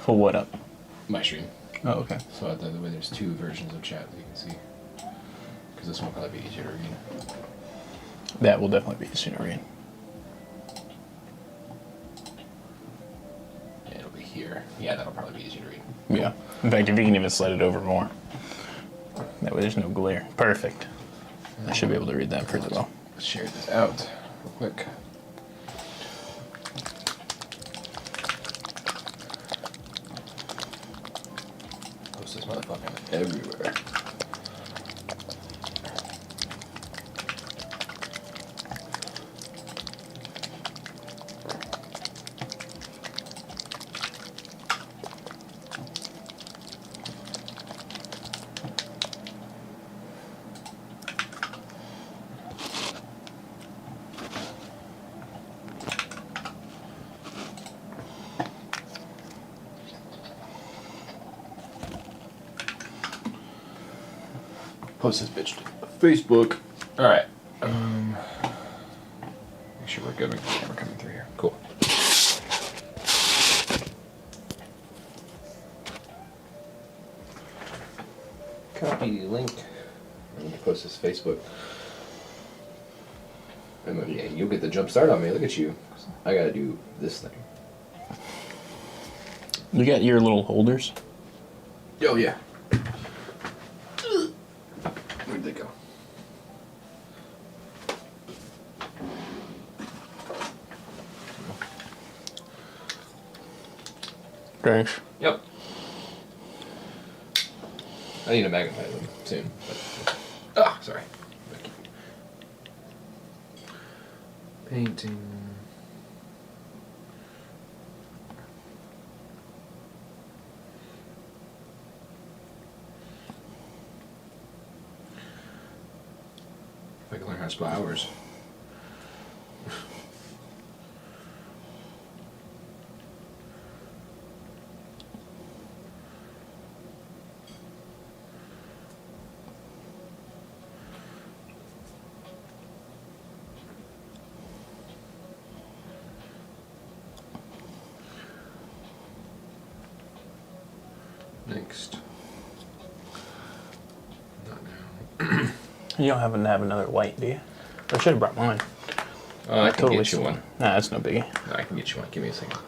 Pull what up? My stream. Oh, okay. So that way there's two versions of chat that you can see. Because this one will probably be easier to read. That will definitely be easier to read. Yeah, it'll be here. Yeah, that'll probably be easier to read. Yeah. In fact, if you can even slide it over more. That way there's no glare. Perfect. I should be able to read that pretty well. Let's share this out real quick. Post this motherfucker everywhere. Post this bitch to Facebook. All right. Make sure we're good with the camera coming through here. Cool. Copy the link. I'm gonna post this to Facebook. And then, yeah, you'll get the jump start on me. Look at you. I gotta do this thing. You got your little holders? Oh yeah. Where'd they go? Thanks. Yep. I need to magnify them soon. But, sorry. Painting. If I can learn how to spell hours. Next. Not now. You don't happen to have another white, do you? I should have brought mine. I can get you one. Nah, that's no biggie. No, I can get you one. Give me a second.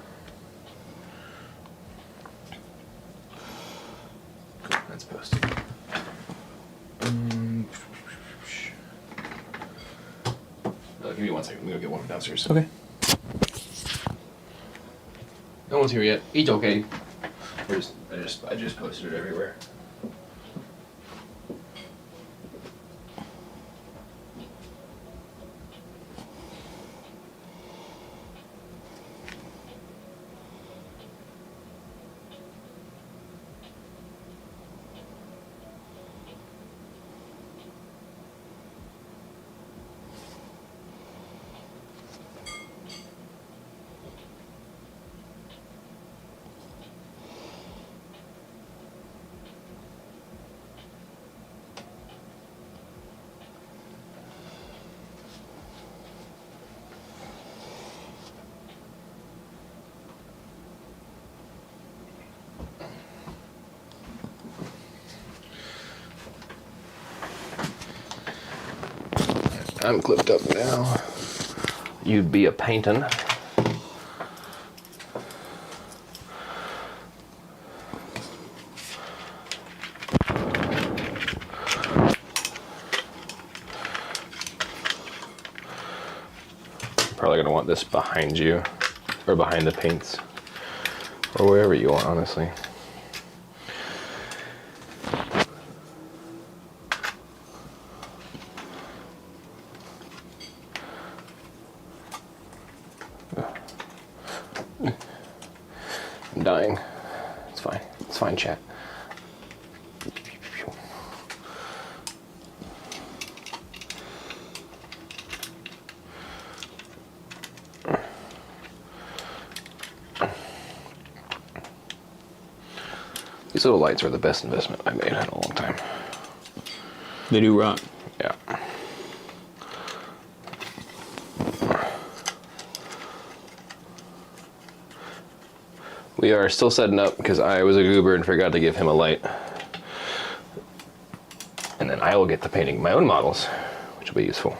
Cool, that's posted. Give me 1 second. I'm gonna get one from downstairs. Okay. No one's here yet. It's okay. I just posted it everywhere. I'm clipped up now. You'd be a painting. Probably gonna want this behind you, or behind the paints, or wherever you want, honestly. I'm dying. It's fine. It's fine, chat. These little lights are the best investment I made in a long time. They do rot. Yeah. We are still setting up because I was a goober and forgot to give him a light. And then I will get to painting my own models, which will be useful.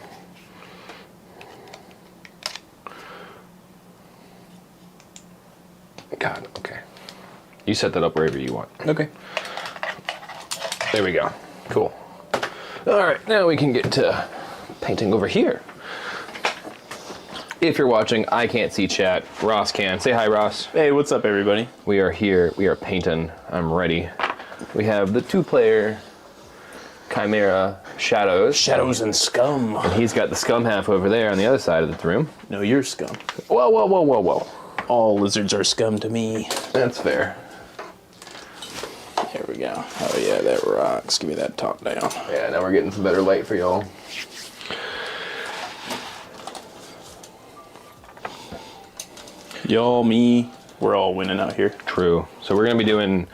God, okay. You set that up wherever you want. Okay. There we go. Cool. All right, now we can get to painting over here. If you're watching, I can't see chat. Ross can. Say hi, Ross. Hey, what's up, everybody? We are here. We are painting. I'm ready. We have the 2-player Chimera Shadows. Shadows and Scum. And he's got the Scum half over there on the other side of the room. No, you're Scum. Whoa, whoa, whoa, whoa, whoa. All lizards are scum to me. That's fair. There we go. Oh yeah, that rocks. Give me that top down. Yeah, now we're getting some better light for y'all. Y'all, me, we're all winning out here. True. So we're going to be doing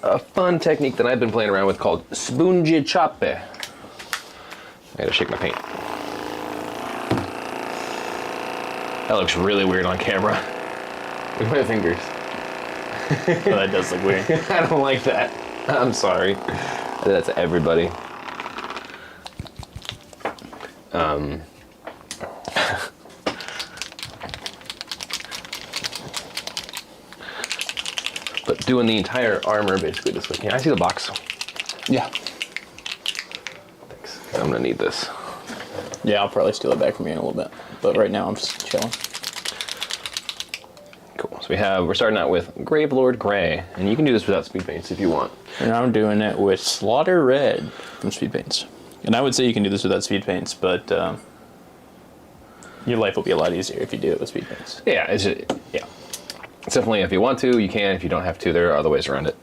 a fun technique that I've been playing around with called Spongechop. I gotta shake my paint. That looks really weird on camera. Look at my fingers. Oh, that does look weird. I don't like that. I'm sorry. That's everybody. But doing the entire armor basically this way. Can I see the box? Yeah. Thanks. I'm gonna need this. Yeah, I'll probably steal it back from you in a little bit. But right now I'm just chilling. Cool. So we're starting out with Gravelord Gray, and you can do this without speed paints if you want. And I'm doing it with Slaughter Red from Speed Paints. And I would say you can do this without Speed Paints, but your life will be a lot easier if you do it with Speed Paints. Yeah, yeah. It's definitely, if you want to, you can. If you don't have to, there are other ways around it.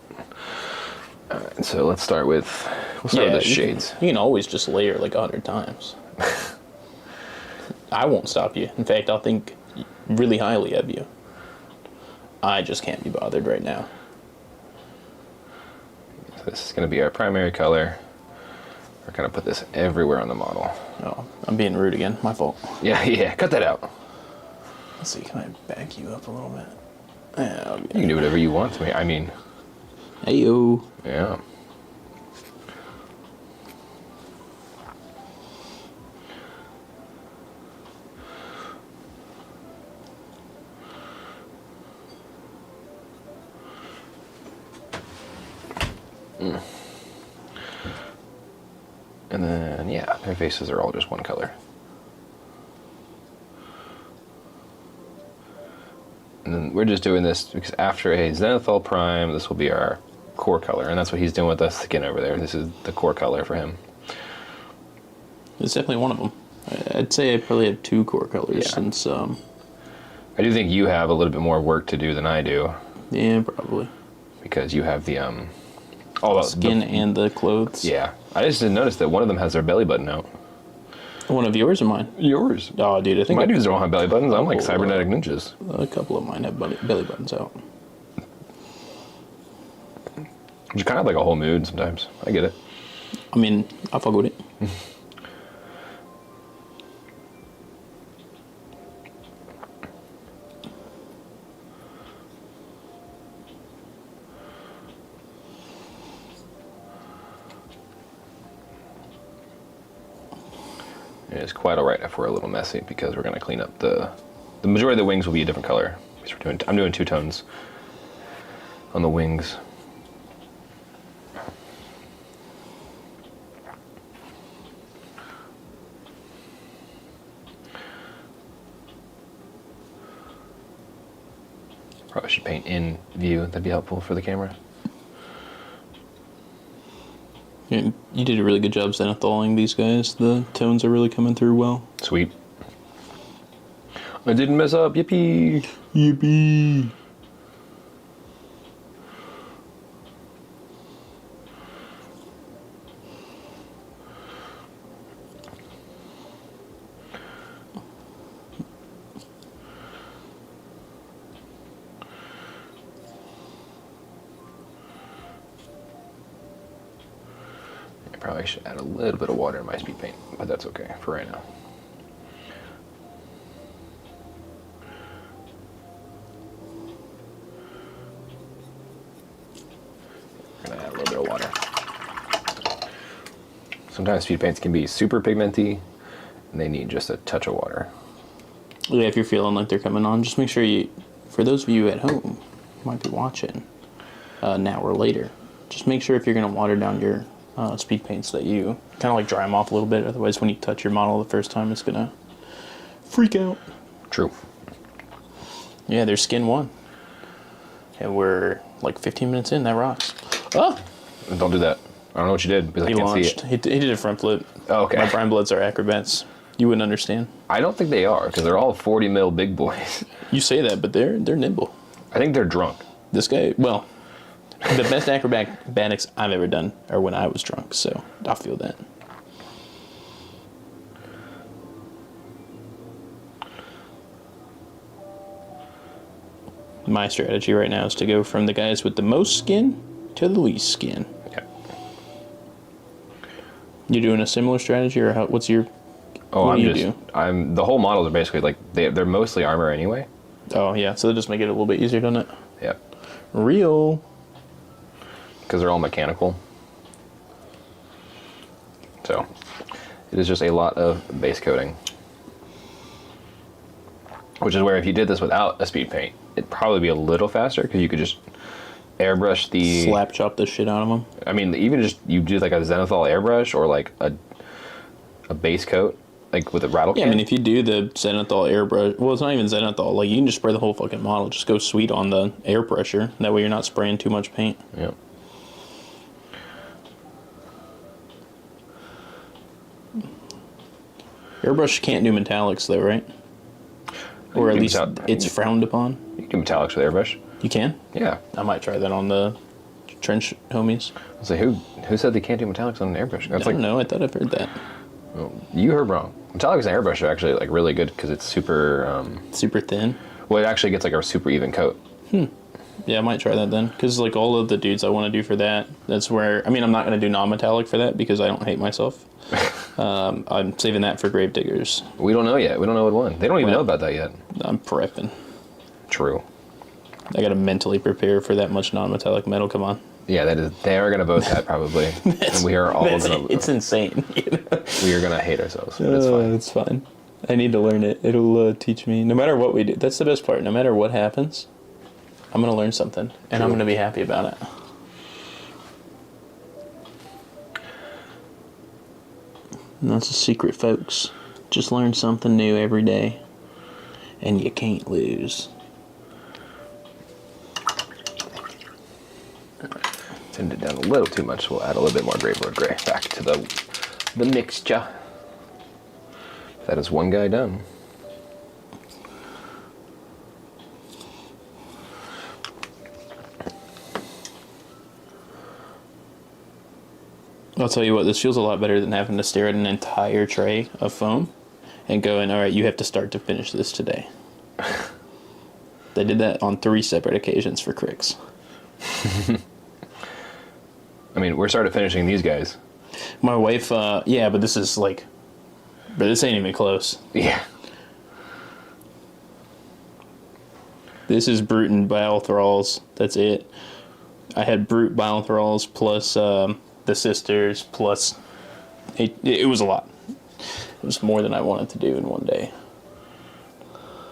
All right, so let's start with, with the shades. You can always just layer like 100 times. I won't stop you. In fact, I'll think really highly of you. I just can't be bothered right now. So this is going to be our primary color. We're going to put this everywhere on the model. Oh, I'm being rude again. My fault. Yeah, cut that out. Let's see, can I back you up a little bit? Yeah, You can do whatever you want to me. I mean, hey-yo. yeah. And then, yeah, their faces are all just one color. And then we're just doing this because after a Zenithal Prime, this will be our core color. And that's what he's doing with the skin over there. This is the core color for him. It's definitely one of them. I'd say I probably have 2 core colors Yeah. since... I do think you have a little bit more work to do than I do. Yeah, probably. Because you have the, all the skin and the clothes. Yeah. I just didn't notice that one of them has their belly button out. One of yours or mine? Yours. Oh, dude, I think My dudes don't have belly buttons. I'm like Oh, cybernetic ninjas. a couple of mine have belly buttons out. Which is kind of like a whole mood sometimes. I get it. I mean, I fuck with it. It's quite all right if we're a little messy because we're going to clean up the majority of the wings will be a different color. Because I'm doing 2 tones on the wings. Probably should paint in view. That'd be helpful for the camera. You did a really good job zenithaling these guys. The tones are really coming through well. Sweet. I didn't mess up. Yippee! Yippee! I probably should add a little bit of water in my speed paint, but that's okay for right now. water. Sometimes speed paints can be super pigmenty, and they need just a touch of water. Yeah, if you're feeling like they're coming on, just make sure you, for those of you at home who might be watching now or later, just make sure if you're going to water down your speed paints that you kind of like dry them off a little bit. Otherwise, when you touch your model the first time, it's going to freak out. True. Yeah, there's skin 1. And we're like 15 minutes in. That rocks. Oh! Don't do that. I don't know what you did because I can't see it. He did a front flip. Oh, okay. My Prime Bloods are acrobats. You wouldn't understand. I don't think they are because they're all 40 mil big boys. You say that, but they're nimble. I think they're drunk. This guy, well, the best acrobatics I've ever done are when I was drunk, so I feel that. My strategy right now is to go from the guys with the most skin to the least skin. Yeah. You doing a similar strategy, or what's your? Oh, what do? The whole models are basically like they're mostly armor anyway. Oh yeah, so they just make it a little bit easier, doesn't it? Yeah. Real. Because they're all mechanical. So it is just a lot of base coating. Which is where if you did this without a speed paint, it'd probably be a little faster because you could just airbrush the... Slap chop the shit out of them. I mean, even just you do like a zenithal airbrush or like a base coat, like with a rattle can. Yeah, I mean, if you do the zenithal airbrush... Well, it's not even zenithal. Like, you can just spray the whole fucking model. Just go sweet on the air pressure. That way you're not spraying too much paint. Yeah. Airbrush can't do metallics, though, right? Or at least it's frowned upon. You can do metallics with airbrush. You can? Yeah. I might try that on the trench homies. I was like, who said they can't do metallics on an airbrush? I don't know. I thought I've heard that. Well, you heard wrong. Metallics and airbrush are actually like really good because it's super... super thin? Well, it actually gets like a super even coat. Yeah, I might try that then. Because like all of the dudes I want to do for that, that's where... I mean, I'm not going to do non-metallic for that because I don't hate myself. I'm saving that for Gravediggers. We don't know yet. We don't know what one. They don't even know about that yet. I'm prepping. True. I got to mentally prepare for that much non-metallic metal. Come on. Yeah, that is. They are going to vote that probably, and we are all going to. It's insane. We are going to hate ourselves. But it's fine. It's fine. I need to learn it. It'll teach me. No matter what we do, that's the best part. No matter what happens, I'm going to learn something, and I'm going to be happy about it. And that's a secret, folks. Just learn something new every day, and you can't lose. Thinned it down a little too much. We'll add a little bit more Gravewood Gray back to the mixture. That is one guy done. I'll tell you what, this feels a lot better than having to stare at an entire tray of foam and going, all right, you have to start to finish this today. They did that on 3 separate occasions for Cricks. I mean, we're started finishing these guys. My wife, yeah, but this is like, but this ain't even close. Yeah. This is Brute and Bile Thralls. That's it. I had Brute, Bile Thralls plus the sisters plus it was a lot. It was more than I wanted to do in one day.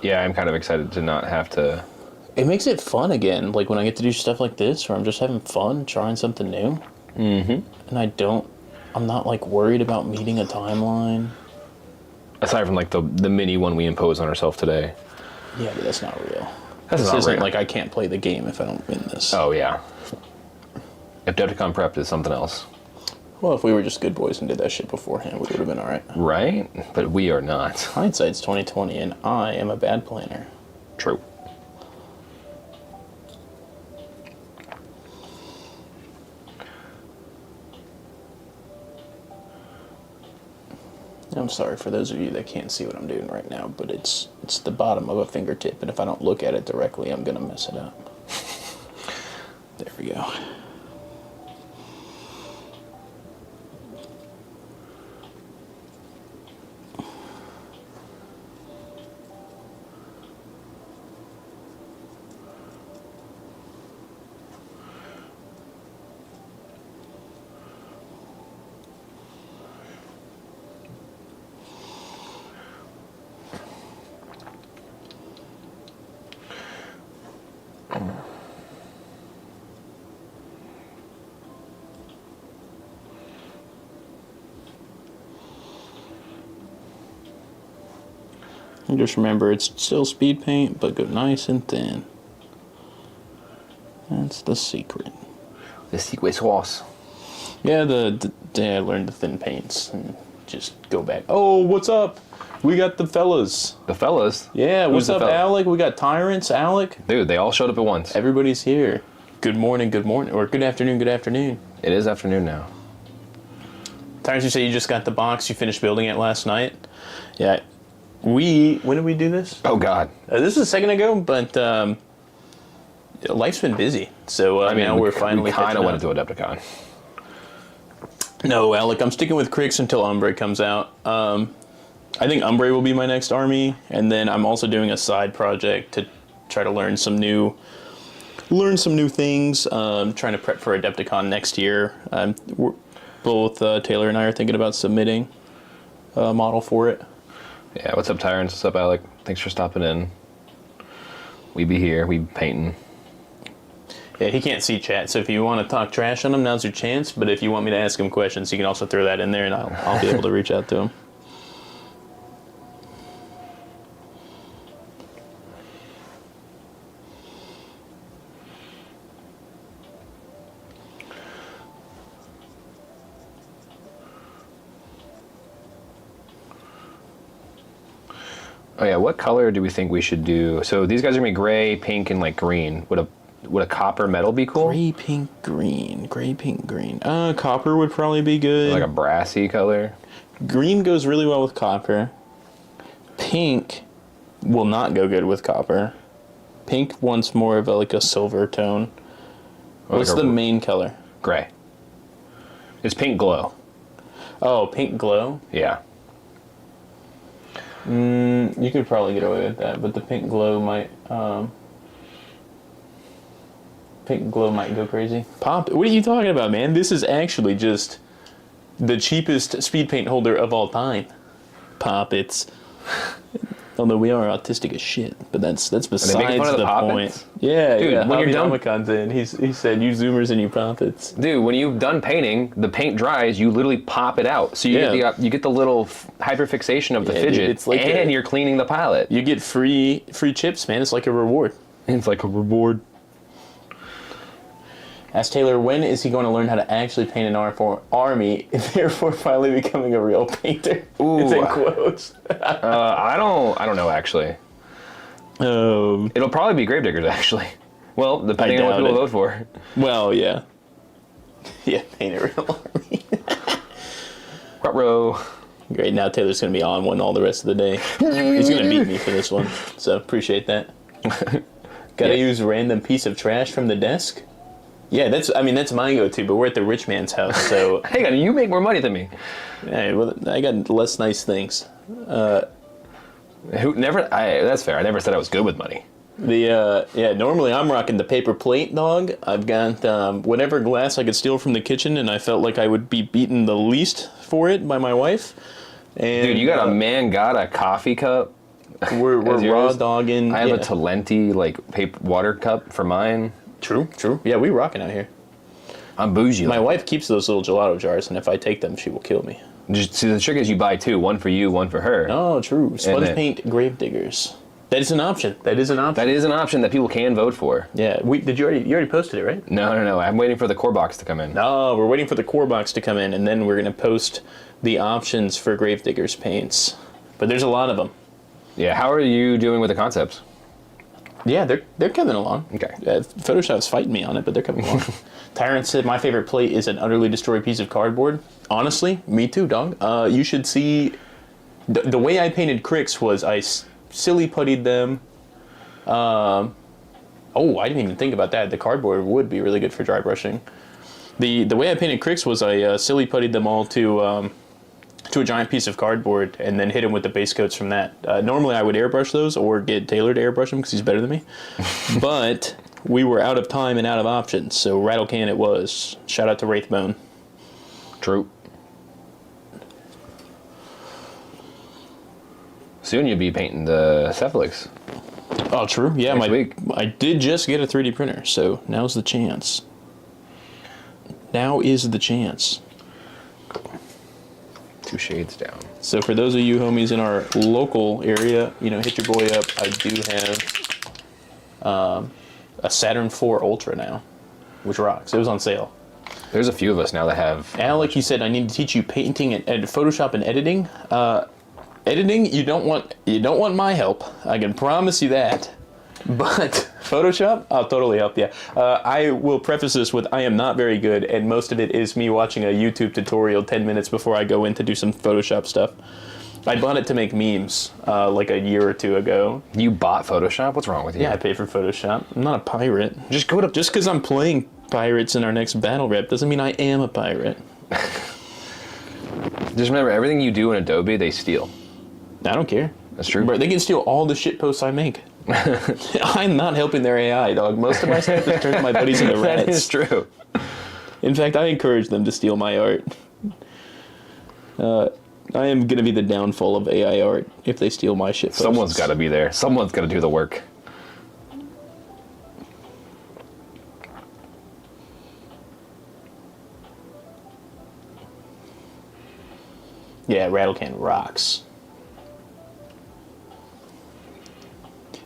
Yeah, I'm kind of excited to not have to. It makes it fun again, like when I get to do stuff like this where I'm just having fun, trying something new. Mm-hmm. And I'm not like worried about meeting a timeline. Aside from like the mini one we imposed on ourselves today. Yeah, but that's not real. This isn't like I can't play the game if I don't win this. Oh, yeah. Adepticon Prep is something else. Well, if we were just good boys and did that shit beforehand, we would have been all right. Right? But we are not. Hindsight's 20/20, and I am a bad planner. True. I'm sorry for those of you that can't see what I'm doing right now, but it's the bottom of a fingertip, and if I don't look at it directly, I'm gonna mess it up. There we go. And just remember, it's still speed paint, but go nice and thin. That's the secret. The secret sauce. Yeah, I learned the thin paints and just go back. Oh, what's up? We got the fellas. The fellas? Yeah, what's up, Alec? We got Tyrants, Alec. Dude, they all showed up at once. Everybody's here. Good morning, or good afternoon, good afternoon. It is afternoon now. Tyrants, you say you just got the box, you finished building it last night? Yeah. When did we do this? Oh, God. This is a second ago, but life's been busy. So now we're finally kind of went into Adepticon. No, Alec, I'm sticking with Crix until Umbre comes out. I think Umbre will be my next army, and then I'm also doing a side project to try to learn some new things. Trying to prep for Adepticon next year. Both Taylor and I are thinking about submitting a model for it. Yeah, what's up, Tyrants? What's up, Alec? Thanks for stopping in. We be here. We be painting. Yeah, he can't see chat, so if you want to talk trash on him, now's your chance. But if you want me to ask him questions, you can also throw that in there, and I'll be able to reach out to him. Oh yeah, what color do we think we should do? So these guys are gonna be gray, pink, and like green. Would a copper metal be cool? Gray, pink, green. Copper would probably be good. Like a brassy color. Green goes really well with copper. Pink will not go good with copper. Pink wants more of a silver tone. What's the main color? Gray. It's pink glow. Oh, pink glow? Yeah. You could probably get away with that, but the pink glow might go crazy. Pop, what are you talking about, man? This is actually just the cheapest speed paint holder of all time. Pop it's. Although we are autistic as shit, but that's besides the point. Yeah, dude, yeah. When you're done, comes in. He said, "You zoomers and you poppets." Dude, when you've done painting, the paint dries. You literally pop it out, so you get the little hyperfixation of the fidget, it's like and you're cleaning the palette. You get free chips, man. It's like a reward. It's like a reward. Ask Taylor, when is he going to learn how to actually paint an army, therefore finally becoming a real painter? Ooh, it's in quotes. I don't know, actually. It'll probably be Gravediggers, actually. Well, depending on what people vote for. Well, yeah. Yeah, paint a real army. Row. Great, now Taylor's going to be on one all the rest of the day. He's going to beat me for this one, so appreciate that. Gotta use random piece of trash from the desk? Yeah, that's my go-to, but we're at the rich man's house, so... Hang on, you make more money than me. Hey, well, I got less nice things. That's fair. I never said I was good with money. Normally I'm rocking the paper plate, dog. I've got whatever glass I could steal from the kitchen, and I felt like I would be beaten the least for it by my wife. And, dude, you got a Mangata coffee cup? We're raw dogging. I have a Talenti, paper water cup for mine. True. Yeah, we rocking out here. I'm bougie. My wife keeps those little gelato jars, and if I take them, she will kill me. See, the trick is you buy two, one for you, one for her. Oh, true. Sponge paint Gravediggers. That is an option. That is an option that people can vote for. Yeah. You already posted it, right? No. I'm waiting for the core box to come in. No, we're waiting for the core box to come in, and then we're going to post the options for Gravediggers paints. But there's a lot of them. Yeah. How are you doing with the concepts? Yeah, they're coming along. Okay. Photoshop's fighting me on it, but they're coming along. Tyrant said, my favorite plate is an utterly destroyed piece of cardboard. Honestly, me too, dog. You should see... The way I painted Crix was I silly puttied them. I didn't even think about that. The cardboard would be really good for dry brushing. The way I painted Crix was I silly puttied them all to a giant piece of cardboard and then hit them with the base coats from that. Normally I would airbrush those or get Taylor to airbrush them because he's better than me. But we were out of time and out of options, so rattle can it was. Shout out to Wraithbone. True. Soon you'll be painting the Cephalix. Oh, true. Yeah, Next week. I did just get a 3D printer, so now's the chance. Now is the chance. 2 shades down. So for those of you homies in our local area, hit your boy up. I do have a Saturn IV Ultra now, which rocks. It was on sale. There's a few of us now that have... Alec, you said I need to teach you painting and Photoshop and editing. Editing, you don't want my help. I can promise you that. But Photoshop, I'll totally help you. I will preface this with I am not very good, and most of it is me watching a YouTube tutorial 10 minutes before I go in to do some Photoshop stuff. I bought it to make memes like a year or two ago. You bought Photoshop? What's wrong with you? Yeah, I pay for Photoshop. I'm not a pirate. Just because I'm playing pirates in our next battle rep doesn't mean I am a pirate. Just remember, everything you do in Adobe, they steal. I don't care. That's true. But they can steal all the shit posts I make. I'm not helping their AI, dog. Most of my stuff is turned my buddies into rats. That is true. In fact, I encourage them to steal my art. I am going to be the downfall of AI art if they steal my shit posts. Someone's got to be there. Someone's got to do the work. Yeah, Rattle Can rocks.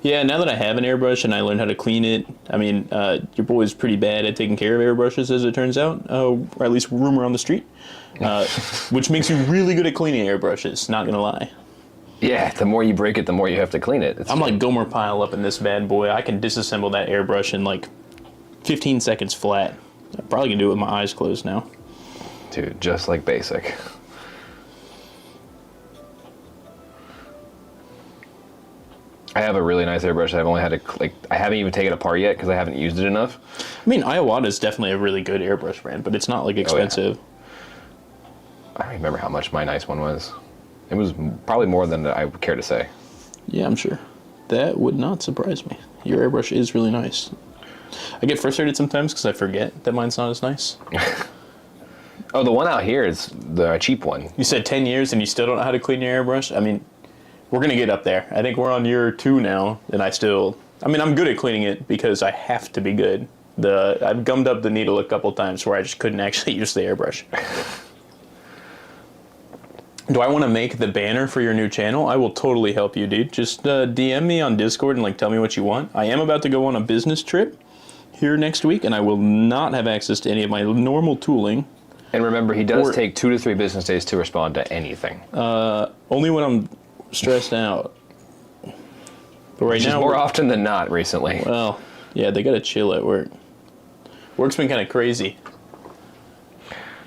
Yeah, now that I have an airbrush and I learned how to clean it, I mean, your boy's pretty bad at taking care of airbrushes, as it turns out, or at least rumor on the street, which makes you really good at cleaning airbrushes, not gonna lie. Yeah, the more you break it, the more you have to clean it. I'm like Gomer Pyle up in this bad boy. I can disassemble that airbrush in like 15 seconds flat. I probably can do it with my eyes closed now. Dude, just like basic. I have a really nice airbrush that I've only had to, I haven't even taken it apart yet because I haven't used it enough. I mean, Iwata is definitely a really good airbrush brand, but it's not like expensive. Oh, yeah. I don't remember how much my nice one was. It was probably more than I would care to say. Yeah, I'm sure. That would not surprise me. Your airbrush is really nice. I get frustrated sometimes because I forget that mine's not as nice. Oh, the one out here is the cheap one. You said 10 years and you still don't know how to clean your airbrush? I mean, we're going to get up there. I think we're on year 2 now, and I'm good at cleaning it because I have to be good. I've gummed up the needle a couple times where I just couldn't actually use the airbrush. Do I want to make the banner for your new channel? I will totally help you, dude. Just DM me on Discord and tell me what you want. I am about to go on a business trip here next week, and I will not have access to any of my normal tooling. And remember, he does take 2 to 3 business days to respond to anything. Only when I'm stressed out. But right now, more often than not recently. Well, yeah, they gotta chill at work. Work's been kind of crazy.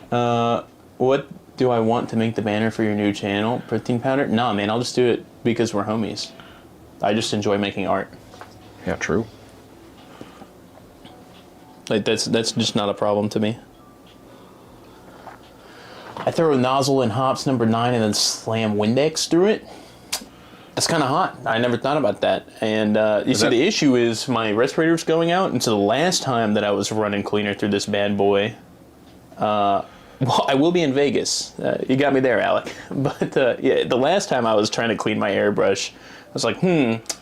What do I want to make the banner for your new channel? Protein powder? Nah, man, I'll just do it because we're homies. I just enjoy making art. Yeah, true. That's just not a problem to me. I throw a nozzle in hops number 9 and then slam Windex through it. That's kind of hot. I never thought about that. And the issue is my respirator's going out, and so the last time that I was running cleaner through this bad boy, well, I will be in Vegas. You got me there, Alec. But yeah, the last time I was trying to clean my airbrush, I was like,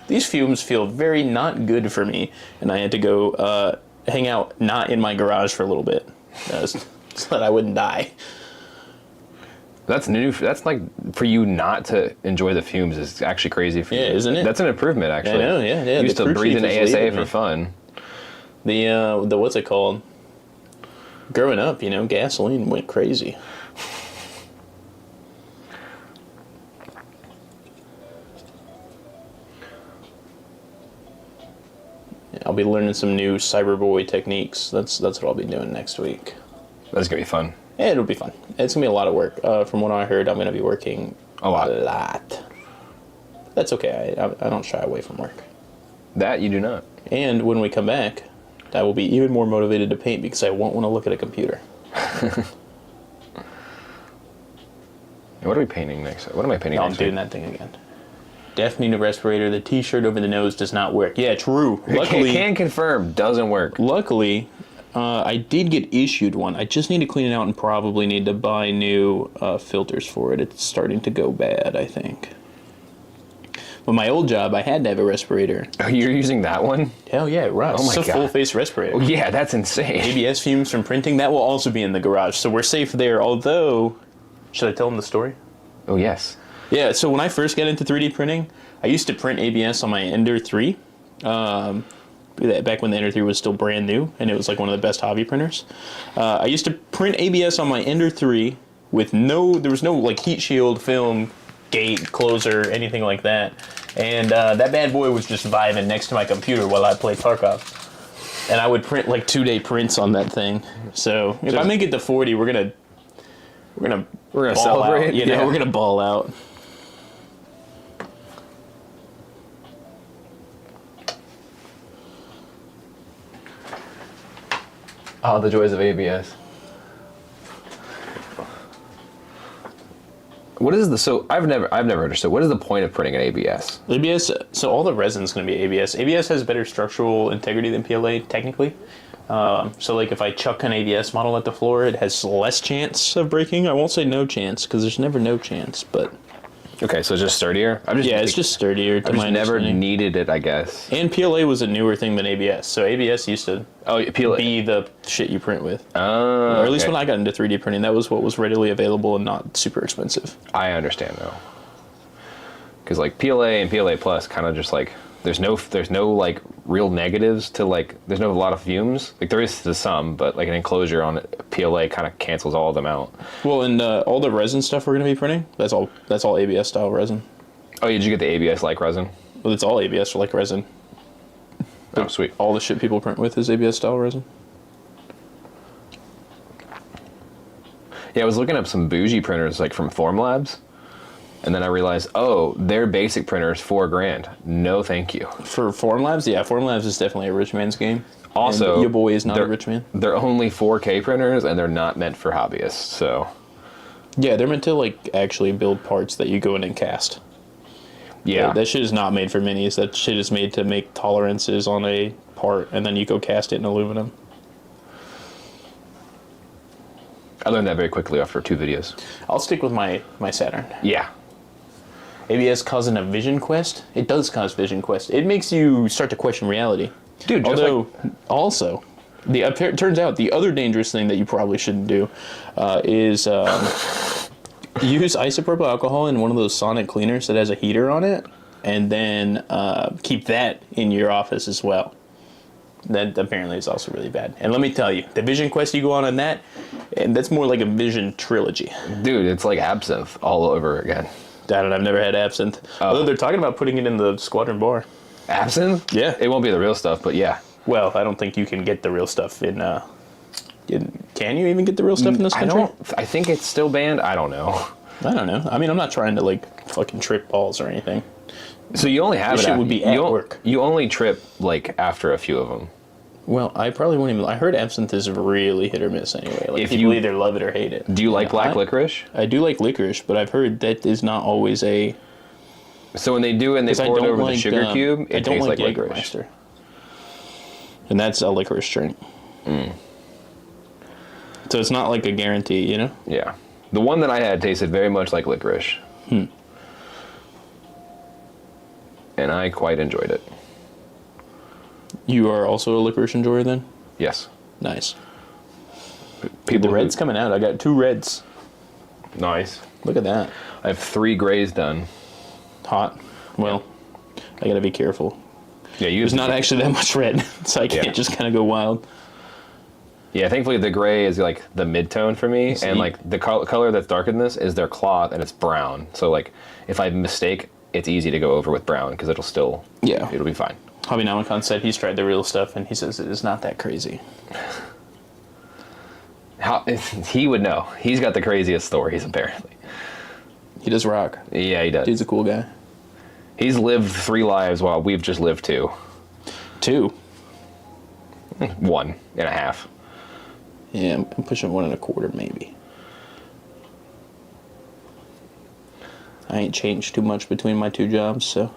these fumes feel very not good for me. And I had to go hang out not in my garage for a little bit so that I wouldn't die. That's new. That's like for you not to enjoy the fumes is actually crazy for you. Yeah, isn't it? That's an improvement, actually. I know, yeah. You used to breathe in ASA for fun. The what's it called? Growing up, gasoline went crazy. Yeah, I'll be learning some new cyberboy techniques. That's what I'll be doing next week. That's gonna be fun. Yeah, it'll be fun. It's going to be a lot of work. From what I heard, I'm going to be working a lot. That's okay. I don't shy away from work. That you do not. And when we come back, I will be even more motivated to paint because I won't want to look at a computer. What are we painting next? What am I painting next? I'm doing that thing again. Definitely a respirator. The t-shirt over the nose does not work. Yeah, true. Luckily, can confirm, doesn't work. Luckily, I did get issued one. I just need to clean it out and probably need to buy new filters for it. It's starting to go bad, I think. But my old job, I had to have a respirator. Oh, you're using that one? Hell yeah, it rocks. Oh my it's a God. full-face respirator. Oh, yeah, that's insane. ABS fumes from printing, that will also be in the garage. So we're safe there, although... Should I tell them the story? Oh, yes. Yeah, so when I first got into 3D printing, I used to print ABS on my Ender 3. Back when the Ender 3 was still brand new, and it was like one of the best hobby printers. I used to print ABS on my Ender 3 with there was no like heat shield, film, gate, closer, anything like that. And that bad boy was just vibing next to my computer while I played Tarkov. And I would print like 2-day prints on that thing. So if I make it to 40, we're gonna ball celebrate. out, you know, we're gonna ball out. Oh, the joys of ABS. What is the I've never understood. What is the point of printing an ABS? ABS, so all the resin's going to be ABS. ABS has better structural integrity than PLA, technically. So like if I chuck an ABS model at the floor, it has less chance of breaking. I won't say no chance, because there's never no chance, but... Okay, so it's just sturdier? It's just sturdier, to I've my just never understanding. needed it, I guess. And PLA was a newer thing than ABS, so ABS used to PLA. be the shit you print with. Oh, Or at least when I got into 3D printing, that was what was readily available and not super expensive. I understand now. Because like PLA and PLA Plus kind of just like there's no like real negatives to like there's no a lot of fumes. Like there is to some, but like an enclosure on it, PLA kind of cancels all of them out. Well, and all the resin stuff we're going to be printing, that's all ABS style resin. Oh, did you get the ABS like resin? Well, it's all ABS like resin. Oh, sweet. All the shit people print with is ABS style resin. Yeah, I was looking up some bougie printers like from Formlabs. And then I realized, oh, their basic printer is $4,000. No, thank you. For Formlabs, yeah, Formlabs is definitely a rich man's game. Also, and your boy is not a rich man. They're only 4K printers, and they're not meant for hobbyists. So, yeah, they're meant to like actually build parts that you go in and cast. yeah, that shit is not made for minis. That shit is made to make tolerances on a part, and then you go cast it in aluminum. I learned that very quickly after 2 videos. I'll stick with my Saturn. Yeah. ABS causing a vision quest? It does cause vision quest. It makes you start to question reality. Dude, just although, also, it turns out the other dangerous thing that you probably shouldn't do is use isopropyl alcohol in one of those sonic cleaners that has a heater on it, and then keep that in your office as well. That apparently is also really bad. And let me tell you, the vision quest you go on that, and that's more like a vision trilogy. Dude, it's like absinthe all over again. I've never had absinthe. Oh. Although they're talking about putting it in the Squadron bar. Absinthe? Yeah. It won't be the real stuff, but yeah. Well, I don't think you can get the real stuff in can you even get the real stuff in this country? I think it's still banned. I don't know. I don't know. I mean, I'm not trying to like fucking trip balls or anything. So you only have This it shit would be at work. You only trip like after a few of them. Well, I probably won't even. I heard absinthe is really hit or miss anyway. Like If people you- either love it or hate it. Do you like black licorice? I do like licorice, but I've heard that is not always a. So when they do it and they 'Cause I pour it don't over like the sugar cube, I it don't tastes like like licorice. Jägermeister. And that's a licorice drink. So it's not like a guarantee, you know? Yeah. The one that I had tasted very much like licorice. And I quite enjoyed it. You are also a licorice enjoyer then? Yes. Nice. People The red's coming out. I got 2 reds. Nice. Look at that. I have 3 grays done. Hot. Well, I gotta be careful. Yeah, There's not actually that much red, so I can't Yeah. just kind of go wild. Yeah, thankfully the gray is like the mid-tone for me, See? and like the color that's darker than this is their cloth, and it's brown. So like, if I mistake, it's easy to go over with brown because it'll be fine. Hobby Namicon said he's tried the real stuff, and he says it is not that crazy. He would know. He's got the craziest stories apparently. He does rock. Yeah, he does. Dude's a cool guy. He's lived 3 lives while we've just lived 2. 2. 1.5. Yeah, I'm pushing 1 1/4 maybe. I ain't changed too much between my 2 jobs, so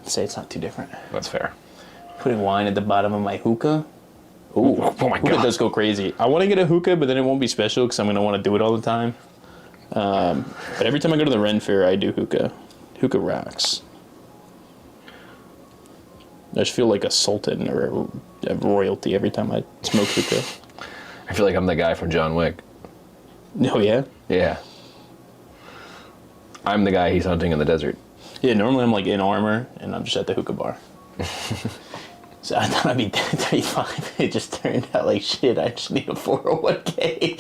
I'd say it's not too different. That's fair. Putting wine at the bottom of my hookah. Ooh, Oh my hookah God. does go crazy. I want to get a hookah, but then it won't be special because I'm going to want to do it all the time. But every time I go to the Ren Fair, I do hookah. Hookah rocks. I just feel like a sultan or a royalty every time I smoke hookah. I feel like I'm the guy from John Wick. Oh, yeah? Yeah. I'm the guy he's hunting in the desert. Yeah, normally I'm like in armor, and I'm just at the hookah bar. So I thought I'd be 35. It just turned out like shit. I just need a 401k.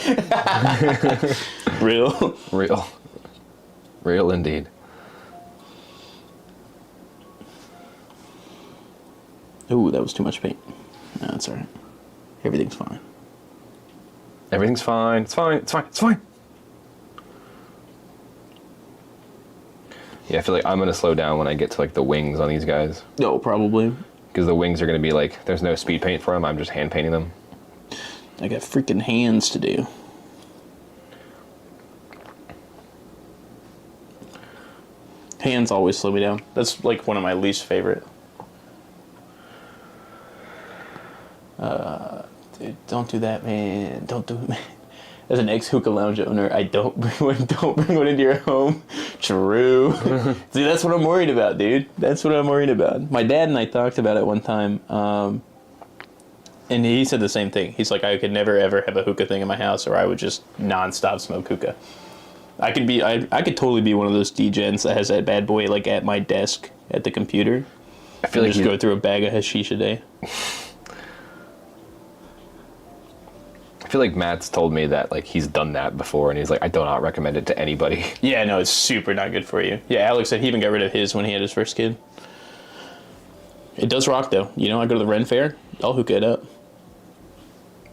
Real indeed. Ooh, that was too much paint. No, that's all right. Everything's fine. Everything's fine. It's fine. It's fine. It's fine. Yeah, I feel like I'm gonna slow down when I get to like the wings on these guys. No, probably. Because the wings are gonna be like, there's no speed paint for them. I'm just hand painting them. I got freaking hands to do. Hands always slow me down. That's like one of my least favorite. Dude, don't do that, man. Don't do it, man. As an ex-hookah lounge owner, I don't bring one into your home. True. See, that's what I'm worried about, dude. That's what I'm worried about. My dad and I talked about it one time, and he said the same thing. He's like, I could never, ever have a hookah thing in my house, or I would just nonstop smoke hookah. I could totally be one of those degens that has that bad boy, like, at my desk at the computer. I feel like just go through a bag of hashish a day. I feel like Matt's told me that like he's done that before, and he's like, I do not recommend it to anybody. Yeah, no, it's super not good for you. Yeah, Alex said he even got rid of his when he had his first kid. It does rock though. You know, I go to the Ren Fair, I'll hook it up.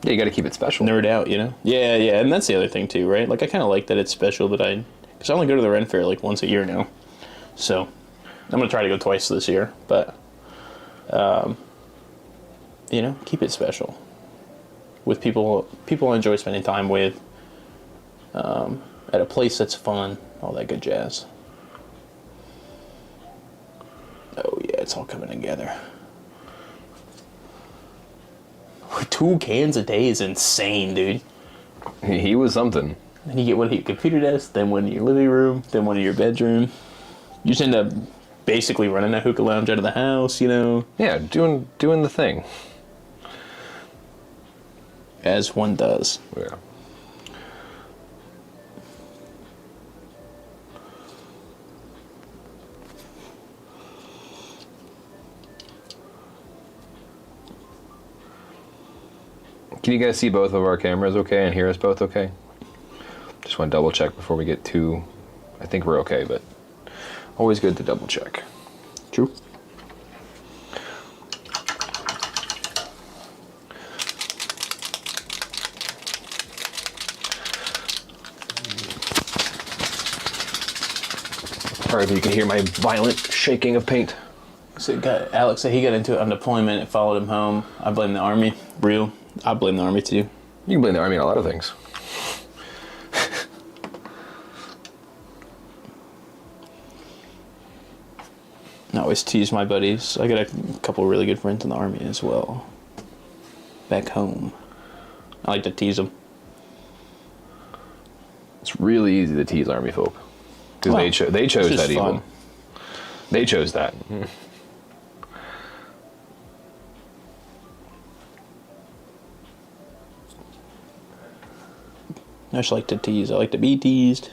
Yeah, you got to keep it special. Nerd out, you know. Yeah, and that's the other thing too, right? Like I kind of like that it's special, but because I only go to the Ren Fair like once a year now, so I'm gonna try to go twice this year. But you know, keep it special. With people I enjoy spending time with, at a place that's fun, all that good jazz. Oh yeah, it's all coming together. 2 cans a day is insane, dude. He was something. Then you get one at your computer desk, then one in your living room, then one in your bedroom. You just end up basically running a hookah lounge out of the house, you know? Yeah, doing the thing. As one does. Yeah. Can you guys see both of our cameras okay and hear us both okay? Just want to double check before we get too... I think we're okay, but always good to double check. True. Sorry if you can hear my violent shaking of paint. So Alex said he got into it on deployment. It followed him home. I blame the Army. Real. I blame the Army too. You can blame the Army on a lot of things. I always tease my buddies. I got a couple really good friends in the Army as well. Back home. I like to tease them. It's really easy to tease Army folk. Because they chose that even. They chose that. I just like to tease. I like to be teased.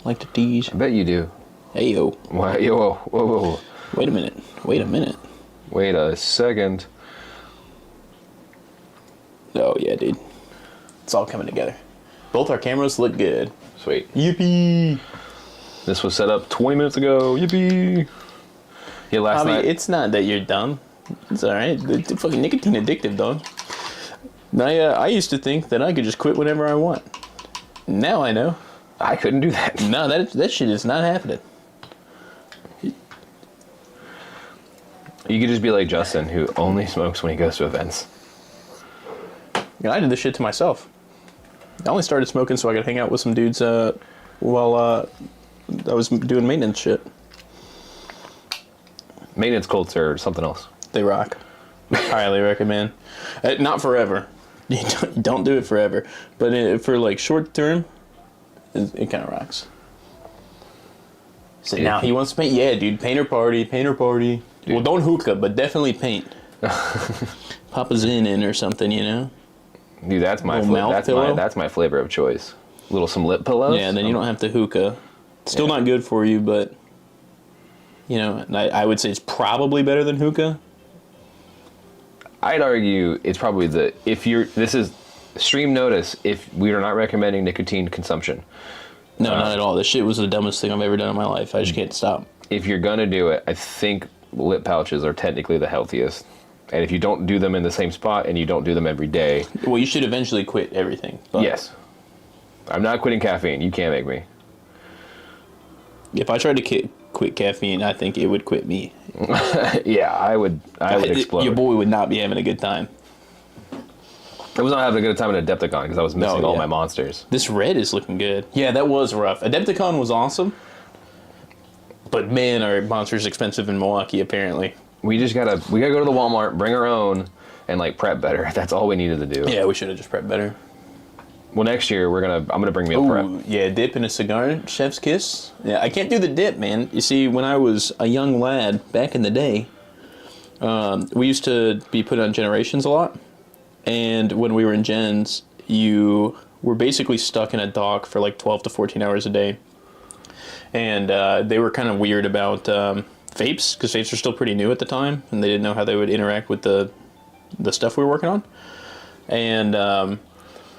I like to tease. I bet you do. Hey, yo. Why, yo, whoa. Wait a minute. Wait a second. Oh, yeah, dude. It's all coming together. Both our cameras look good. Sweet. Yippee! This was set up 20 minutes ago. Yippee! Yeah, last night. It's not that you're dumb. It's alright. It's fucking nicotine addictive, dog. I used to think that I could just quit whenever I want. Now I know. I couldn't do that. No, that shit is not happening. You could just be like Justin, who only smokes when he goes to events. I did this shit to myself. I only started smoking so I could hang out with some dudes while I was doing maintenance shit. Maintenance Colts or something else. They rock. Highly recommend. Not forever. You don't do it forever. But for like short term, it kind of rocks. So now he wants to paint. Yeah, dude. Painter party. Dude. Well, don't hookah, but definitely paint. Pop a Zin in or something, you know? Dude, that's my that's my flavor of choice. Some lip pillows. Yeah, and then you don't have to hookah. Still not good for you, but you know, I would say it's probably better than hookah. I'd argue it's probably this is stream notice if we are not recommending nicotine consumption. No, not at all. This shit was the dumbest thing I've ever done in my life. I just can't stop. If you're gonna do it, I think lip pouches are technically the healthiest. And if you don't do them in the same spot and you don't do them every day... Well, you should eventually quit everything. But yes. I'm not quitting caffeine. You can't make me. If I tried to quit caffeine, I think it would quit me. Yeah, I would explode. Your boy would not be having a good time. I was not having a good time at Adepticon because I was missing all my monsters. This red is looking good. Yeah, that was rough. Adepticon was awesome. But man, our monsters expensive in Milwaukee, apparently. We gotta go to the Walmart, bring our own, and like prep better. That's all we needed to do. Yeah, we should have just prepped better. Well, next year I'm gonna bring meal prep. Yeah, dip and a cigar, chef's kiss. Yeah, I can't do the dip, man. You see, when I was a young lad back in the day, we used to be put on generations a lot, and when we were in gens, you were basically stuck in a dock for like 12 to 14 hours a day, and they were kind of weird about vapes, because vapes were still pretty new at the time, and they didn't know how they would interact with the stuff we were working on. And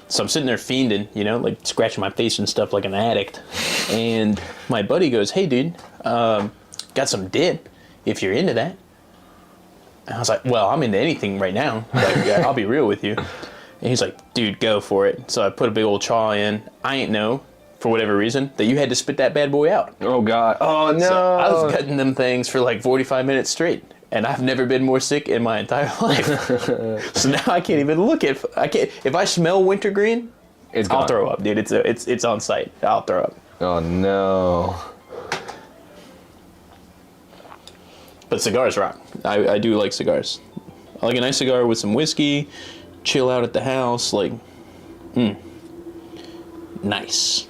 so I'm sitting there fiending, you know, like scratching my face and stuff like an addict. And my buddy goes, "Hey, dude, got some dip if you're into that." And I was like, "Well, I'm into anything right now. Like, I'll be real with you." And he's like, "Dude, go for it." So I put a big old chaw in. I ain't know, for whatever reason, that you had to spit that bad boy out. Oh, God. Oh, no. So I was cutting them things for like 45 minutes straight. And I've never been more sick in my entire life. So now I can't even look at. If I smell wintergreen, I'll throw up, dude. It's on site. I'll throw up. Oh no. But cigars rock. I do like cigars. I like a nice cigar with some whiskey. Chill out at the house, like, nice.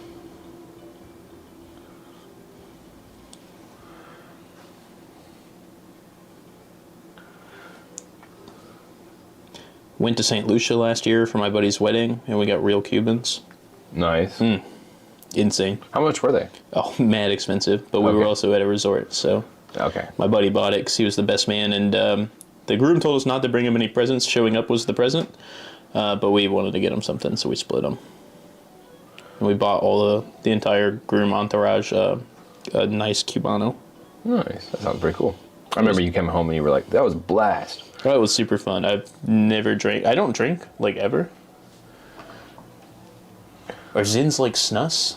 Went to St. Lucia last year for my buddy's wedding, and we got real Cubans. Nice. Insane. How much were they? Oh, mad expensive, but we were also at a resort, so... Okay. My buddy bought it because he was the best man, and the groom told us not to bring him any presents. Showing up was the present, but we wanted to get him something, so we split them. And we bought all the entire groom entourage a nice Cubano. Nice. That sounds pretty cool. I remember you came home and you were like, that was a blast. Oh, it was super fun. I've never drank. I don't drink, like, ever. Are Zins like snus?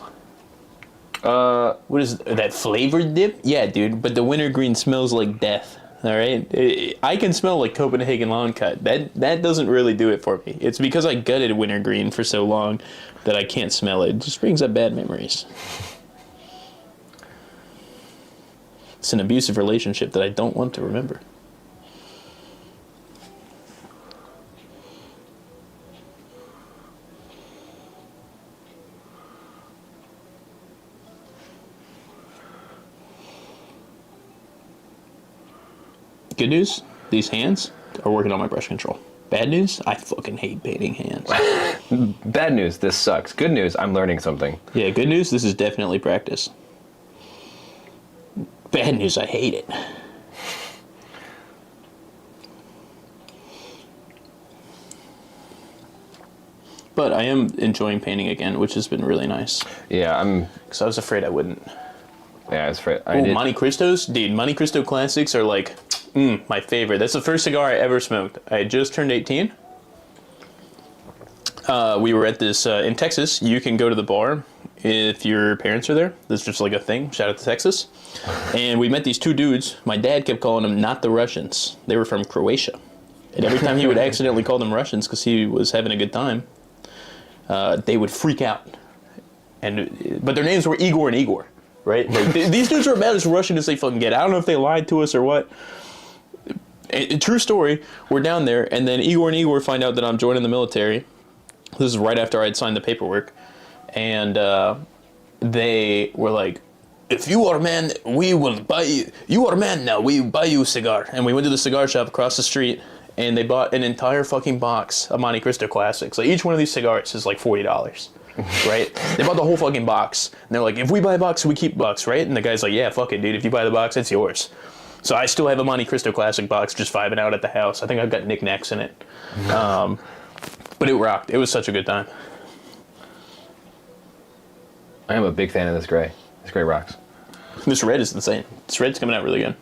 What is that, flavored dip? Yeah, dude, but the wintergreen smells like death. All right, I can smell like Copenhagen lawn cut. That doesn't really do it for me. It's because I gutted wintergreen for so long that I can't smell it. It just brings up bad memories. It's an abusive relationship that I don't want to remember. Good news, these hands are working on my brush control. Bad news, I fucking hate painting hands. Bad news, this sucks. Good news, I'm learning something. Yeah, good news, this is definitely practice. Bad news, I hate it. But I am enjoying painting again, which has been really nice. Yeah, Because I was afraid I wouldn't. Yeah, I was afraid. Monte Cristos? Dude, Monte Cristo Classics are like, my favorite. That's the first cigar I ever smoked. I had just turned 18. We were at this, in Texas, you can go to the bar if your parents are there. That's just like a thing. Shout out to Texas. And we met these two dudes. My dad kept calling them not the Russians. They were from Croatia. And every time he would accidentally call them Russians because he was having a good time, they would freak out. But their names were Igor and Igor, right? Like, these dudes are about as Russian as they fucking get. I don't know if they lied to us or what. True story, we're down there, and then Igor and Igor find out that I'm joining the military. This is right after I had signed the paperwork. And they were like, if you are a man, we will buy you. You are a man now. We buy you a cigar. And we went to the cigar shop across the street, and they bought an entire fucking box of Monte Cristo Classics. Like, each one of these cigars is like $40, right? They bought the whole fucking box. And they're like, if we buy a box, we keep bucks, right? And the guy's like, yeah, fuck it, dude. If you buy the box, it's yours. So I still have a Monte Cristo Classic box just vibing out at the house. I think I've got knickknacks in it. But it rocked. It was such a good time. I am a big fan of this gray. This gray rocks. This red is insane. This red's coming out really good.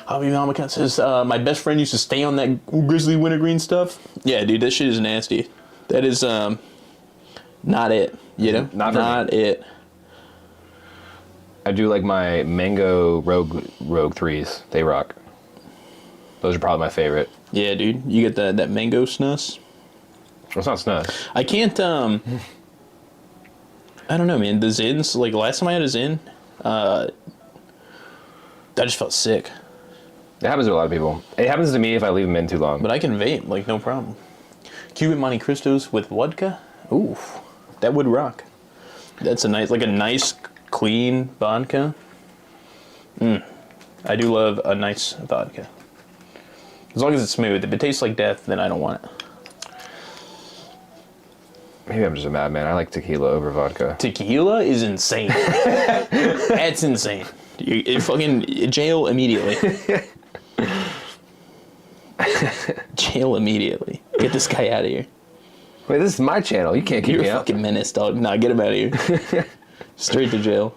Hobby Mamacat says, my best friend used to stay on that grizzly wintergreen stuff. Yeah, dude, that shit is nasty. That is not it, you know? Not it. I do like my mango Rogue 3s. They rock. Those are probably my favorite. Yeah, dude. You get that mango snus. It's not snus. I can't, I don't know, man. The Zins, like, last time I had a Zin, I just felt sick. It happens to a lot of people. It happens to me if I leave them in too long. But I can vape, like, no problem. Cuban Monte Cristos with vodka? Ooh, that would rock. That's a nice, clean vodka. I do love a nice vodka. As long as it's smooth. If it tastes like death, then I don't want it. Maybe I'm just a madman. I like tequila over vodka. Tequila is insane. That's insane. You fucking jail immediately. Jail immediately. Get this guy out of here. Wait, this is my channel. You can't keep me You're a out. fucking menace, dog. Nah, get him out of here. Straight to jail.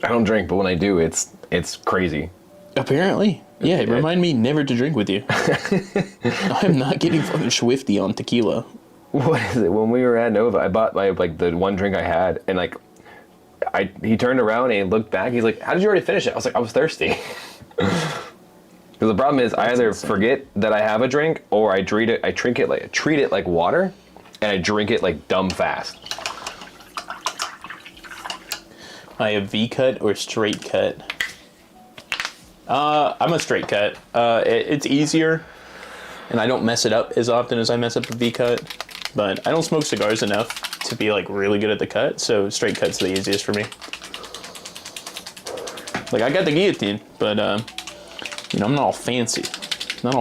I don't drink, but when I do, it's crazy. Apparently. Yeah, remind me never to drink with you. I'm not getting fucking swifty on tequila. What is it? When we were at Nova, I bought the one drink I had, and he turned around and he looked back. He's like, "How did you already finish it?" I was like, "I was thirsty." Because the problem is, I either forget that I have a drink, or I treat it like water, and I drink it like dumb fast. I have V-cut or straight cut. I'm a straight cut. It's easier, and I don't mess it up as often as I mess up a V-cut. But I don't smoke cigars enough to be like really good at the cut, so straight cut's the easiest for me. Like, I got the guillotine, but I'm not all fancy. Not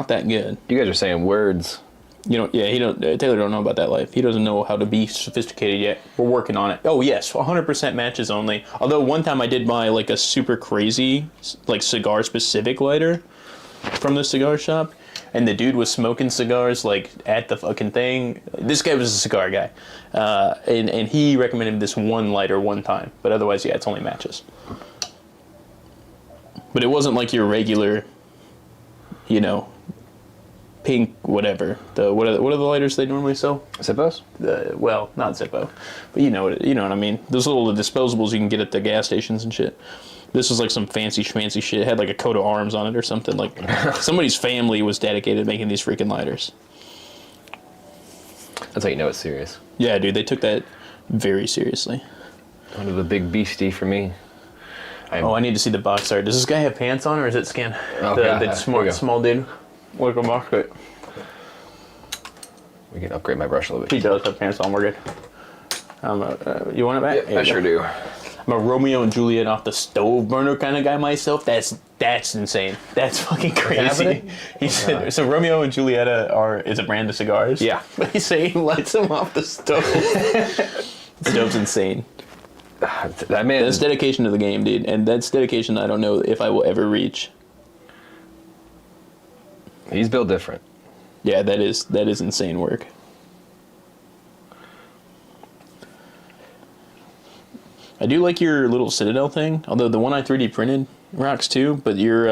that good. You guys are saying words. Taylor don't know about that life. He doesn't know how to be sophisticated yet. We're working on it. Oh yes, 100% matches only. Although one time I did buy like a super crazy, like cigar specific lighter from the cigar shop, and the dude was smoking cigars like at the fucking thing. This guy was a cigar guy, and he recommended this one lighter one time. But otherwise, yeah, it's only matches. But it wasn't like your regular, pink whatever. What are the lighters they normally sell? Zippos? Well, not Zippo, but you know what I mean. Those little disposables you can get at the gas stations and shit. This was like some fancy schmancy shit. It had like a coat of arms on it or something. Like somebody's family was dedicated to making these freaking lighters. That's how you know it's serious. Yeah, dude, they took that very seriously. One of the big beastie for me. I need to see the box art. Does this guy have pants on or is it skin? Oh, the small dude. Look at box art. We can upgrade my brush a little bit. He does have pants on. We're good. You want it back? Yeah, I sure do. I'm a Romeo and Juliet off the stove burner kind of guy myself. That's insane. That's fucking crazy. He said, so Romeo and Juliet is a brand of cigars. Yeah. But he's saying he lights them off the stove. The stove's insane. That man. That's dedication to the game, dude, and that's dedication I don't know if I will ever reach. He's built different. Yeah, that is insane work. I do like your little Citadel thing, although the one I 3D printed rocks too, but your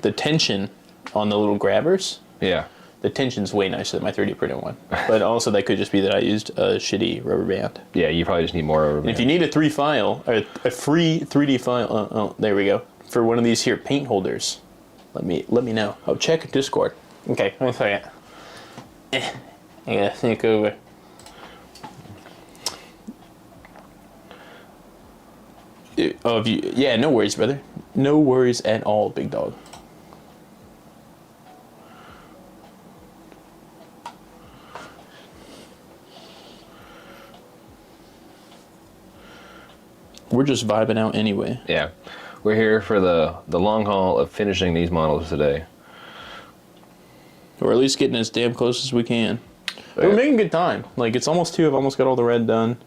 the tension on the little grabbers. Yeah. The tension's way nicer than my 3D printed one. But also that could just be that I used a shitty rubber band. Yeah, you probably just need more rubber band. And if you need a free 3D file, there we go. For one of these here paint holders, let me know. Oh, check Discord. Okay, 1 second. I gotta think over. Yeah, no worries, brother. No worries at all, big dog. We're just vibing out anyway. Yeah. We're here for the long haul of finishing these models today. Or at least getting as damn close as we can. Right. We're making good time. Like, it's almost 2. I've almost got all the red done.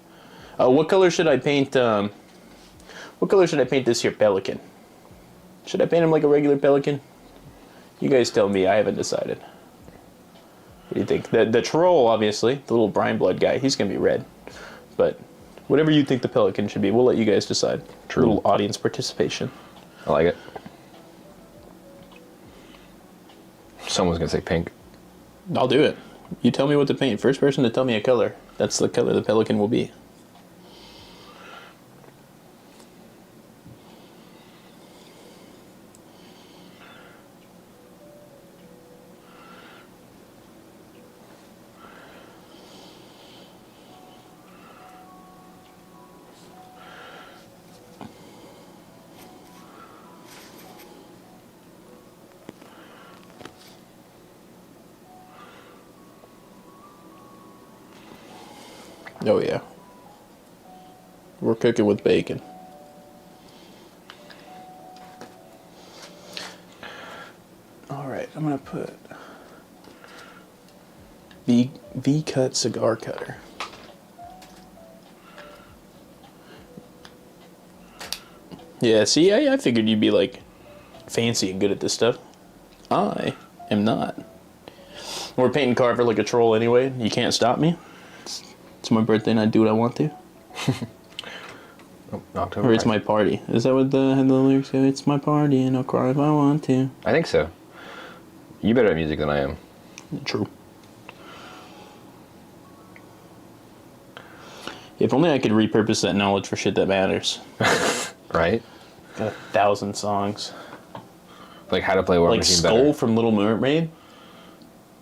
What color should I paint, what color should I paint this here pelican? Should I paint him like a regular pelican? You guys tell me. I haven't decided. What do you think? The troll, obviously, the little brine blood guy, he's going to be red. But whatever you think the pelican should be, we'll let you guys decide. True. A little audience participation. I like it. Someone's going to say pink. I'll do it. You tell me what to paint. First person to tell me a color. That's the color the pelican will be. Oh yeah. We're cooking with bacon. Alright, I'm gonna put V-cut cigar cutter. Yeah, see, I figured you'd be like fancy and good at this stuff. I am not. We're painting Carver like a troll anyway. You can't stop me. It's my birthday and I do what I want to. October. Or it's my party. Is that what the lyrics go? It's my party and I'll cry if I want to. I think so. You better at music than I am. True. If only I could repurpose that knowledge for shit that matters. Right? Got 1,000 songs. Like how to play War Like Machine Skull better. from Little Mermaid.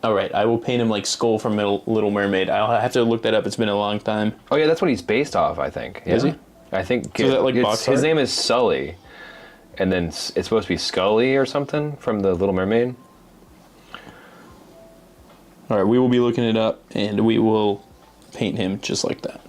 Alright, I will paint him like Skull from Little Mermaid. I'll have to look that up. It's been a long time. Oh yeah, that's what he's based off, I think. Yeah? Is he? I think So is that like box art? his name is Sully. And then it's supposed to be Scully or something from the Little Mermaid. Alright, we will be looking it up and we will paint him just like that.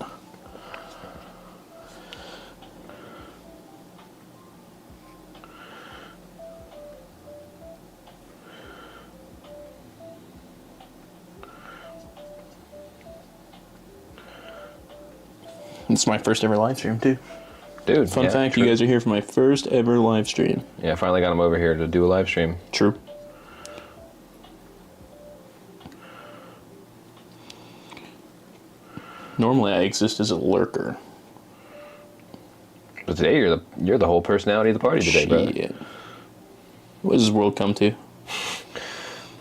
It's my first ever live stream too. Dude, Fun yeah, fact, true. you guys are here for my first ever live stream. Yeah, I finally got him over here to do a live stream. True. Normally I exist as a lurker. But today you're the whole personality of the party today, bro. Shit. What does this world come to?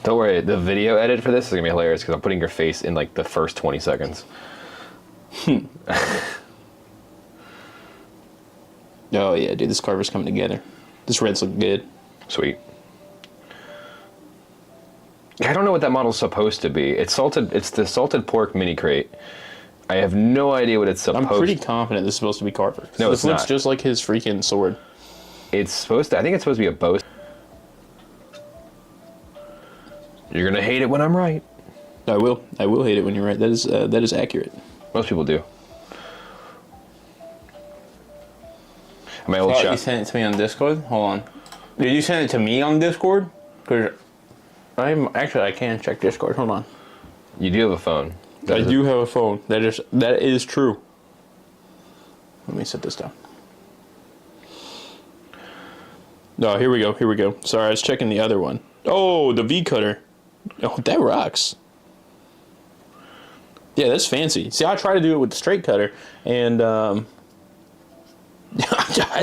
Don't worry, the video edit for this is gonna be hilarious because I'm putting your face in like the first 20 seconds. Oh yeah, dude, this Carver's coming together. This red's look good. Sweet. I don't know what that model's supposed to be. It's the salted pork mini crate. I have no idea what it's supposed I'm pretty confident this is supposed to be Carver. No, this it's looks not. just like his freaking sword. It's supposed to. I think it's supposed to be a bow. You're gonna hate it when I'm right. I will hate it when you're right. That is accurate. Most people do. My old You shop. sent it to me on Discord? Hold on. Did you send it to me on Discord? Because I can check Discord. Hold on. You do have a phone. I do have a phone. That is true. Let me set this down. No, here we go. Sorry, I was checking the other one. Oh, the V cutter. Oh, that rocks. Yeah, that's fancy. See, I try to do it with the straight cutter, and I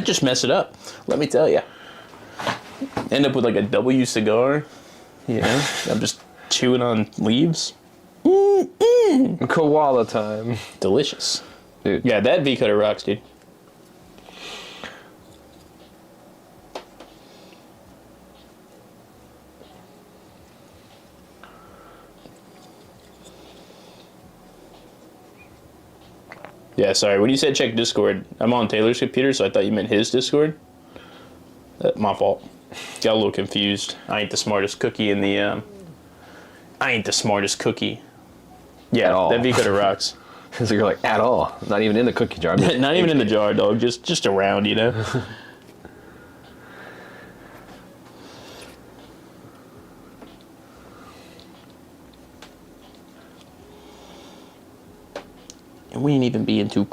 just mess it up. Let me tell you. End up with like a W cigar. You know, I'm just chewing on leaves. Koala time. Delicious. Dude. Yeah, that V cutter rocks, dude. Yeah, sorry. When you said check Discord, I'm on Taylor's computer, so I thought you meant his Discord. My fault. Got a little confused. I ain't the smartest cookie At Yeah, all. that V cutter rocks. So you're like, at all. Not even in the cookie jar. Not even in the jar, dog. Just around, you know? And we ain't even being too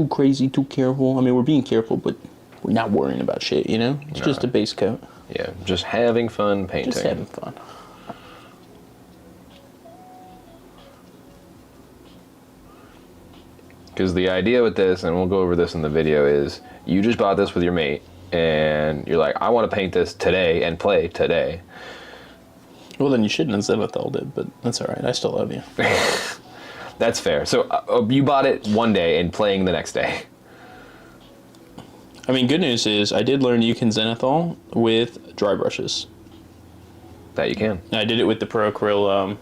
crazy, too careful. I mean, we're being careful, but we're not worrying about shit, you know? It's just a base coat. Yeah, just having fun painting. Just having fun. Because the idea with this, and we'll go over this in the video, is you just bought this with your mate, and you're like, I want to paint this today and play today. Well, then you shouldn't have zenithal it, but that's all right. I still love you. That's fair. So you bought it one day and playing the next day. I mean, good news is I did learn you can zenithal with dry brushes. That you can. I did it with the Pro Acryl,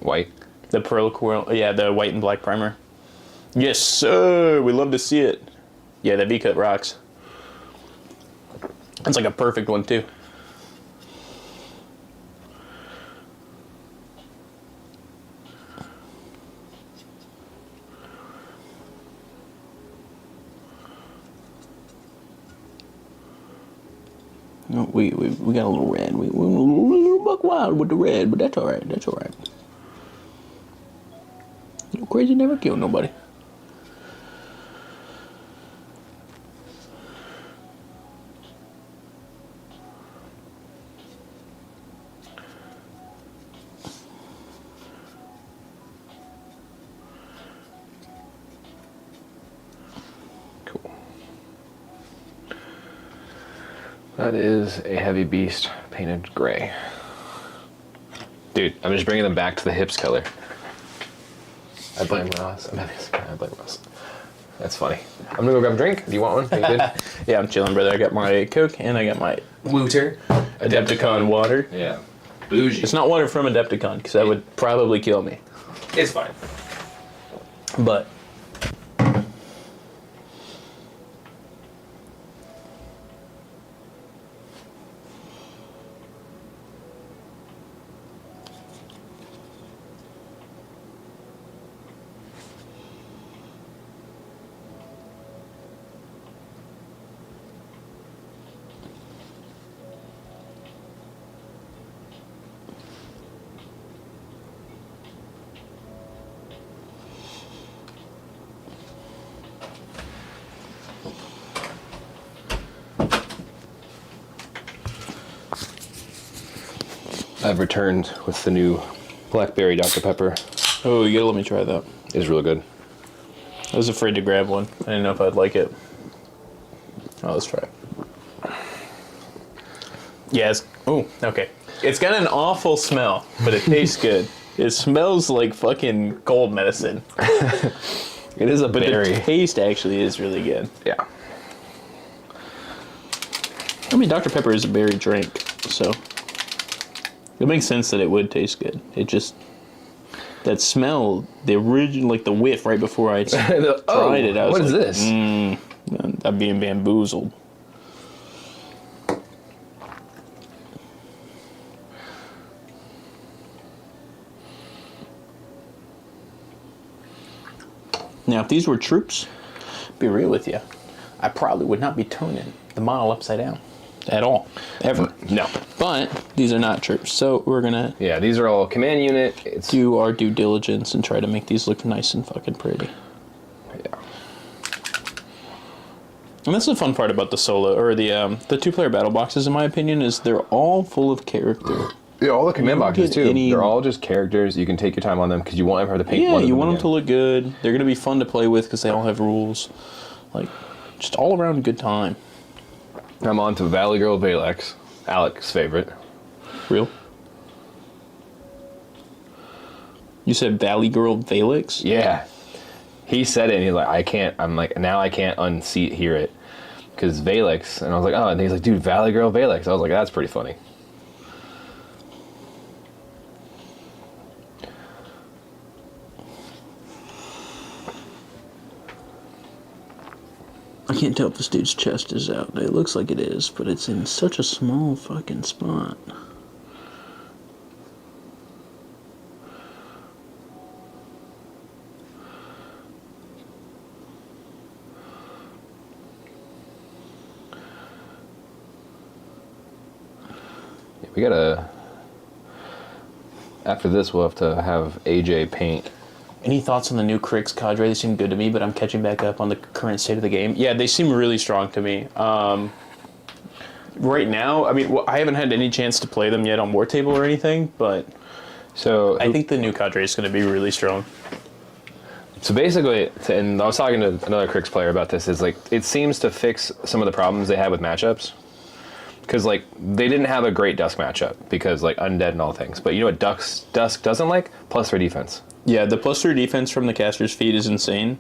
White. The Pro Acryl, yeah, the white and black primer. Yes, sir. We love to see it. Yeah, that V-cut rocks. That's like a perfect one, too. No, we got a little red. We went a little buck wild with the red, but that's all right. That's all right. No crazy never killed nobody. Cool. That is a heavy beast painted gray. Dude, I'm just bringing them back to the hips color. I blame Ross. I blame Ross. That's funny. I'm gonna go grab a drink. Do you want one? Are you good? Yeah, I'm chilling, brother. I got my Coke and I got my Wooter Adepticon water. Yeah. Bougie. It's not water from Adepticon because that would probably kill me. It's fine. But I've returned with the new blackberry Dr. Pepper. oh, you gotta let me try that. It's really good. I was afraid to grab one. I didn't know if I'd like it. Oh, let's try it. Yes. Oh, okay. It's got an awful smell, but it tastes good. It smells like fucking cold medicine. It is a But berry. the taste actually is really good. Yeah. I mean, Dr. Pepper is a berry drink, so it makes sense that it would taste good. It just, that smell, the original, like the whiff right before I tried it, I was what is like, this? I'm being bamboozled. Now, if these were troops, be real with you, I probably would not be toning the model upside down at all, ever. No. But these are not troops, so we're gonna Yeah, these are all command unit. It's do our due diligence and try to make these look nice and fucking pretty. yeah. And that's the fun part about the solo or the two-player battle boxes, in my opinion, is they're all full of character. Yeah, all the command don't boxes get too. any- They're all just characters. You can take your time on them because you want ever to paint Yeah, one of you them want them again. to look good. They're gonna be fun to play with because they all have rules. Like, just all around good time. I'm on to Valley Girl Valex, Alex's favorite. Real. You said Valley Girl Valix? Yeah. He said it and he's like, I can't, I'm like, now I can't hear it. Because Valex, and I was like, oh, and he's like, dude, Valley Girl Valex. I was like, that's pretty funny. I can't tell if this dude's chest is out. It looks like it is, but it's in such a small fucking spot. We gotta... After this, we'll have to have AJ paint. Any thoughts on the new Crix cadre? They seem good to me, but I'm catching back up on the current state of the game. Yeah, they seem really strong to me. Right now, I mean, I haven't had any chance to play them yet on War Table or anything, but So I think the new cadre is going to be really strong. So basically, and I was talking to another Crix player about this, is like, it seems to fix some of the problems they had with matchups. Because, like, they didn't have a great Dusk matchup, because, like, Undead and all things. But you know what Dusk doesn't like? +3 defense. Yeah, the +3 defense from the caster's feat is insane.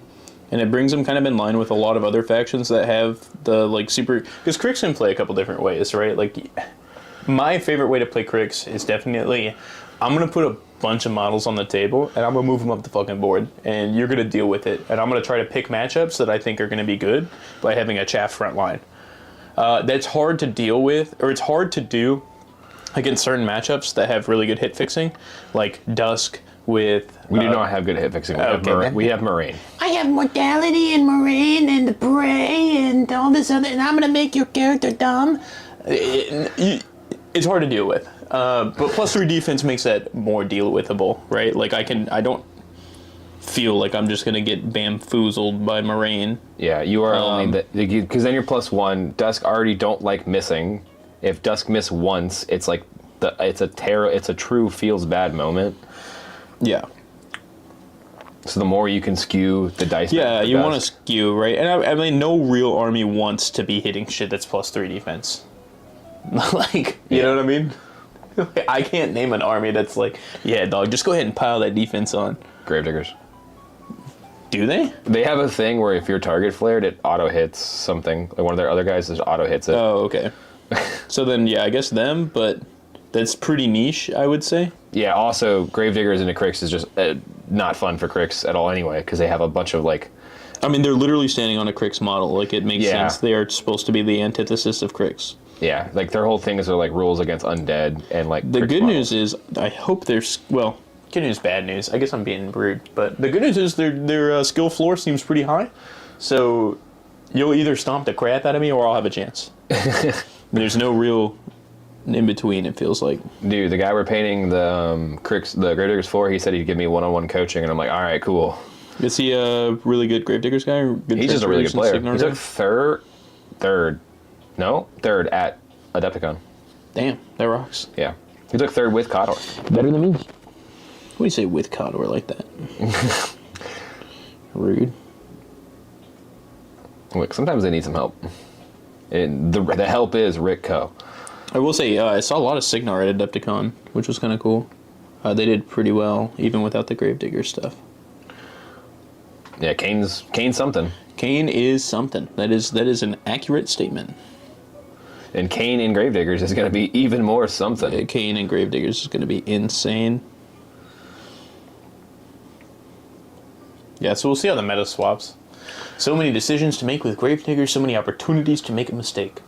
And it brings them kind of in line with a lot of other factions that have the, like, super... Because Crix can play a couple different ways, right? Like, my favorite way to play Crix is definitely... I'm going to put a bunch of models on the table, and I'm going to move them up the fucking board. And you're going to deal with it. And I'm going to try to pick matchups that I think are going to be good by having a chaff front line. That's hard to deal with, or it's hard to do against certain matchups that have really good hit fixing, like Dusk with... We do not have good hit fixing. We have Moraine. I have Mortality and Moraine and the Prey and all this other, and I'm gonna make your character dumb. It's hard to deal with. But +3 defense makes that more deal withable, right? Like, I don't feel like I'm just gonna get bamfoozled by Moraine. Yeah, you are only the... Because then you're +1. Dusk already don't like missing. If Dusk miss once, it's like... It's a true feels bad moment. Yeah. So the more you can skew the dice... Yeah, you want to skew, right? And I mean, no real army wants to be hitting shit that's +3 defense. Like, you know what I mean? I can't name an army that's like, yeah, dog, just go ahead and pile that defense on. Gravediggers. Do they? They have a thing where if your target flared, it auto hits something. Like one of their other guys just auto hits it. Oh, okay. So then, yeah, I guess them, but that's pretty niche, I would say. Yeah, also, Gravediggers into Crix is just not fun for Crix at all anyway, because they have a bunch of, like... I mean, they're literally standing on a Crix model. Like, it makes sense. They are supposed to be the antithesis of Crix. Yeah, like, their whole thing is they're, like, rules against undead, and, like, The Crix good models. news is, I hope there's... Well, good news, bad news. I guess I'm being rude. But the good news is their skill floor seems pretty high. So you'll either stomp the crap out of me or I'll have a chance. There's no real in between, it feels like. Dude, the guy we're painting the Gravediggers for, he said he'd give me one-on-one coaching, and I'm like, all right, cool. Is he a really good Gravediggers guy? Or good He's just a really good player. Signar He guy? took third at Adepticon. Damn, that rocks. Yeah. He took third with Cawdor. Better than me. What do you say with Cawdor like that? Rude. Look, sometimes they need some help. And the help is Rick Coe. I will say, I saw a lot of Signar at Adepticon, which was kind of cool. They did pretty well, even without the Gravedigger stuff. Yeah, Kane's something. Kane is something. That is an accurate statement. And Kane in Gravediggers is going to be even more something. Kane and Gravediggers is going to be insane. Yeah, so we'll see how the meta swaps. So many decisions to make with Gravediggers, so many opportunities to make a mistake.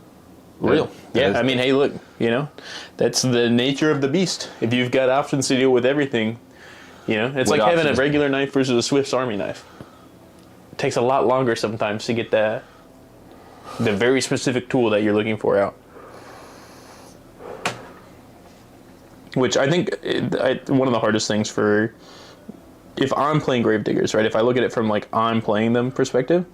Real. Yeah, I mean, hey, look, you know, that's the nature of the beast. If you've got options to deal with everything, you know, it's like having a regular knife versus a Swiss Army knife. It takes a lot longer sometimes to get the very specific tool that you're looking for out. Which I think one of the hardest things for, if I'm playing Gravediggers, right, if I look at it from like I'm playing them perspective,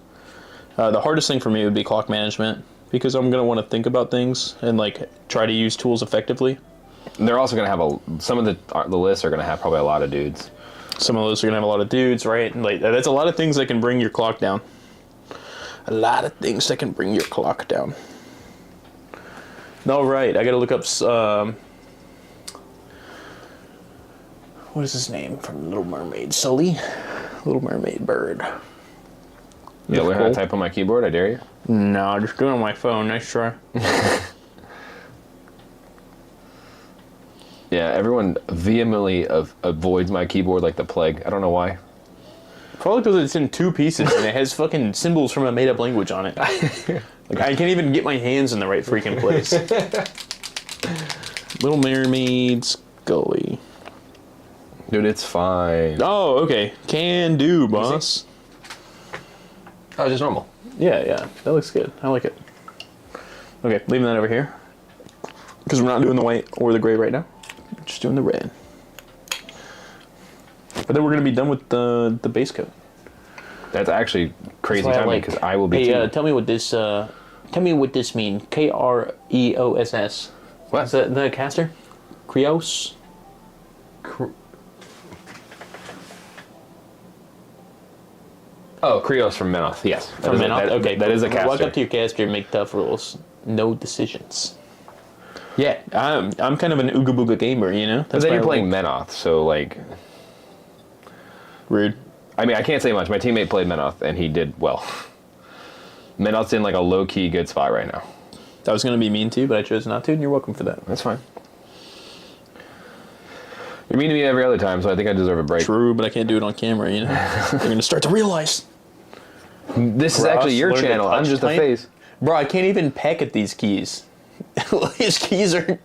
the hardest thing for me would be clock management, because I'm going to want to think about things and like try to use tools effectively. They're also going to have some of the lists are going to have probably a lot of dudes. Some of those are going to have a lot of dudes, right? And like that's a lot of things that can bring your clock down. A lot of things that can bring your clock down. All right, I got to look up. What is his name from Little Mermaid? Sully? Little Mermaid bird. Yeah, learn how to type on my keyboard, I dare you. No, just do it on my phone. Nice try. Yeah, everyone vehemently avoids my keyboard like the plague. I don't know why. Probably because it's in two pieces and it has fucking symbols from a made-up language on it. Like, I can't even get my hands in the right freaking place. Little Mermaid Scully. Dude, it's fine. Oh, okay. Can do, boss. Oh, just normal. Yeah, that looks good. I like it. Okay, leaving that over here. Because we're not doing the white or the gray right now. We're just doing the red. But then we're going to be done with the base coat. That's actually crazy That's why timing because I will be Hey, too. tell me what this means. Kreoss. What? Is that the caster? Kreos? Oh, Krios from Menoth. Yes. From Menoth? Okay. That is a caster. Walk up to your caster and make tough rules. No decisions. Yeah, I'm kind of an Ooga Booga gamer, you know? But then you're playing Menoth, so like... Rude. I mean, I can't say much. My teammate played Menoth, and he did well. Menoth's in like a low-key good spot right now. That was going to be mean too, but I chose not to, and you're welcome for that. That's fine. You're mean to me every other time, so I think I deserve a break. True, but I can't do it on camera, you know? They're going to start to realize. This is actually your channel. I'm just a face. Bro, I can't even peck at these keys. His keys are...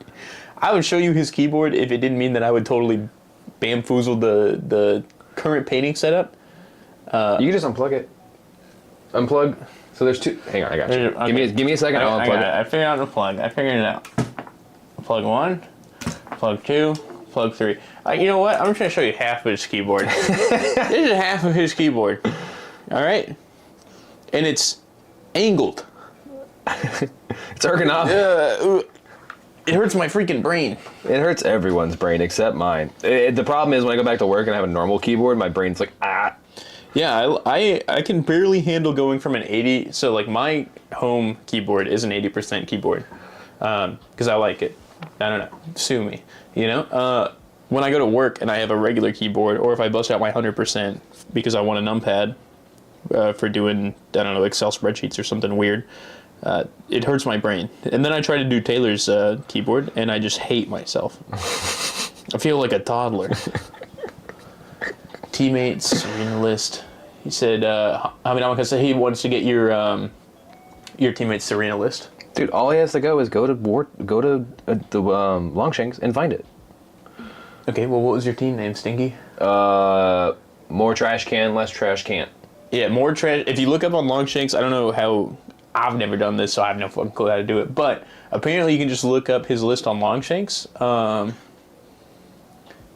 I would show you his keyboard if it didn't mean that I would totally bamfoozle the current painting setup. You can just unplug it. Unplug. So there's two. Hang on, I got you. Okay. Give me a second. I'll unplug it. I figured out the plug. I figured it out. Plug 1, plug 2, plug 3. You know what? I'm just going to show you half of his keyboard. This is half of his keyboard. All right? And it's angled. It's ergonomic. It hurts my freaking brain. It hurts everyone's brain except mine. The problem is when I go back to work and I have a normal keyboard, my brain's like, ah. Yeah, I can barely handle going from an 80. So, like, my home keyboard is an 80% keyboard. Because I like it. I don't know. Sue me. You know? When I go to work and I have a regular keyboard, or if I bust out my 100% because I want a numpad for doing, I don't know, Excel spreadsheets or something weird, it hurts my brain. And then I try to do Taylor's keyboard, and I just hate myself. I feel like a toddler. Teammates, arena list. He said, Hamidama said he wants to get your teammates' arena list. Dude, all he has to go is go to the Longshanks and find it. Okay, well, what was your team name, Stinky? More trash can, less trash can. Yeah, more trash. If you look up on Longshanks, I don't know how. I've never done this, so I have no fucking clue how to do it. But apparently, you can just look up his list on Longshanks.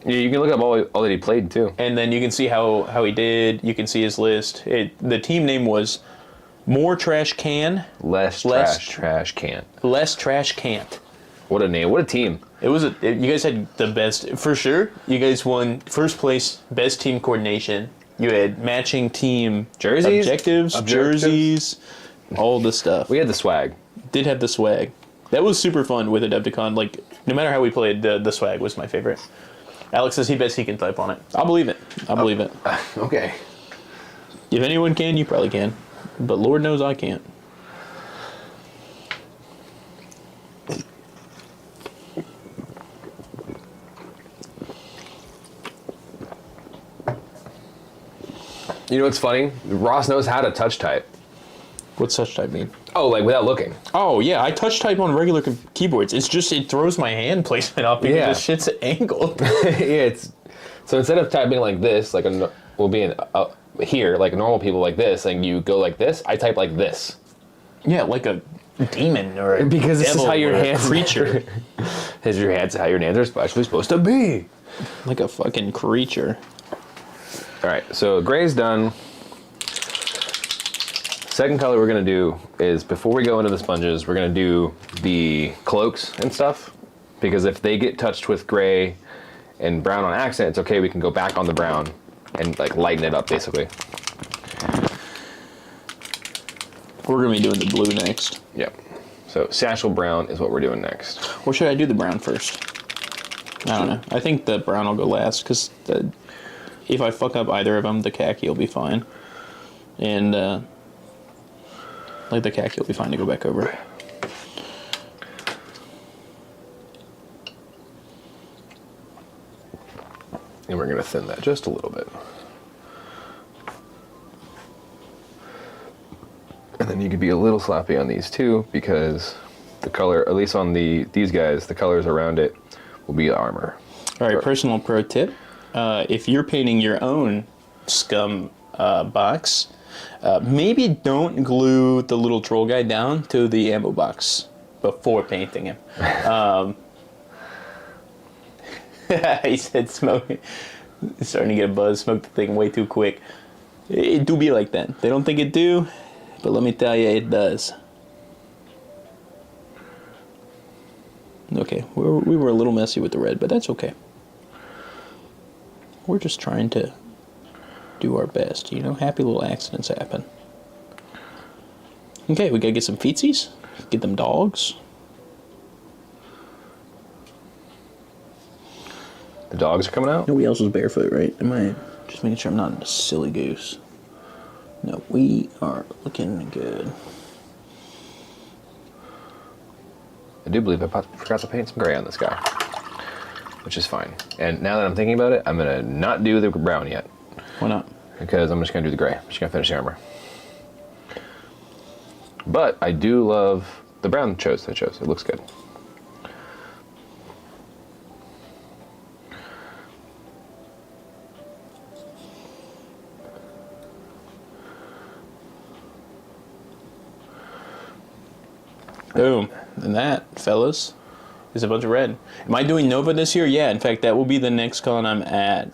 Yeah, you can look up all that he played too. And then you can see how he did. You can see his list. The team name was More Trash Can. Less trash can. Less Trash Can't. What a name. What a team. You guys had the best, for sure. You guys won first place, best team coordination. You had matching team jerseys, objectives, jerseys, all the stuff. We had the swag. Did have the swag. That was super fun with Adepticon. Like, no matter how we played, the swag was my favorite. Alex says he bets he can type on it. I'll believe it. I'll believe it. Okay. If anyone can, you probably can. But Lord knows I can't. You know what's funny? Ross knows how to touch type. What's touch type mean? Oh, like without looking. Oh, yeah, I touch type on regular keyboards. It's just, it throws my hand placement off because this shit's angled. Yeah, so instead of typing like this, like here, like normal people like this, and you go like this, I type like this. Yeah, like a demon or a because this is how your hands creature. Is your hands how your hands are actually supposed to be. Like a fucking creature. All right, so gray's done. Second color we're gonna do is, before we go into the sponges, we're gonna do the cloaks and stuff, because if they get touched with gray and brown on accent, it's okay, we can go back on the brown and like lighten it up basically. We're gonna be doing the blue next. Yep. So satchel brown is what we're doing next. Or should I do the brown first? I don't know. I think the brown will go last, because if I fuck up either of them, the khaki will be fine. And like the khaki will be fine to go back over. And we're gonna thin that just a little bit. And then you could be a little sloppy on these too, because the color, at least on these guys, the colors around it will be armor. All right, personal pro tip. If you're painting your own Scum box, maybe don't glue the little troll guy down to the ammo box. before painting him. He said smoke. He's starting to get a buzz. Smoked the thing way too quick. It do be like that. They don't think it do, but let me tell you, it does. Okay, we were a little messy with the red, but that's okay. We're just trying to do our best, you know? Happy little accidents happen. Okay, we gotta get some feetsies. Get them dogs. The dogs are coming out? Nobody else was barefoot, right? Am I just making sure I'm not a silly goose? No, we are looking good. I do believe I forgot to paint some gray on this guy, which is fine. And now that I'm thinking about it, I'm gonna not do the brown yet. Why not? Because I'm just gonna do the gray. I'm just gonna finish the armor. But I do love the brown chose. It looks good. Boom. And that, fellas, is a bunch of red. Am I doing Nova this year? Yeah, in fact, that will be the next con I'm at.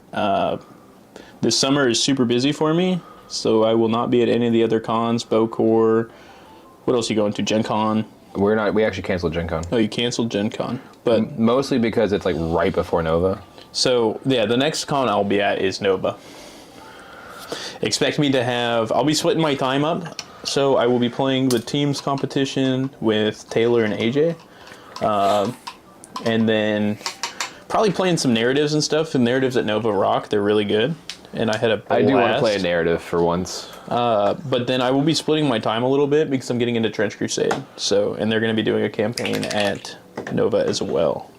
This summer is super busy for me, so I will not be at any of the other cons. Bocor. What else are you going to? Gen Con? We actually canceled Gen Con. Oh, you canceled Gen Con. But mostly because it's like right before Nova. So, yeah, the next con I'll be at is Nova. Expect me to have... I'll be splitting my time up. So I will be playing the teams competition with Taylor and AJ. And then probably playing some narratives and stuff. The narratives at Nova rock. They're really good. And I had a blast. I do want to play a narrative for once. But then I will be splitting my time a little bit because I'm getting into Trench Crusade. So, and they're going to be doing a campaign at Nova as well.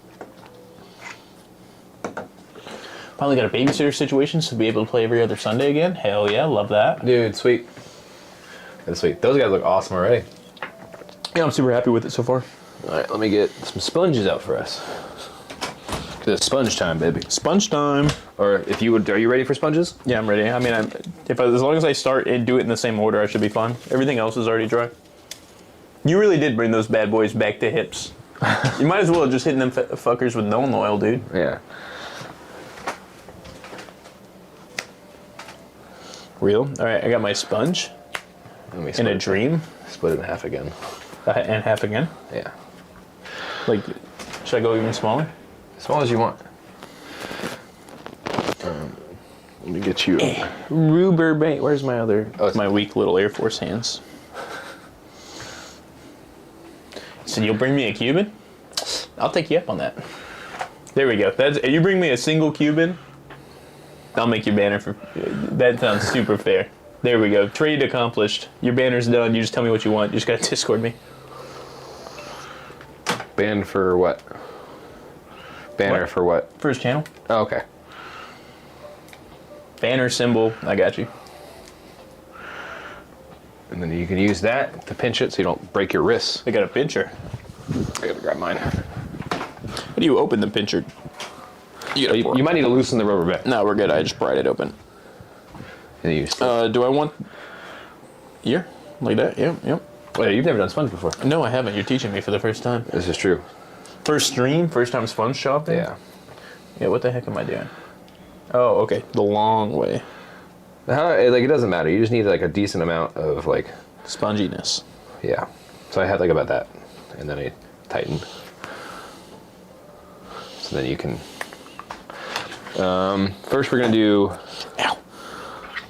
Finally got a babysitter situation to be able to play every other Sunday again. Hell yeah, love that. Dude, sweet. That's sweet. Those guys look awesome already. Yeah, I'm super happy with it so far. All right, let me get some sponges out for us. It's sponge time, baby. Sponge time. Or if you would, are you ready for sponges? Yeah, I'm ready. I mean, as long as I start and do it in the same order, I should be fine. Everything else is already dry. You really did bring those bad boys back to hips. You might as well have just hitting them fuckers with Nolan oil, dude. Yeah. Real? All right, I got my sponge. In a dream. Split it in half again. And half again? Yeah. Like, should I go even smaller? As small as you want. Let me get you. Rubber bait. Where's my other? Oh, it's my weak little Air Force hands. So you'll bring me a Cuban? I'll take you up on that. There we go. You bring me a single Cuban, I'll make your banner for. That sounds super fair. There we go. Trade accomplished. Your banner's done. You just tell me what you want. You just gotta Discord me. Ban for what? Banner What? for what? First channel. Oh, okay. Banner symbol. I got you. And then you can use that to pinch it so you don't break your wrists. I got a pincher. I gotta grab mine. How do you open the pincher? You might need to loosen the rubber band. No, we're good. I just pried it open. And you Do I want... Here? Like that? Yep, yep. Wait, you've never done sponge before. No, I haven't. You're teaching me for the first time. This is true. First stream? First time sponge shopping? Yeah. Yeah, what the heck am I doing? Oh, okay. The long way. Like, it doesn't matter. You just need like a decent amount of like... Sponginess. Yeah. So I had like about that. And then I tightened. So then you can... first we're gonna do... Ow.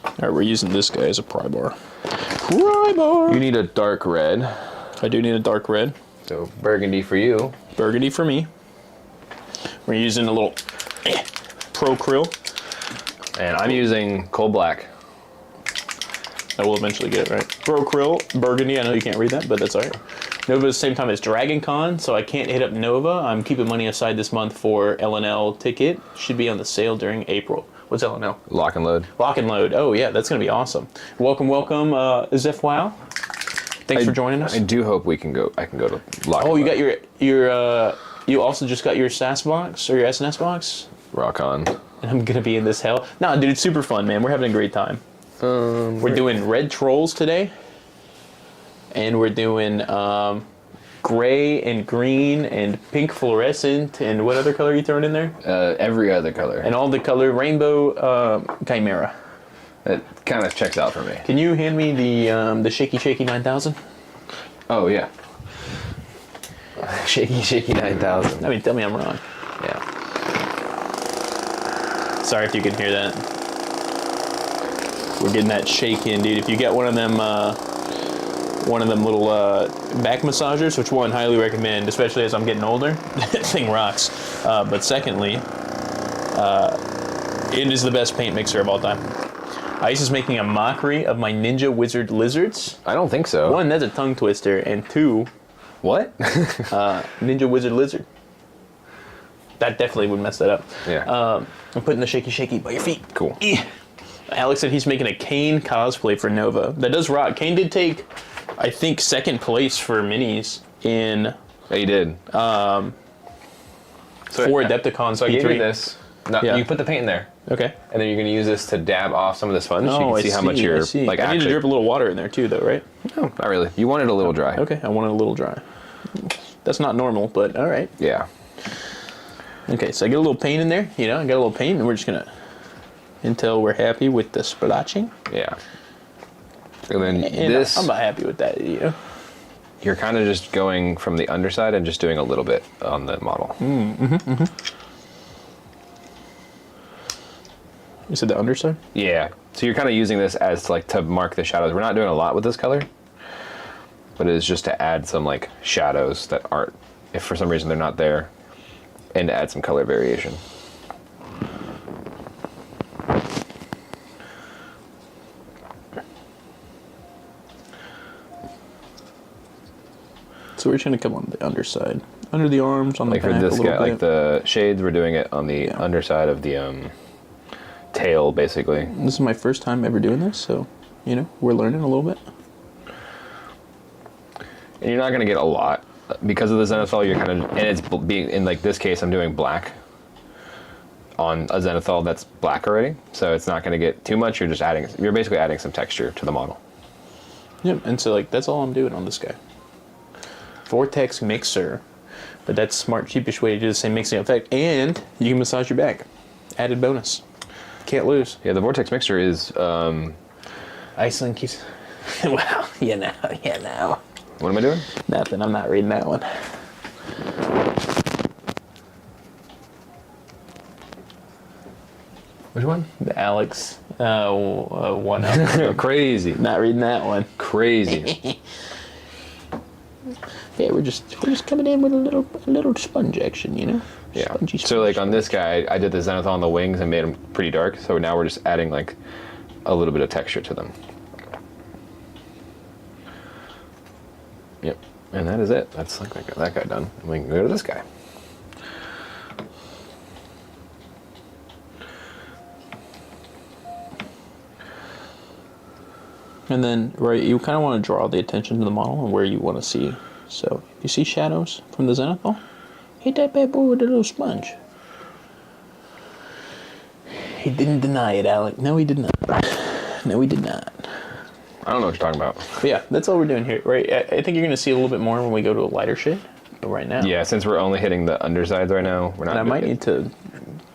Alright, we're using this guy as a pry bar. Pry bar! You need a dark red. I do need a dark red. So burgundy for you. Burgundy for me. We're using a little Pro Krill. And I'm using coal black. I will eventually get it right. Pro Krill, Burgundy. I know you can't read that, but that's alright. Nova at the same time as Dragon Con, so I can't hit up Nova. I'm keeping money aside this month for LNL ticket. Should be on the sale during April. What's LNL? Lock and load. Lock and load. Oh yeah, that's gonna be awesome. Welcome, welcome, Zeph Wow. Thanks for joining us. I do hope I can go to lock. Oh, and you load. got your you also just got your SAS box or your SNS box? Rock on. And I'm gonna be in this hell. No, dude, it's super fun, man. We're having a great time. We're doing red trolls today, and we're doing gray and green and pink fluorescent and what other color are you throwing in there? Every other color. And all the color rainbow chimera. It kind of checks out for me. Can you hand me the Shaky 9000? Oh yeah. Shaky 9000. I mean, tell me I'm wrong. Yeah. Sorry if you can hear that. We're getting that shake in, dude. If you get one of them little back massagers, which one highly recommend, especially as I'm getting older. That thing rocks. But secondly, it is the best paint mixer of all time. Ice is making a mockery of my Ninja Wizard lizards. I don't think so. One, that's a tongue twister, and two, What? Ninja Wizard lizard. That definitely would mess that up. Yeah. I'm putting the shaky by your feet. Cool. Alex said he's making a Kane cosplay for Nova. That does rock. Kane did take, I think, second place for minis in Yeah, you did. for Adepticon. So I gave you this. No, Yeah. you put the paint in there, Okay. and then you're going to use this to dab off some of the sponge. so you Oh, can see how much you're like. I need to actually, drip a little water in there too, though, right? no, not really. You want it a little dry. Okay, I want it a little dry. That's not normal, but all right. Yeah. Okay, so I get a little paint in there. I got a little paint, and we're just gonna until we're happy with the splotching. Yeah. And then And this, I'm not happy with that. you're kind of just going from the underside and just doing a little bit on the model. You said the underside. Yeah. So you're kind of using this as like to mark the shadows. We're not doing a lot with this color, but it is just to add some like shadows that aren't, if for some reason they're not there, and to add some color variation. So we're just gonna come on the underside, under the arms, on Like the for back this a little guy, bit. like the shades, we're doing it on the underside of the tail, basically. This is my first time ever doing this, so we're learning a little bit. And you're not going to get a lot because of the zenithal. You're kind of, and it's being in like this case, I'm doing black on a zenithal that's black already, so it's not going to get too much. You're just adding, you're basically adding some texture to the model. Yep, and so like that's all I'm doing on this guy. Vortex mixer, but that's smart, cheapish way to do the same mixing effect, and you can massage your back. Added bonus. Can't lose. Yeah, the vortex mixer is. Iceland keeps. Well, What am I doing? Nothing. I'm not reading that one. Which one? The Alex one up. Crazy. Not reading that one. Crazy. Yeah, we're just coming in with a little sponge action, Yeah. Spongy So like sponge. on this guy, I did the zenithal on the wings and made them pretty dark. So now we're just adding like a little bit of texture to them. Yep. And that is it. That's like that guy done. And we can go to this guy. And then, right, you kind of want to draw the attention to the model and where you want to see. So, if you see shadows from the zenithal, hit that bad boy with a little sponge. He didn't deny it, Alec. No, he did not. No, he did not. I don't know what you're talking about. But yeah, that's all we're doing here, right? I think you're going to see a little bit more when we go to a lighter shade. But right now... Yeah, since we're only hitting the undersides right now, we're not. And I doing might it. need to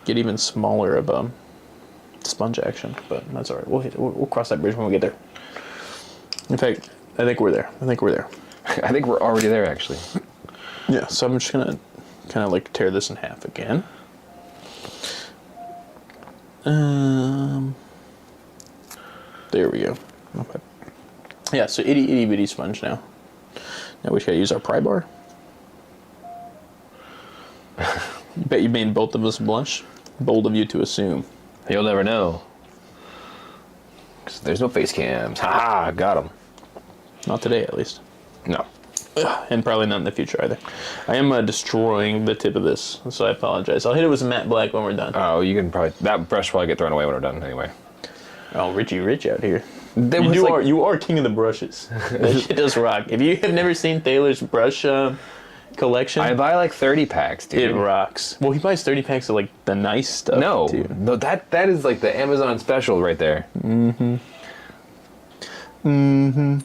get even smaller of sponge action, but that's all right. We'll cross that bridge when we get there. In fact, I think we're there. I think we're already there, actually. Yeah, so I'm just gonna kind of like tear this in half again. There we go. Okay. Yeah, so itty bitty sponge now. Now we just gotta use our pry bar. You bet you made both of us blush. Bold of you to assume. You'll never know. 'Cause there's no face cams. Ha! Got him. Not today, at least. No. And probably not in the future either. I am destroying the tip of this, so I apologize. I'll hit it with some matte black when we're done. Oh, you can probably, that brush will probably get thrown away when we're done anyway. Oh, Richie Rich out here. There was like, You are king of the brushes. That shit does rock. If you have never seen Taylor's brush collection, I buy like 30 packs, dude. it rocks. Well, he buys 30 packs of like the nice stuff. No, too. no, that is like the Amazon special right there. Mm-hmm. Mm-hmm.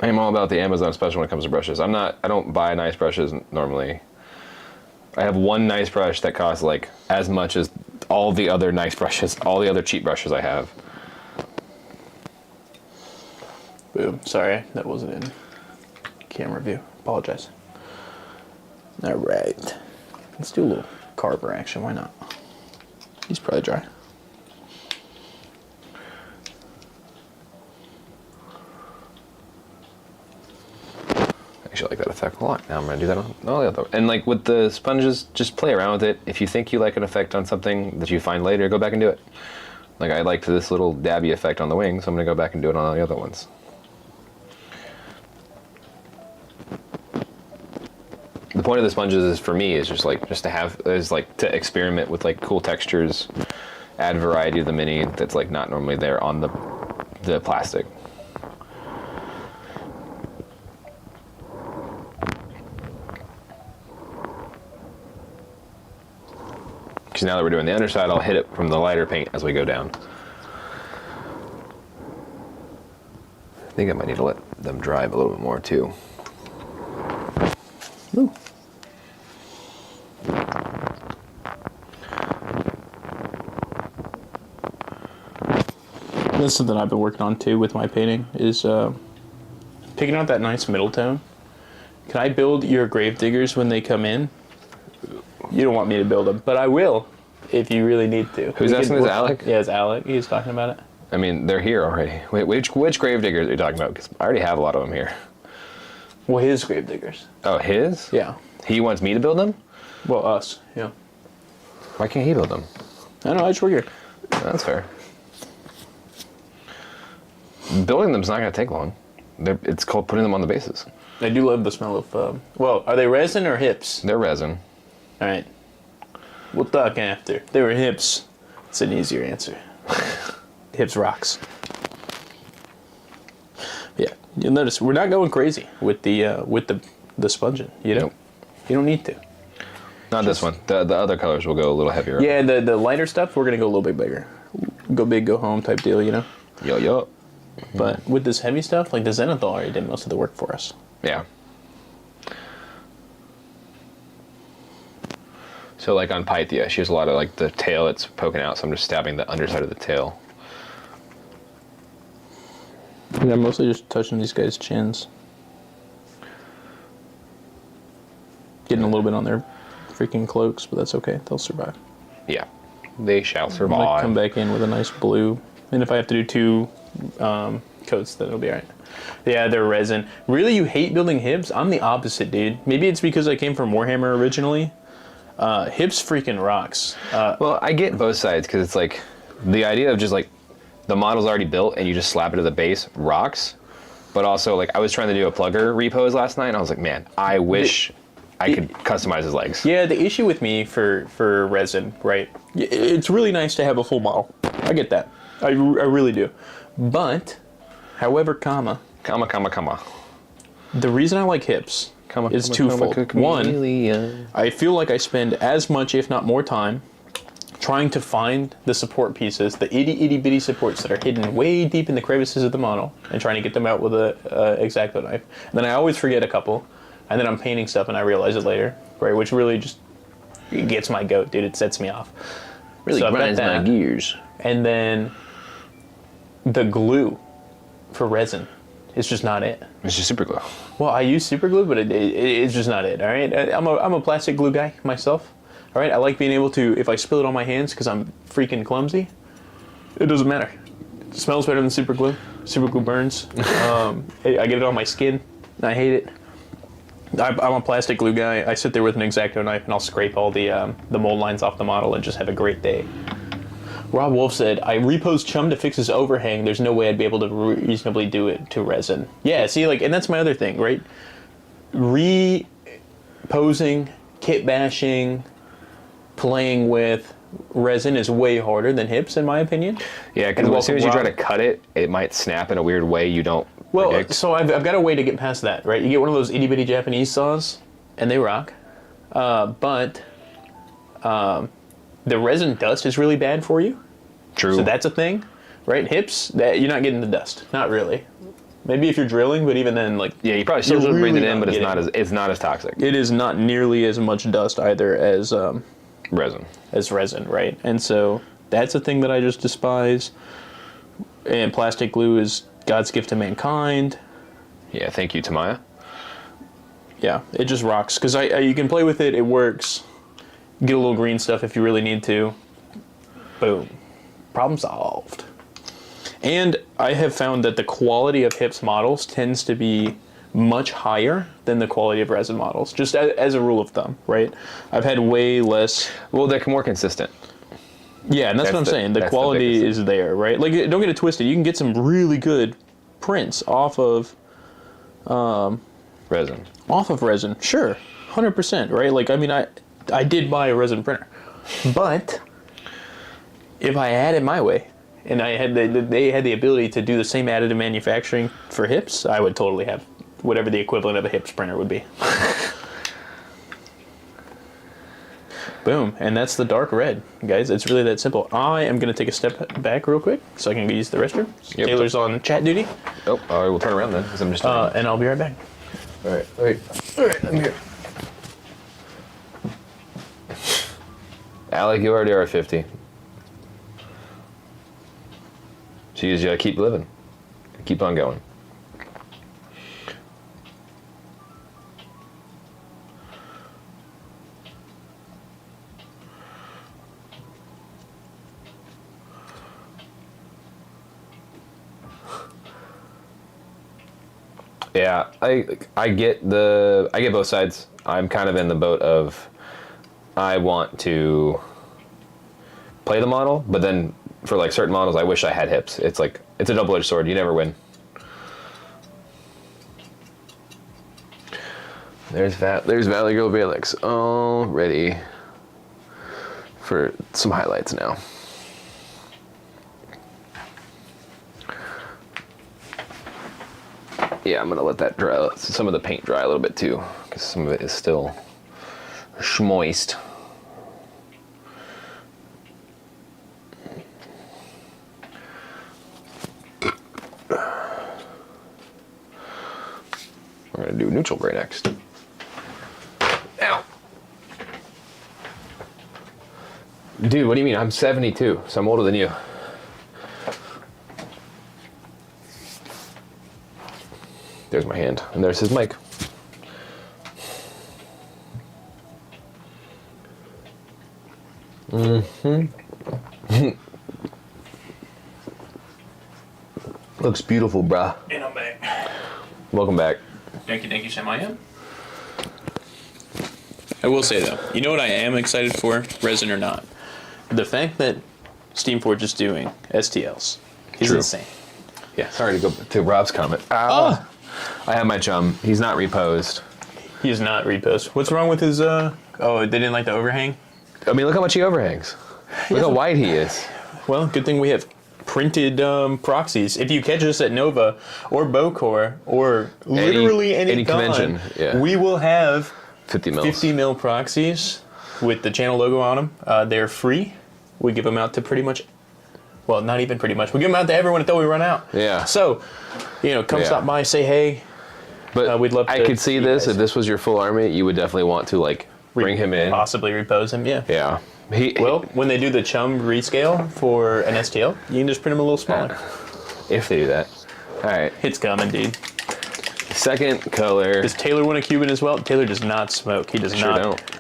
I'm all about the Amazon special when it comes to brushes. I don't buy nice brushes normally. I have one nice brush that costs like as much as all the other nice brushes, all the other cheap brushes I have. Boom. Sorry, that wasn't in camera view. Apologize. All right. Let's do a little carver action. Why not? He's probably dry. I actually like that effect a lot. Now I'm gonna do that on all the other. And like with the sponges, just play around with it. If you think you like an effect on something that you find later, go back and do it. Like I liked this little dabby effect on the wing, so I'm gonna go back and do it on all the other ones. The point of the sponges is for me is just to experiment with like cool textures, add variety to the mini that's like not normally there on the plastic. Because now that we're doing the underside, I'll hit it from the lighter paint as we go down. I think I might need to let them dry a little bit more too. Ooh. That's something I've been working on too with my painting is picking out that nice middle tone. Can I build your grave diggers when they come in? You don't want me to build them, but I will if you really need to. Who's asking this, Alec? Yeah, it's Alec. He's talking about it. I mean, they're here already. Wait, which grave diggers are you talking about? Because I already have a lot of them here. Well, his grave diggers. Oh, his? Yeah. He wants me to build them? Well, us. Yeah. Why can't he build them? I don't know. I just work here. That's fair. Building them's not going to take long. It's called putting them on the bases. I do love the smell of. Well, are they resin or hips? They're resin. All right. We'll talk after. They were hips. It's an easier answer. Hips rocks. Yeah, you'll notice we're not going crazy with the sponging. You know, Nope. You don't need to. Not this one. The other colors will go a little heavier. Yeah, the lighter stuff we're gonna go a little bit bigger. Go big, go home type deal. You know. Yo. But with this heavy stuff, like the Zenithal already did most of the work for us. Yeah. So like on Pythia, she has a lot of like the tail that's poking out, so I'm just stabbing the underside of the tail. Yeah, I'm mostly just touching these guys' chins. Getting a little bit on their freaking cloaks, but that's okay. They'll survive. Yeah. They shall I might survive. come back in with a nice blue. And if I have to do two coats, then it'll be alright. Yeah, they're resin. Really, you hate building hips? I'm the opposite, dude. Maybe it's because I came from Warhammer originally. Hips freaking rocks. Well, I get both sides because it's like the idea of just like the model's already built and you just slap it to the base rocks. But also, like I was trying to do a plugger repose last night and I was like, man, I wish I could customize his legs. Yeah, the issue with me for resin, right? It's really nice to have a full model. I get that. I really do. But, however, comma. The reason I like hips is twofold. One, I feel like I spend as much, if not more time, trying to find the support pieces, the itty bitty supports that are hidden way deep in the crevices of the model, and trying to get them out with a X-Acto knife. And then I always forget a couple, and then I'm painting stuff and I realize it later, right? Which really just gets my goat, dude. It sets me off. Really grinds my gears. And then the glue for resin is just not it. It's just super glue. Well, I use super glue, but it's just not it. All right, I'm a plastic glue guy myself. All right, I like being able to, if I spill it on my hands because I'm freaking clumsy, it doesn't matter. It smells better than super glue. Super glue burns. I get it on my skin. I hate it. I'm a plastic glue guy. I sit there with an X-Acto knife and I'll scrape all the mold lines off the model and just have a great day. Rob Wolf said, I reposed Chum to fix his overhang. There's no way I'd be able to reasonably do it to resin. Yeah, see, like, and that's my other thing, right? Reposing, kit bashing, playing with resin is way harder than hips, in my opinion. Yeah, because as soon as you try to cut it, it might snap in a weird way you don't predict. So I've got a way to get past that, right? You get one of those itty bitty Japanese saws, and they rock. But the resin dust is really bad for you. True. So that's a thing, right? Hips, that you're not getting the dust. Not really. Maybe if you're drilling, but even then, like Yeah, you probably still should breathe it in, but getting- it's not as toxic. it is not nearly as much dust either Resin. as resin, right? And so that's a thing that I just despise. And plastic glue is God's gift to mankind. Yeah, thank you, Tamaya. Yeah, it just rocks because you can play with it. It works. Get a little green stuff if you really need to. Boom, problem solved. And I have found that the quality of Hips models tends to be much higher than the quality of resin models, just as a rule of thumb, right? I've had way less. Well, they're more consistent. Yeah, and that's what I'm saying. The quality is there, right? Like, don't get it twisted. You can get some really good prints off of Resin. Sure, 100%, right? Like, I mean, I did buy a resin printer, but if I had it my way, and they had the ability to do the same additive manufacturing for Hips, I would totally have whatever the equivalent of a Hips printer would be. Boom, and that's the dark red, guys. It's really that simple. I am going to take a step back real quick so I can use the restroom. Yep. Taylor's on chat duty. Oh, I will turn around then, because I'm just... And I'll be right back. All right, wait. All right, I'm here. Alec, you already are 50. So you just gotta keep living. Keep on going. Yeah, I get both sides. I'm kind of in the boat of I want to play the model, but then for like certain models I wish I had Hips. It's like it's a double-edged sword. You never win. There's Valley Girl Valix all ready for some highlights now. Yeah, I'm gonna let that dry, some of the paint dry a little bit too, because some of it is still moist. We're gonna do neutral gray next. Ow! Dude, what do you mean? I'm 72, so I'm older than you. There's my hand, and there's his mic. Looks beautiful, bruh. And I'm back. Welcome back. Thank you, Sam. I am. I will say, though, you know what I am excited for, resin or not? The fact that Steamforge is doing STLs is True. insane. Yeah, sorry to go to Rob's comment. I have my chum. He's not reposed. He is not repost. What's wrong with his, oh, they didn't like the overhang? I mean, look how much he overhangs. Look how wide he is. Well, good thing we have printed proxies. If you catch us at Nova or Bocor or literally any con, convention, yeah. we will have 50 mils. 50 mil proxies with the channel logo on them. They're free. We give them out to pretty much, well, not even pretty much. We give them out to everyone until we run out. Yeah. So, come stop by, say hey. But we'd love to I could see this. guys. If this was your full army, you would definitely want to, like, bring him in. Possibly repose him, yeah. Yeah. Well, when they do the chum rescale for an STL, you can just print them a little smaller. If they do that. All right. It's coming, dude. Second color. Does Taylor want a Cuban as well? Taylor does not smoke. He does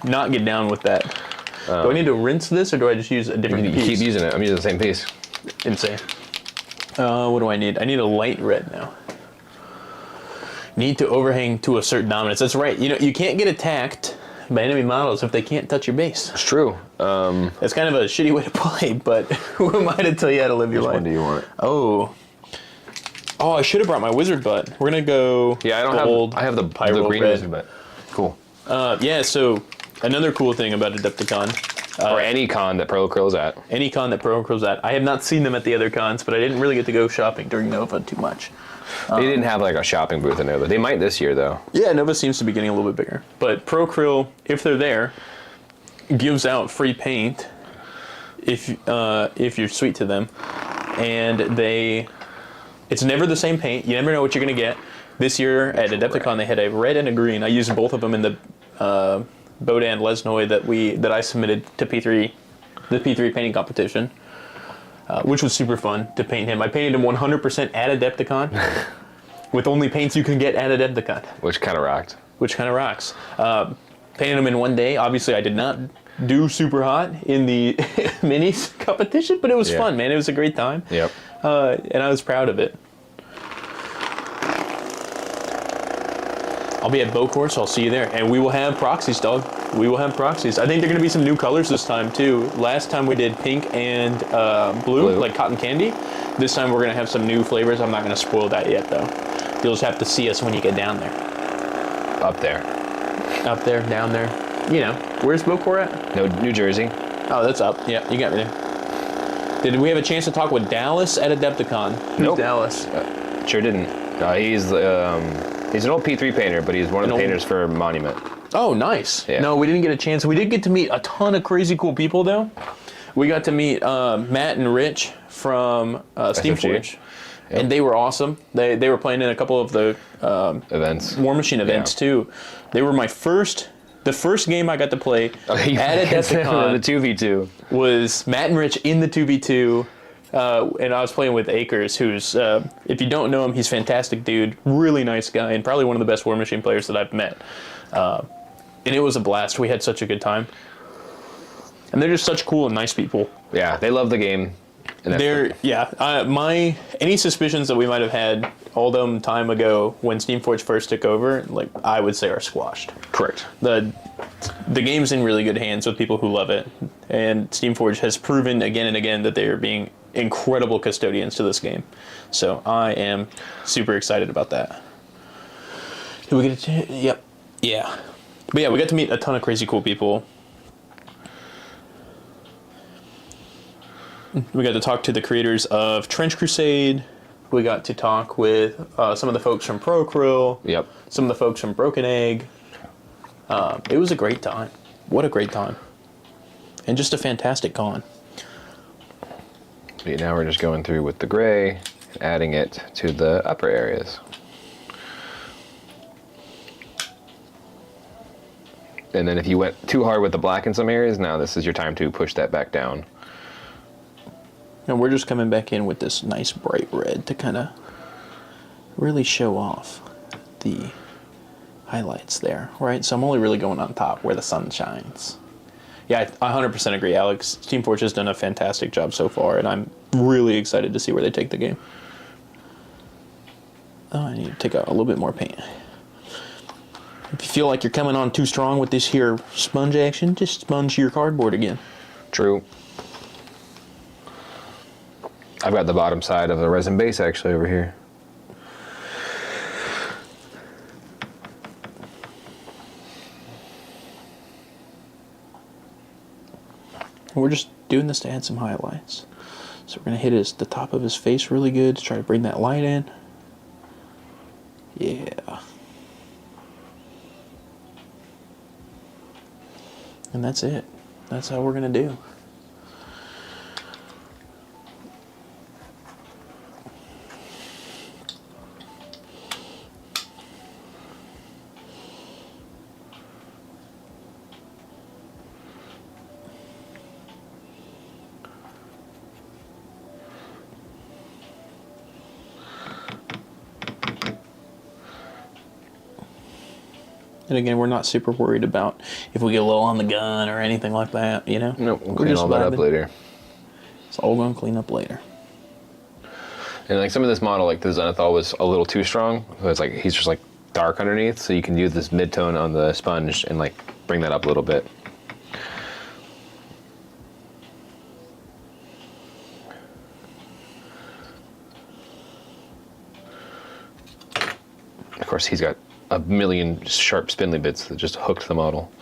not get down with that. Do I need to rinse this, or do I just use a different You piece? keep using it. I'm using the same piece. Insane. What do I need? I need a light red now. Need to overhang to a certain dominance. That's right. You can't get attacked by enemy models if they can't touch your base. It's true. That's kind of a shitty way to play, but who am I to tell you how to live your life? Which one do you want? Oh, I should have brought my wizard butt. We're gonna go. Yeah, I don't gold, have. I have the pyro green red. wizard, but cool. Yeah. So another cool thing about Adepticon. Or any con that Pro Krill's at. Any con that Pro Krill's at. I have not seen them at the other cons, but I didn't really get to go shopping during Nova too much. They didn't have like a shopping booth in Nova. They might this year though. Yeah, Nova seems to be getting a little bit bigger. But Pro Krill, if they're there, gives out free paint if you're sweet to them, and they It's never the same paint. You never know what you're going to get. This year at Adepticon, they had a red and a green. I used both of them in the Bodan Lesnoy that I submitted to P3, the P3 painting competition, which was super fun to paint him. I painted him 100% at Adepticon with only paints you can get at Adepticon. Which kind of rocked. Painted him in one day. Obviously, I did not do super hot in the minis competition, but it was fun, man. It was a great time. Yep. And I was proud of it. I'll be at Bow Course. I'll see you there. And we will have proxies, dog. We will have proxies. I think there are going to be some new colors this time, too. Last time we did pink and blue, like cotton candy. This time we're going to have some new flavors. I'm not going to spoil that yet, though. You'll just have to see us when you get down there. Up there. Up there, down there. You know. Where's Bow Course at? No, New Jersey. Oh, that's up. Yeah, you got me there. Did we have a chance to talk with Dallas at Adepticon? Nope. Dallas? Sure didn't. He's an old P3 painter, but he's one of the painters for Monument. Oh, nice. Yeah. No, we didn't get a chance. We did get to meet a ton of crazy cool people, though. We got to meet Matt and Rich from Steamforge, and they were awesome. They were playing in a couple of the events, War Machine events, too. They were the first game I got to play at Adepticon. The 2v2 was Matt and Rich in the 2v2. And I was playing with Akers, who's, if you don't know him, he's a fantastic dude, really nice guy, and probably one of the best War Machine players that I've met. And it was a blast. We had such a good time. And they're just such cool and nice people. Yeah, they love the game. Any suspicions that we might have had all them time ago when Steamforge first took over, like, I would say are squashed. Correct. The game's in really good hands with people who love it, and Steamforge has proven again and again that they are being incredible custodians to this game. So I am super excited about that. Did we get a chance? Yep. Yeah. But yeah, we got to meet a ton of crazy cool people. We got to talk to the creators of Trench Crusade. We got to talk with some of the folks from Pro Krill. Yep. Some of the folks from Broken Egg. It was a great time. What a great time. And just a fantastic con. Now we're just going through with the gray, adding it to the upper areas. And then if you went too hard with the black in some areas, now this is your time to push that back down. And we're just coming back in with this nice bright red to kind of really show off the highlights there, right? So I'm only really going on top where the sun shines. Yeah, I 100% agree, Alex. Steamforge has done a fantastic job so far, and I'm really excited to see where they take the game. Oh, I need to take out a little bit more paint. If you feel like you're coming on too strong with this here sponge action, just sponge your cardboard again. True. I've got the bottom side of the resin base actually over here. We're just doing this to add some highlights. So we're going to hit the top of his face really good to try to bring that light in. Yeah. And that's it. That's how we're going to do. And again, we're not super worried about if we get a little on the gun or anything like that, you know? Nope, we'll clean all that up later. It's all going to clean up later. And like some of this model, like the Zenithal was a little too strong. So it's like he's just like dark underneath, so you can use this mid-tone on the sponge and like bring that up a little bit. Of course, he's got a million sharp spindly bits that just hooked the model.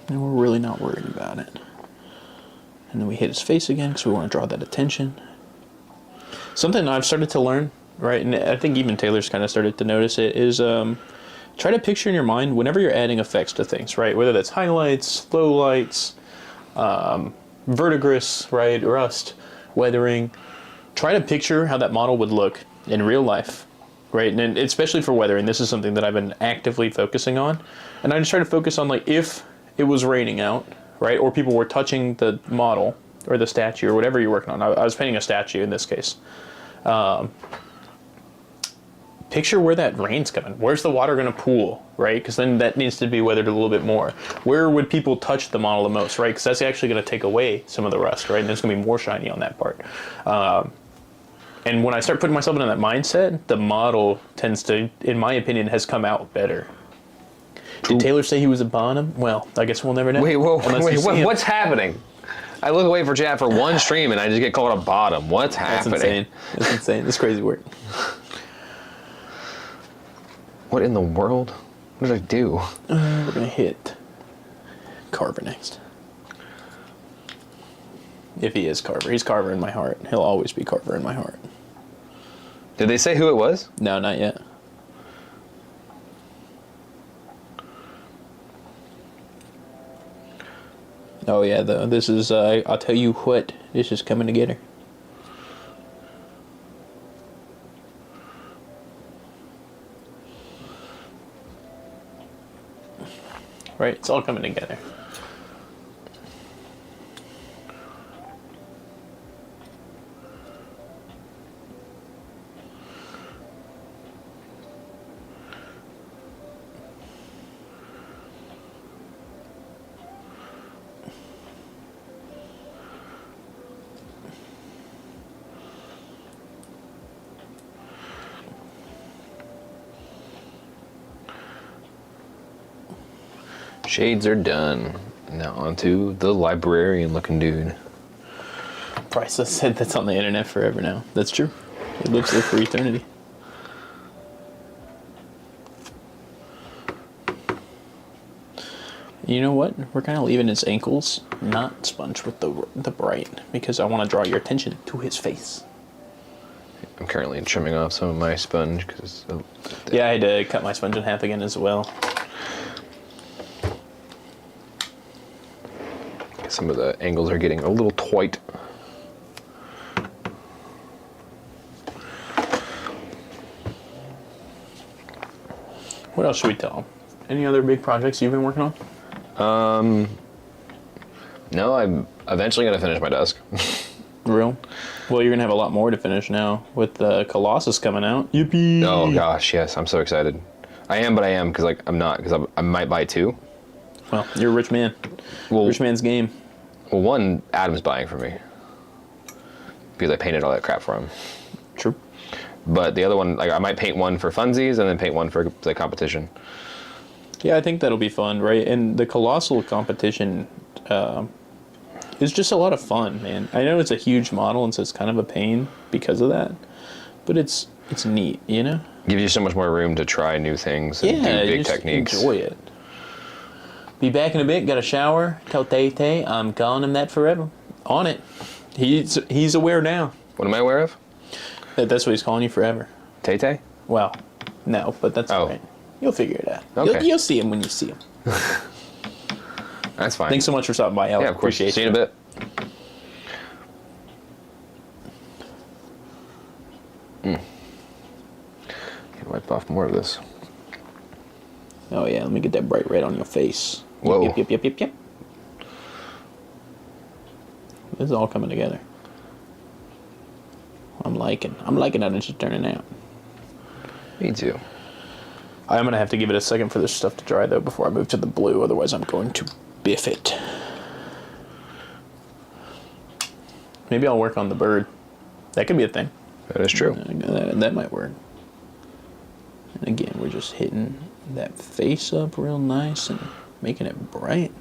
And we're really not worried about it. And then we hit his face again because we want to draw that attention. Something I've started to learn, right, and I think even Taylor's kind of started to notice it, is try to picture in your mind whenever you're adding effects to things, right? Whether that's highlights, lowlights, verdigris, right, rust, weathering. try to picture how that model would look in real life, right? And especially for weathering, this is something that I've been actively focusing on. And I just try to focus on, like, if it was raining out, right? Or people were touching the model or the statue or whatever you're working on. I was painting a statue in this case. Picture where that rain's coming. Where's the water going to pool, right? Because then that needs to be weathered a little bit more. Where would people touch the model the most, right? Because that's actually going to take away some of the rust, right? And there's going to be more shiny on that part. And when I start putting myself into that mindset, the model tends to, in my opinion, has come out better. Did Taylor say he was a Bonham? Well, I guess we'll never know. Wait, what's happening? I look away for chat for one stream and I just get called a bottom. What's happening? That's insane. That's insane. That's crazy work. What in the world? What did I do? We're going to hit Carver next. If he is Carver. He's Carver in my heart. He'll always be Carver in my heart. Did they say who it was? No, not yet. Oh yeah, though. This is, I'll tell you what, this is coming together. Right, it's all coming together. Shades are done. Now on to the librarian looking dude. Priceless said that's on the internet forever now. That's true. It lives there for eternity. You know what? We're kind of leaving his ankles not sponge with the bright because I want to draw your attention to his face. I'm currently trimming off some of my sponge because. Yeah, I had to cut my sponge in half again as well. Some of the angles are getting a little tight. What else should we tell them? Any other big projects you've been working on? No, I'm eventually going to finish my desk. Real? Well, you're going to have a lot more to finish now with the Colossus coming out. Yippee! Oh gosh, yes, I'm so excited. I am, but I am because I'm not because I might buy two. Well, you're a rich man. Well, rich man's game. Well, one Adam's buying for me because I painted all that crap for him. True. But the other one, like I might paint one for funsies and then paint one for the competition. Yeah, I think that'll be fun, right? And the Colossal competition is just a lot of fun, man. I know it's a huge model and so it's kind of a pain because of that, but it's neat, you know? Gives you so much more room to try new things and do big techniques. Enjoy it. Be back in a bit, got a shower, tell Tay-Tay I'm calling him that forever. On it. He's aware now. What am I aware of? That's what he's calling you forever. Tay-Tay? Well, no, but that's all right. You'll figure it out. Okay. You'll see him when you see him. That's fine. Thanks so much for stopping by, Alex. Yeah, of course. Appreciate See you in a bit. Can wipe off more of this. Oh yeah, let me get that bright red on your face. Whoa. Yep. This is all coming together. I'm liking how this is turning out. Me too. I'm gonna have to give it a second for this stuff to dry though before I move to the blue, otherwise I'm going to biff it. Maybe I'll work on the bird. That could be a thing. That is true. That might work. And again, we're just hitting that face up real nice and making it bright.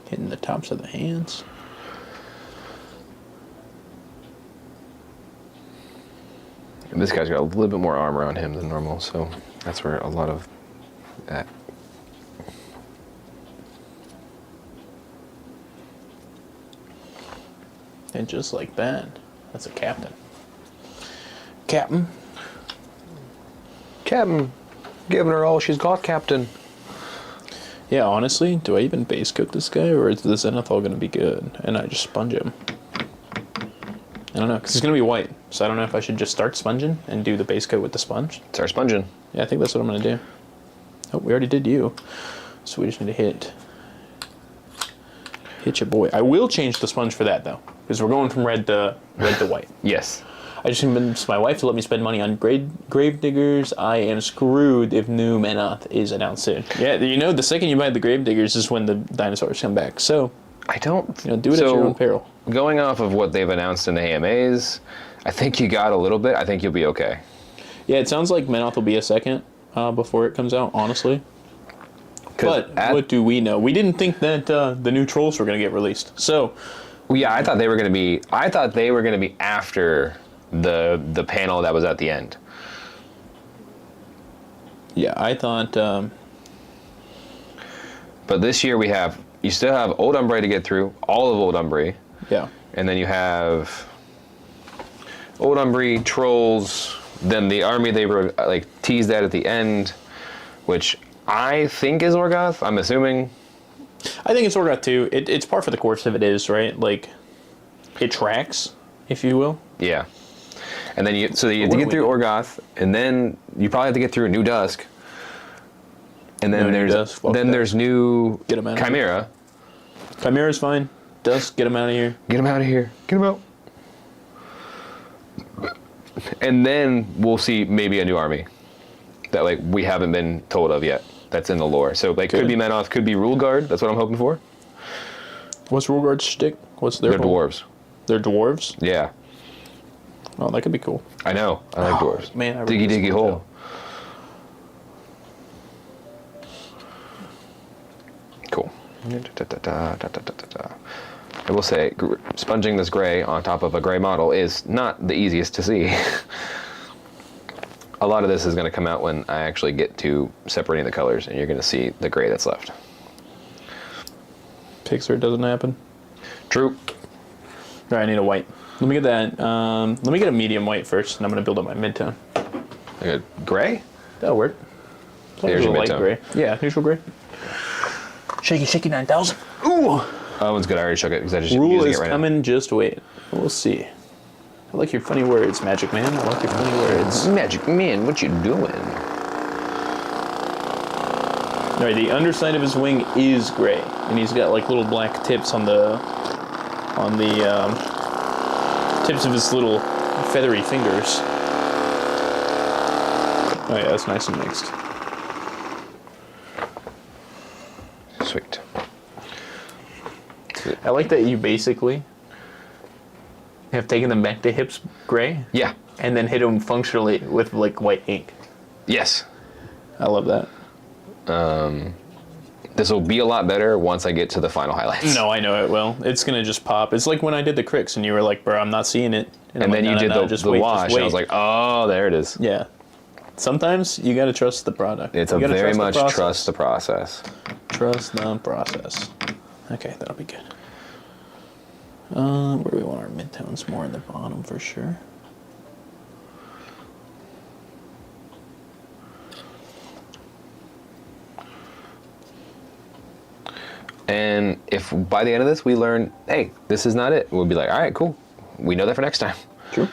Hitting the tops of the hands. And this guy's got a little bit more armor on him than normal, so that's where a lot of that. And just like that, that's a captain. Captain. Captain, giving her all she's got, Captain. Yeah, honestly, do I even base coat this guy, or is the Zenithal going to be good? And I just sponge him. don't know, because it's going to be white. So I don't know if I should just start sponging and do the base coat with the sponge. Start sponging. Yeah, I think that's what I'm going to do. Oh, we already did you. So we just need to hit your boy. I will change the sponge for that, though, because we're going from red to white. Yes. I just convinced my wife to let me spend money on grave diggers. I am screwed if new Menoth is announced soon. Yeah, you know, the second you buy the grave diggers is when the dinosaurs come back. So I don't... do it at your own peril. Going off of what they've announced in the AMAs, I think you got a little bit. I think you'll be okay. Yeah, it sounds like Menoth will be a second before it comes out, honestly. But what do we know? We didn't think that the new Trolls were going to get released. So, yeah, I thought they were going to be. I thought they were going to be after the panel that was at the end. Yeah, I thought. But this year you still have Old Umbre to get through, all of Old Umbre. Yeah. And then you have Old Umbre, Trolls, then the army they were like teased at the end, which I think is Orgoth, I'm assuming. I think it's Orgoth too. It's par for the course if it is, right? Like, it tracks, if you will. Yeah. And then you have to get through Orgoth, and then you probably have to get through New Dusk. And then there's new Chimera. Chimera's fine. Dusk, get him out of here. Get him out of here. Get him out. And then we'll see maybe a new army that like we haven't been told of yet. That's in the lore. So like could be Menoth, could be Rule Guard. That's what I'm hoping for. What's Rule Guard's shtick? What's their They're dwarves. They're dwarves? Yeah. Oh, that could be cool. I know. I like dwarves. Man, I Diggy diggy hole. Cool. I will say, sponging this gray on top of a gray model is not the easiest to see. A lot of this is going to come out when I actually get to separating the colors, and you're going to see the gray that's left. Pixar doesn't happen. True. All right, I need a white. Let me get that. Let me get a medium white first, and I'm going to build up my midtone. Okay. Gray? That'll work. Here's your light midtone. gray. Yeah, neutral gray. Shaky, shaky 9000. Ooh! That one's good. I already shook it because I just Rule using is it right coming, now. just wait. We'll see. I like your funny words, Magic Man. I like your funny words. Magic Man, what you doing? All right, the underside of his wing is gray, and he's got like little black tips on the tips of his little feathery fingers. Oh yeah, that's nice and mixed. Sweet. I like that you basically have taken them back to hips gray. Yeah. And then hit them functionally with like white ink. Yes. I love that. This will be a lot better once I get to the final highlights. No, I know it will. It's gonna just pop. It's like when I did the cricks and you were like, bro, I'm not seeing it. And I'm then like, you did the wash, and I was wait. like, oh, there it is. Yeah. Sometimes you gotta trust the product. It's you gotta very trust the much trust the process. Trust the process. Okay, that'll be good. Where do we want our midtones? More in the bottom for sure. And if by the end of this we learn, hey, this is not it, we'll be like, all right, cool. We know that for next time. True.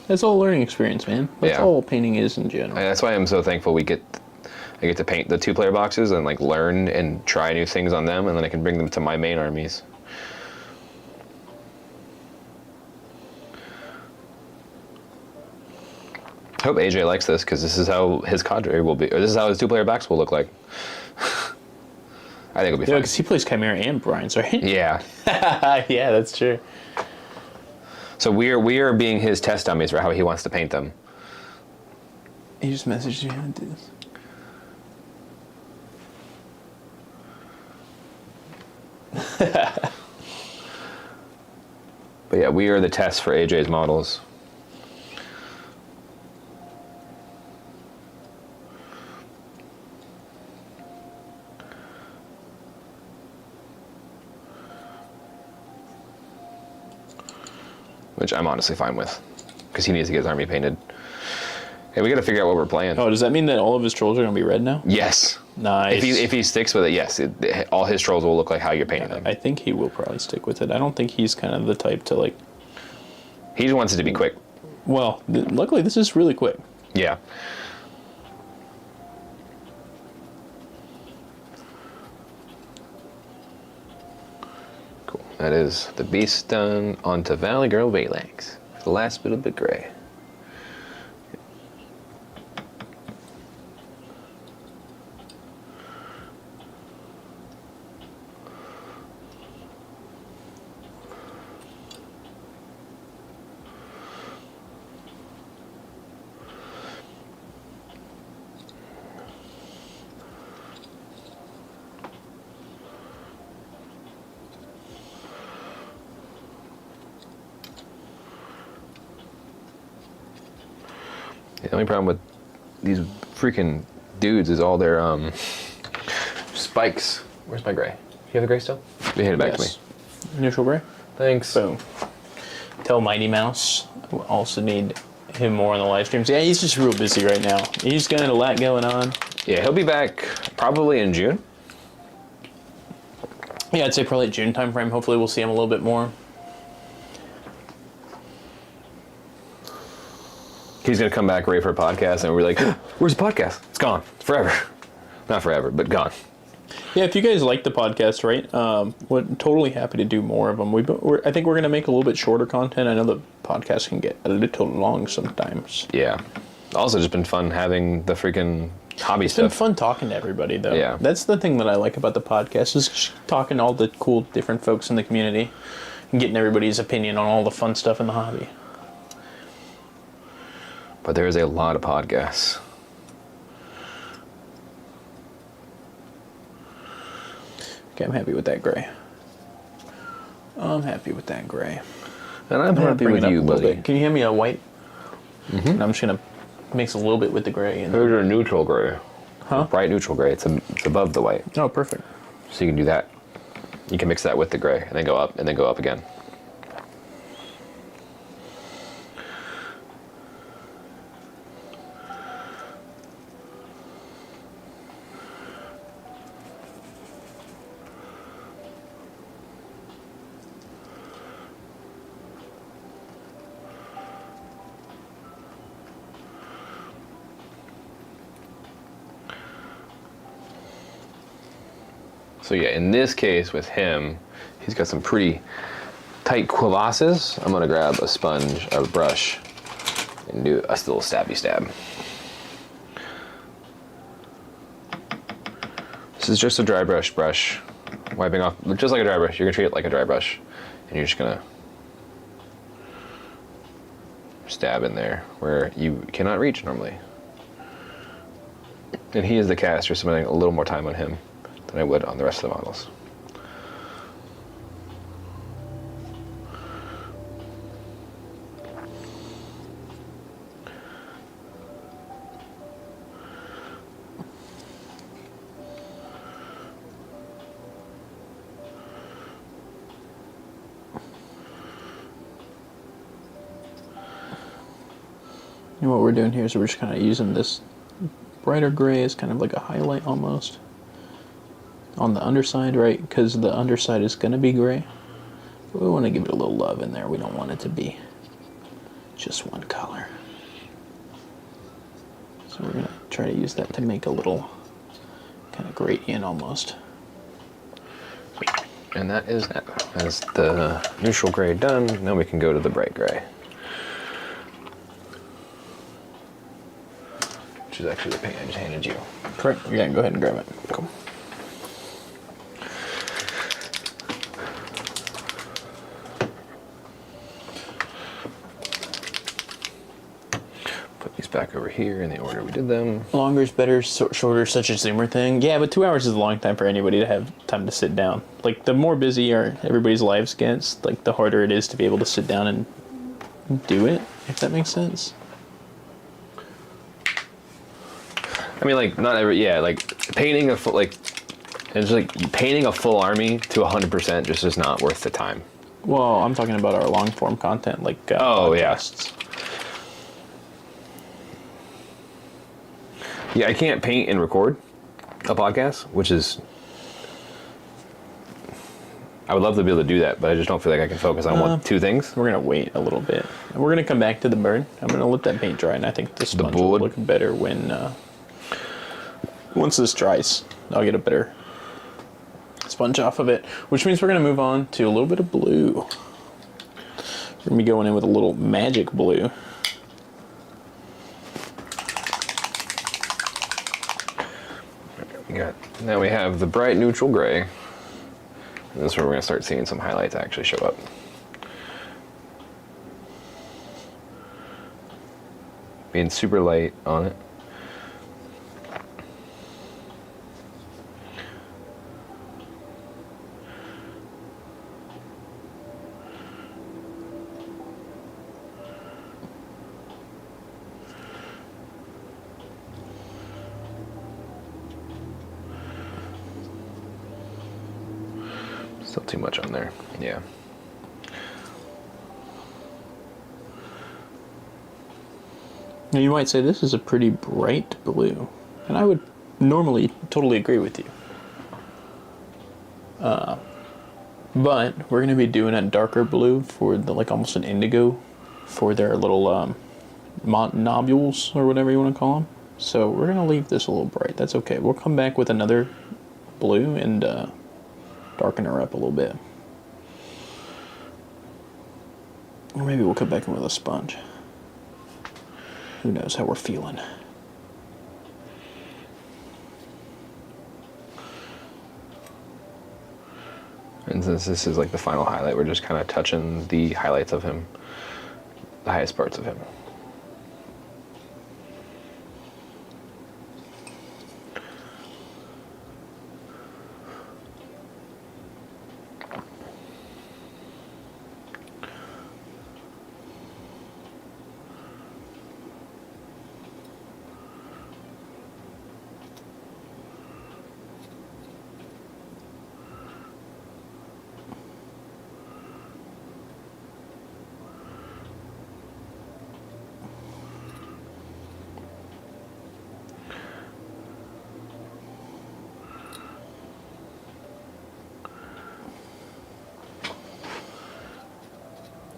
It's all a learning experience, man. That's all painting is in general. And that's why I'm so thankful I get to paint the 2-player boxes and like learn and try new things on them, and then I can bring them to my main armies. I hope AJ likes this, because this is how his cadre will be, or this is how his 2-player backs will look like. I think it'll be fun. Yeah, because he plays Chimera and Brian's, right? Yeah. Yeah, that's true. So we are being his test dummies for how he wants to paint them. He just messaged you how to do this. But yeah, we are the test for AJ's models. Which I'm honestly fine with, because he needs to get his army painted. Hey, we got to figure out what we're playing. Oh, does that mean that all of his trolls are going to be red now? Yes. Nice. If he sticks with it, yes. All his trolls will look like how you're painting them. I think he will probably stick with it. I don't think he's kind of the type to like... He just wants it to be quick. Well, luckily this is really quick. Yeah. Cool. That is the beast done onto Valley Girl Valax. The last bit of the gray. The only problem with these freaking dudes is all their spikes. Where's my gray? You have the gray still? You hand it back to me. Neutral gray. Thanks. Boom. Tell Mighty Mouse. We also need him more on the live streams. Yeah, he's just real busy right now. He's got a lot going on. Yeah, he'll be back probably in June. Yeah, I'd say probably June time frame. Hopefully we'll see him a little bit more. He's going to come back ready for a podcast, and we're like, where's the podcast? It's gone. Forever. Not forever, but gone. Yeah, if you guys like the podcast, right, we're totally happy to do more of them. I think we're going to make a little bit shorter content. I know the podcast can get a little long sometimes. Yeah. Also, just been fun having the freaking hobby It's stuff. been fun talking to everybody, though. Yeah. That's the thing that I like about the podcast is just talking to all the cool, different folks in the community and getting everybody's opinion on all the fun stuff in the hobby. But there is a lot of podcasts. Okay, I'm happy with that gray. I'm happy with that gray. And I'm happy Bring with it up you, a little buddy. bit. Can you hand me a white? Mm-hmm. And I'm just going to mix a little bit with the gray. And There's a neutral gray. Huh? Bright neutral gray. It's above the white. Oh, perfect. So you can do that. You can mix that with the gray and then go up and then go up again. So yeah, in this case with him, he's got some pretty tight crevasses. I'm gonna grab a sponge, a brush, and do a little stabby stab. This is just a dry brush, wiping off, just like a dry brush. You're gonna treat it like a dry brush, and you're just gonna stab in there where you cannot reach normally. And he is the caster, so I'm spending a little more time on him than I would on the rest of the models. And what we're doing here is we're just kind of using this brighter gray as kind of like a highlight almost on the underside, right? Because the underside is going to be gray. But we want to give it a little love in there. We don't want it to be just one color. So we're going to try to use that to make a little kind of gradient almost. And that is that. That's the neutral gray done. Now we can go to the bright gray, which is actually the paint I just handed you. Correct. Yeah, go ahead and grab it. Cool. Put these back over here in the order we did them. Longer is better, shorter, such a Zoomer thing. Yeah, but 2 hours is a long time for anybody to have time to sit down. Like, the more busy everybody's lives gets, like, the harder it is to be able to sit down and do it, if that makes sense. I mean, like, not every, yeah, like, painting a full, like, it's like, painting a full army to 100% just is not worth the time. Well, I'm talking about our long-form content, like Oh, yeah. podcasts. Yeah, I can't paint and record a podcast, which is... I would love to be able to do that, but I just don't feel like I can focus on two things. We're going to wait a little bit. We're going to come back to the bird. I'm going to let that paint dry, and I think the sponge will board. look better when... once this dries, I'll get a better sponge off of it, which means we're going to move on to a little bit of blue. We're going to be going in with a little magic blue. Now we have the bright neutral gray. And this is where we're going to start seeing some highlights actually show up. Being super light on it. Still too much on there. Yeah. Now you might say this is a pretty bright blue, and I would normally totally agree with you. But we're going to be doing a darker blue for the, like, almost an indigo for their little nobules or whatever you want to call them. So we're going to leave this a little bright. That's okay. We'll come back with another blue and darken her up a little bit. Or maybe we'll come back in with a sponge. Who knows how we're feeling. And since this is like the final highlight, we're just kind of touching the highlights of him, the highest parts of him.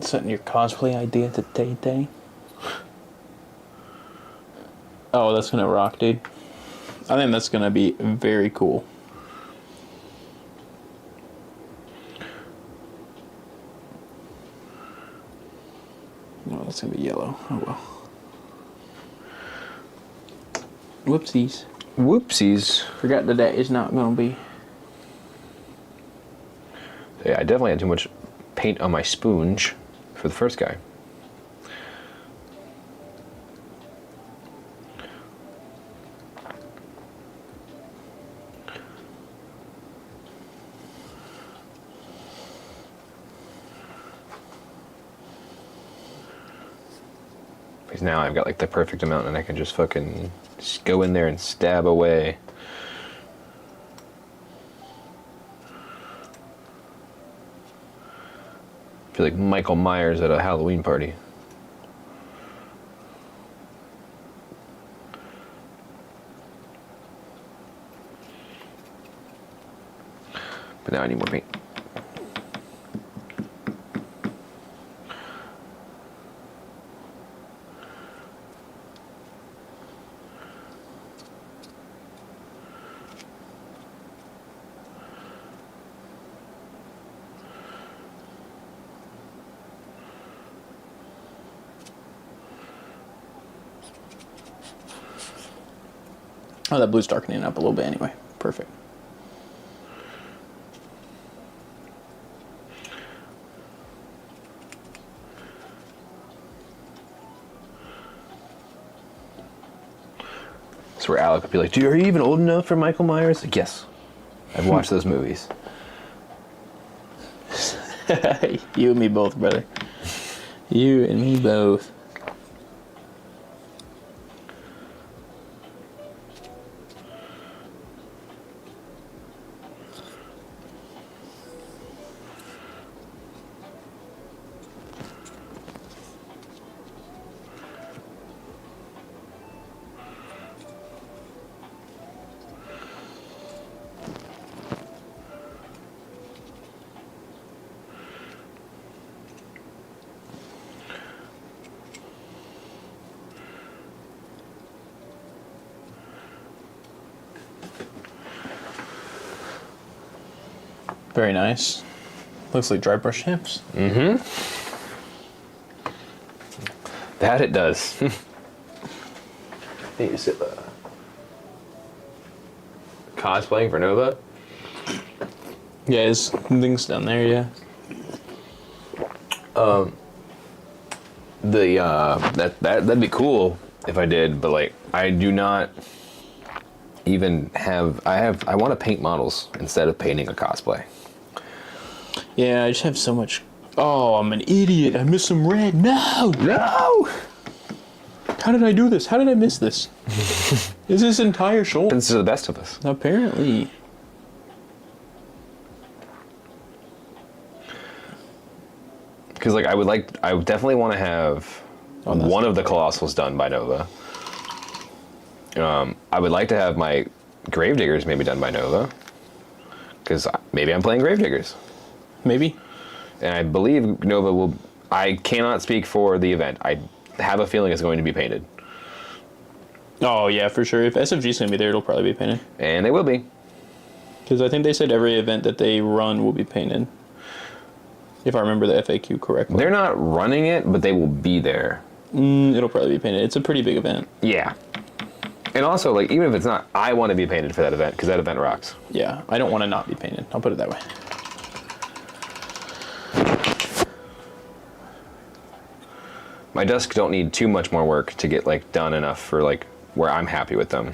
Setting your cosplay idea to Tay-Tay. Oh, that's gonna rock, dude. I think that's gonna be very cool. No, that's gonna be yellow. Oh well. Whoopsies. Whoopsies. Forgot that is not gonna be. Yeah, I definitely had too much paint on my sponge for the first guy. Because now I've got like the perfect amount and I can just fucking just go in there and stab away. I feel like Michael Myers at a Halloween party. But now I need more paint. Oh, that blue's darkening up a little bit anyway. Perfect. That's where Alec would be like, are you even old enough for Michael Myers? Like, yes. I've watched those movies. You and me both, brother. You and me both. Very nice. Looks like dry brush hips. That it does. Need to sit cosplaying for Nova. Yeah, his thing's down there, yeah. That'd be cool if I did, but like I do not even have. I want to paint models instead of painting a cosplay. Yeah, I just have so much. Oh, I'm an idiot. I missed some red. No! No. How did I do this? How did I miss this? Is this entire shoulder? This is the best of us. Apparently. Because like I would definitely want to have one of the colossals done by Nova. I would like to have my Gravediggers maybe done by Nova. Because maybe I'm playing Gravediggers. Maybe. And I believe Nova will. I cannot speak for the event. I have a feeling it's going to be painted. Oh, yeah, for sure. If SFG's going to be there, it'll probably be painted. And they will be. Because I think they said every event that they run will be painted. If I remember the FAQ correctly. They're not running it, but they will be there. It'll probably be painted. It's a pretty big event. Yeah. And also, like, even if it's not, I want to be painted for that event, because that event rocks. Yeah, I don't want to not be painted. I'll put it that way. My desks don't need too much more work to get, like, done enough for, like, where I'm happy with them.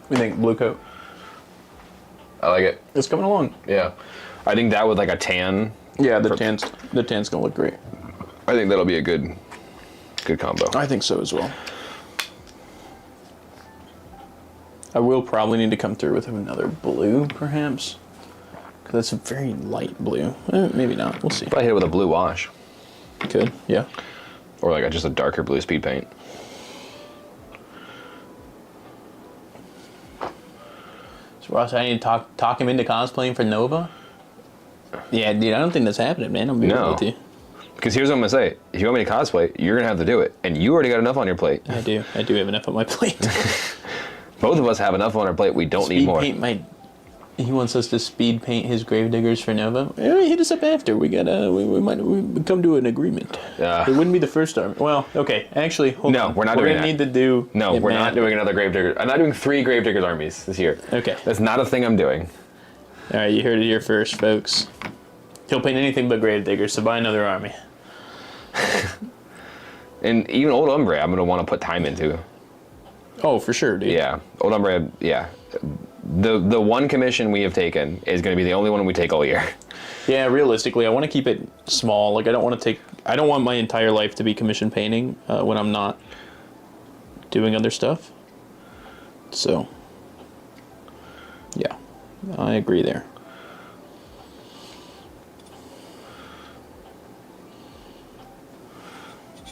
We think blue coat. I like it. It's coming along. Yeah. I think that with, like, a tan. Yeah, the tan's gonna look great. I think that'll be a good combo. I think so as well. I will probably need to come through with another blue, perhaps. Because that's a very light blue. Maybe not. We'll see. Probably hit it with a blue wash. Could, yeah. Or, like, just a darker blue speed paint. So, Ross, I need to talk him into cosplaying for Nova? Yeah, dude, I don't think that's happening, man. I'm being real with you. Because here's what I'm going to say. If you want me to cosplay, you're going to have to do it. And you already got enough on your plate. I do. I do have enough on my plate. Both of us have enough on our plate. We don't need more. He wants us to speed paint his Gravediggers for Nova. Hit us up after. We might come to an agreement. It wouldn't be the first army. Well, okay. Actually, hold on. We're not doing that. We're gonna need to do. No, we're not doing another Gravedigger. I'm not doing 3 Gravediggers armies this year. Okay. That's not a thing I'm doing. All right, you heard it here first, folks. He'll paint anything but Gravediggers, so buy another army. And even Old Umbre, I'm gonna want to put time into. Oh, for sure, dude. Yeah, Old Umbre. Yeah, the one commission we have taken is going to be the only one we take all year. Yeah, realistically, I want to keep it small. Like, I don't want my entire life to be commission painting when I'm not doing other stuff. So, yeah, I agree there.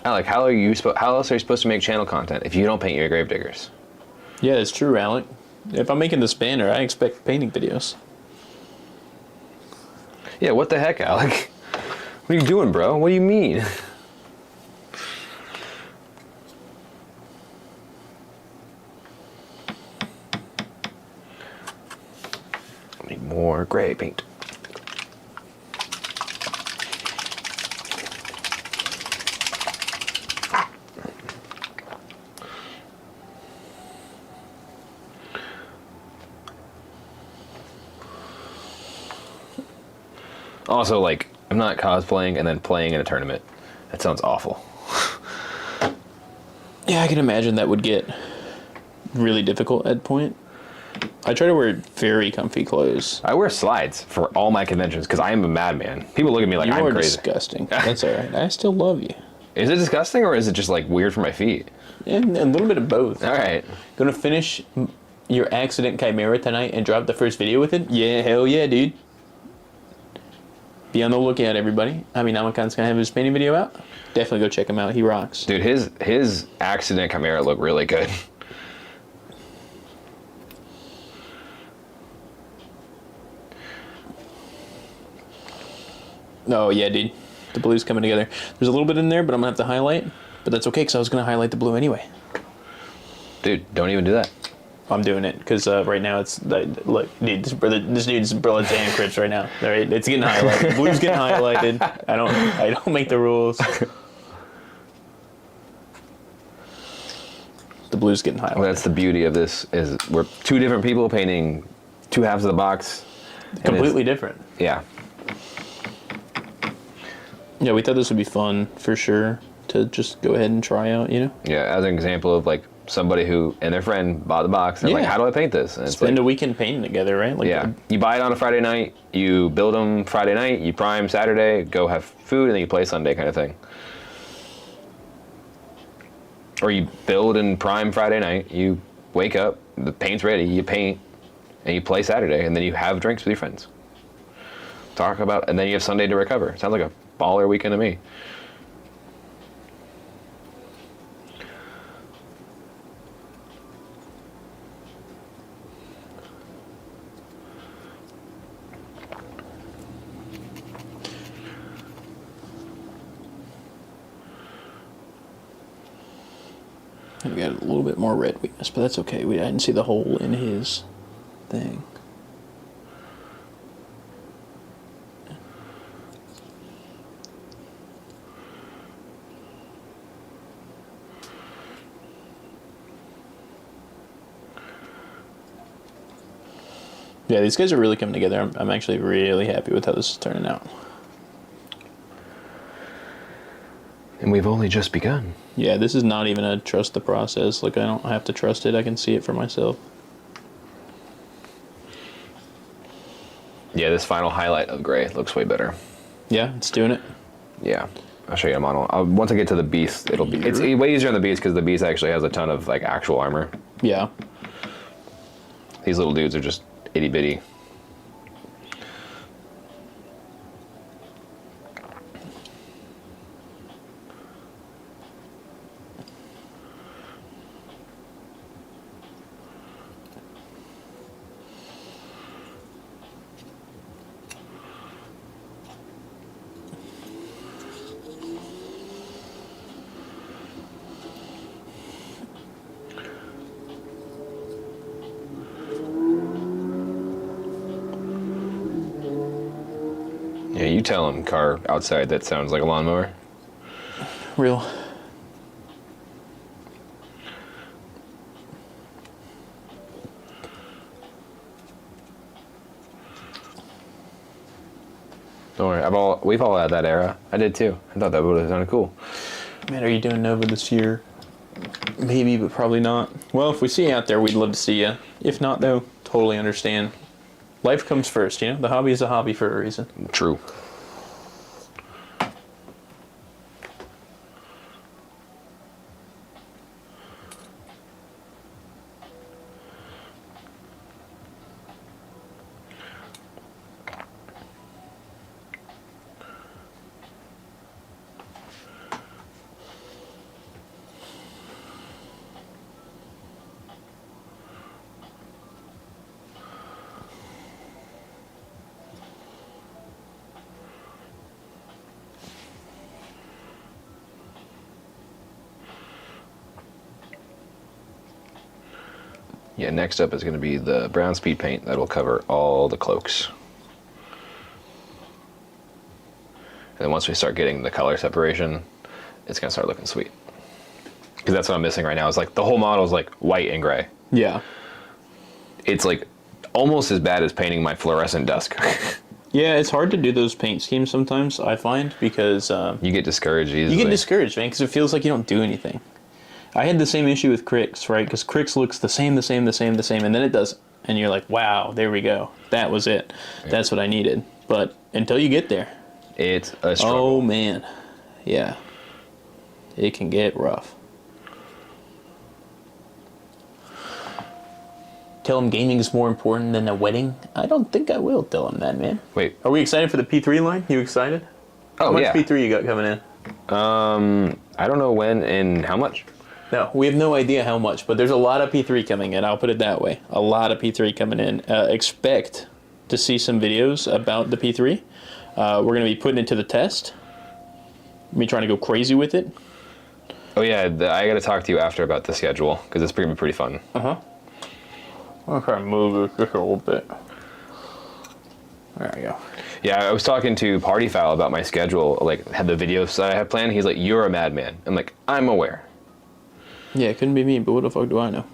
Alec, how else are you supposed to make channel content if you don't paint your Gravediggers? Yeah, it's true, Alec. If I'm making this banner, I expect painting videos. Yeah, what the heck, Alec? What are you doing, bro? What do you mean? I need more gray paint. Also, like, I'm not cosplaying and then playing in a tournament. That sounds awful. Yeah, I can imagine that would get really difficult at point. I try to wear very comfy clothes. I wear slides for all my conventions because I am a madman. People look at me like I'm crazy. You are disgusting. That's all right. I still love you. Is it disgusting or is it just, like, weird for my feet? And a little bit of both. All right. Gonna finish your accident Chimera tonight and drop the first video with it? Yeah, hell yeah, dude. Be on the lookout, everybody. I mean, Amakan's gonna have his painting video out. Definitely go check him out. He rocks. Dude, his accident Chimera looked really good. Oh, yeah, dude. The blue's coming together. There's a little bit in there, but I'm gonna have to highlight. But that's okay, because I was gonna highlight the blue anyway. Dude, don't even do that. I'm doing it because right now it's look, dude. This dude's Brilliant and Crips right now. All right, it's getting highlighted. Blue's getting highlighted. I don't make the rules. The blue's getting highlighted. Well, that's the beauty of this is we're two different people painting two halves of the box. Completely different. Yeah. Yeah, we thought this would be fun for sure to just go ahead and try out. You know. Yeah, as an example of like somebody who and their friend bought the box. And like, how do I paint this? And spend a weekend painting together, right? Like, yeah. You buy it on a Friday night. You build them Friday night. You prime Saturday. Go have food, and then you play Sunday, kind of thing. Or you build and prime Friday night. You wake up, the paint's ready. You paint, and you play Saturday, and then you have drinks with your friends. Talk about, and then you have Sunday to recover. Sounds like a baller weekend to me. We got a little bit more red weakness, but that's okay. I didn't see the hole in his thing. Yeah, these guys are really coming together. I'm actually really happy with how this is turning out. And we've only just begun. Yeah, this is not even a trust the process. Like, I don't have to trust it. I can see it for myself. Yeah, this final highlight of gray looks way better. Yeah, it's doing it. Yeah, I'll show you a model. Once I get to the beast, it'll be it's way easier on the beast because the beast actually has a ton of like actual armor. Yeah. These little dudes are just itty bitty. Yeah, you tell him, car outside, that sounds like a lawnmower. Real. Don't worry, we've all had that era. I did too. I thought that would have sounded cool. Man, are you doing Nova this year? Maybe, but probably not. Well, if we see you out there, we'd love to see you. If not, though, totally understand. Life comes first, you know? The hobby is a hobby for a reason. True. Yeah, next up is going to be the brown speed paint that'll cover all the cloaks. And then once we start getting the color separation, it's going to start looking sweet. Because that's what I'm missing right now. Is like the whole model is like white and gray. Yeah. It's like almost as bad as painting my fluorescent dusk. Yeah, it's hard to do those paint schemes sometimes, I find, because... you get discouraged easily. You get discouraged, man, because it feels like you don't do anything. I had the same issue with Crix, right? Because Crix looks the same, and then it doesn't. And you're like, wow, there we go. That was it. Yeah. That's what I needed. But until you get there... It's a struggle. Oh, man. Yeah. It can get rough. Tell him gaming is more important than a wedding? I don't think I will tell him that, man. Wait. Are we excited for the P3 line? You excited? Oh, how much P3 you got coming in? I don't know when and how much. No, we have no idea how much, but there's a lot of P3 coming in. I'll put it that way. A lot of P3 coming in. Expect to see some videos about the P3. We're going to be putting it to the test. Me trying to go crazy with it. Oh yeah, I got to talk to you after about the schedule because it's going to be pretty fun. I'm gonna try to move it just a little bit. There we go. Yeah, I was talking to Party Foul about my schedule, like had the videos that I have planned. He's like, "You're a madman." I'm like, "I'm aware." Yeah, it couldn't be me, but what the fuck do I know?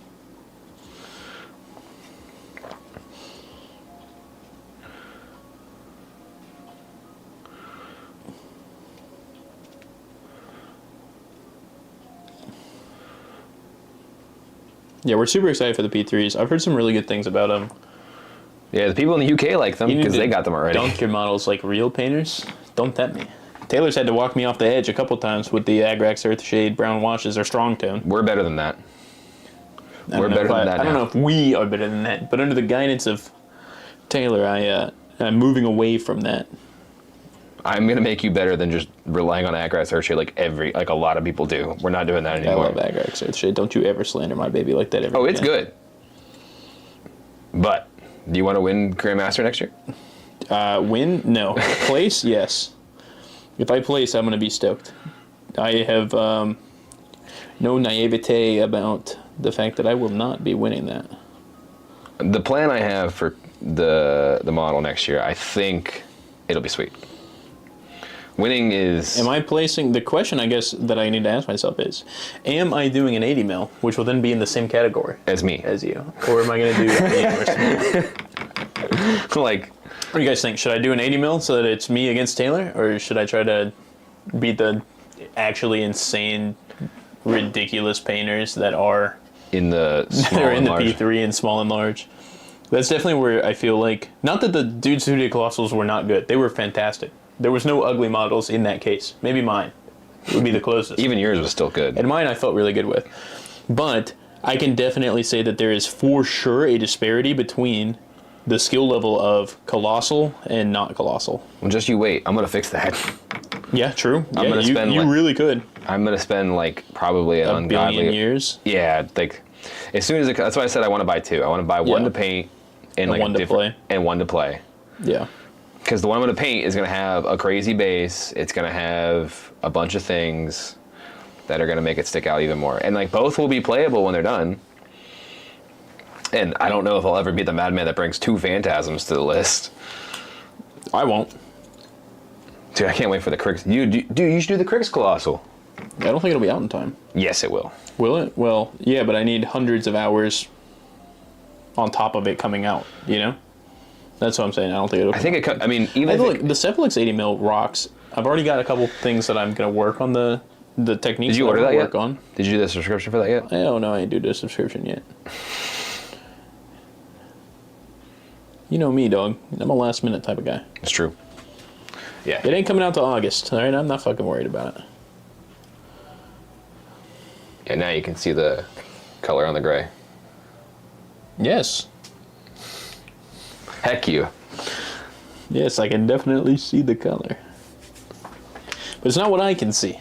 Yeah, we're super excited for the P3s. I've heard some really good things about them. Yeah, the people in the UK like them You need because to they got them already. Dunk your models like real painters. Don't tempt me. Taylor's had to walk me off the edge a couple times with the Agrax Earthshade brown washes or strong tone. We're better than that. I don't know if we are better than that, but under the guidance of Taylor, I'm moving away from that. I'm gonna make you better than just relying on Agrax Earthshade like a lot of people do. We're not doing that anymore. I love Agrax Earthshade. Don't you ever slander my baby like that ever. Oh, it's again. good. But do you want to win Grandmaster next year? Win? No. Place? Yes. If I place, I'm gonna be stoked. I have no naivete about the fact that I will not be winning that. The plan I have for the model next year, I think it'll be sweet. Winning is... Am I placing... The question, I guess, that I need to ask myself is, am I doing an 80 mil, which will then be in the same category as me. As you. Or am I going to do medium or small? Like... What do you guys think? Should I do an 80 mil so that it's me against Taylor? Or should I try to beat the actually insane, ridiculous painters that are... In the small that are in and the large. P3 and small and large? That's definitely where I feel like... Not that the dudes who did Colossals were not good. They were fantastic. There was no ugly models in that case. Maybe mine would be the closest. Even yours was still good. And mine I felt really good with. But I can definitely say that there is for sure a disparity between the skill level of Colossal and not Colossal. Well, just you wait. I'm going to fix that. Yeah, true. I'm gonna spend you really could. I'm going to spend like probably an ungodly... billion years? Yeah, like as soon as it... That's why I said I want to buy two. I want to buy one to paint and like one to play. And one to play. Yeah. Because the one I'm going to paint is going to have a crazy base. It's going to have a bunch of things that are going to make it stick out even more. And like both will be playable when they're done. And I don't know if I'll ever be the madman that brings two Phantasms to the list. I won't. Dude, I can't wait for the Crix. Dude, you should do the Crix Colossal. I don't think it'll be out in time. Yes, it will. Will it? Well, yeah, but I need hundreds of hours on top of it coming out, you know? That's what I'm saying. I don't think it'll. I think it. I mean, even look, the Cephalix 80 mil rocks. I've already got a couple things that I'm gonna work on the techniques. Did you order that yet? On. Did you do the subscription for that yet? I don't know. I didn't do the subscription yet. You know me, dog. I'm a last minute type of guy. It's true. Yeah. It ain't coming out till August. All right, I'm not fucking worried about it. Yeah. Now you can see the color on the gray. Yes. Heck you. Yes, I can definitely see the color. But it's not what I can see.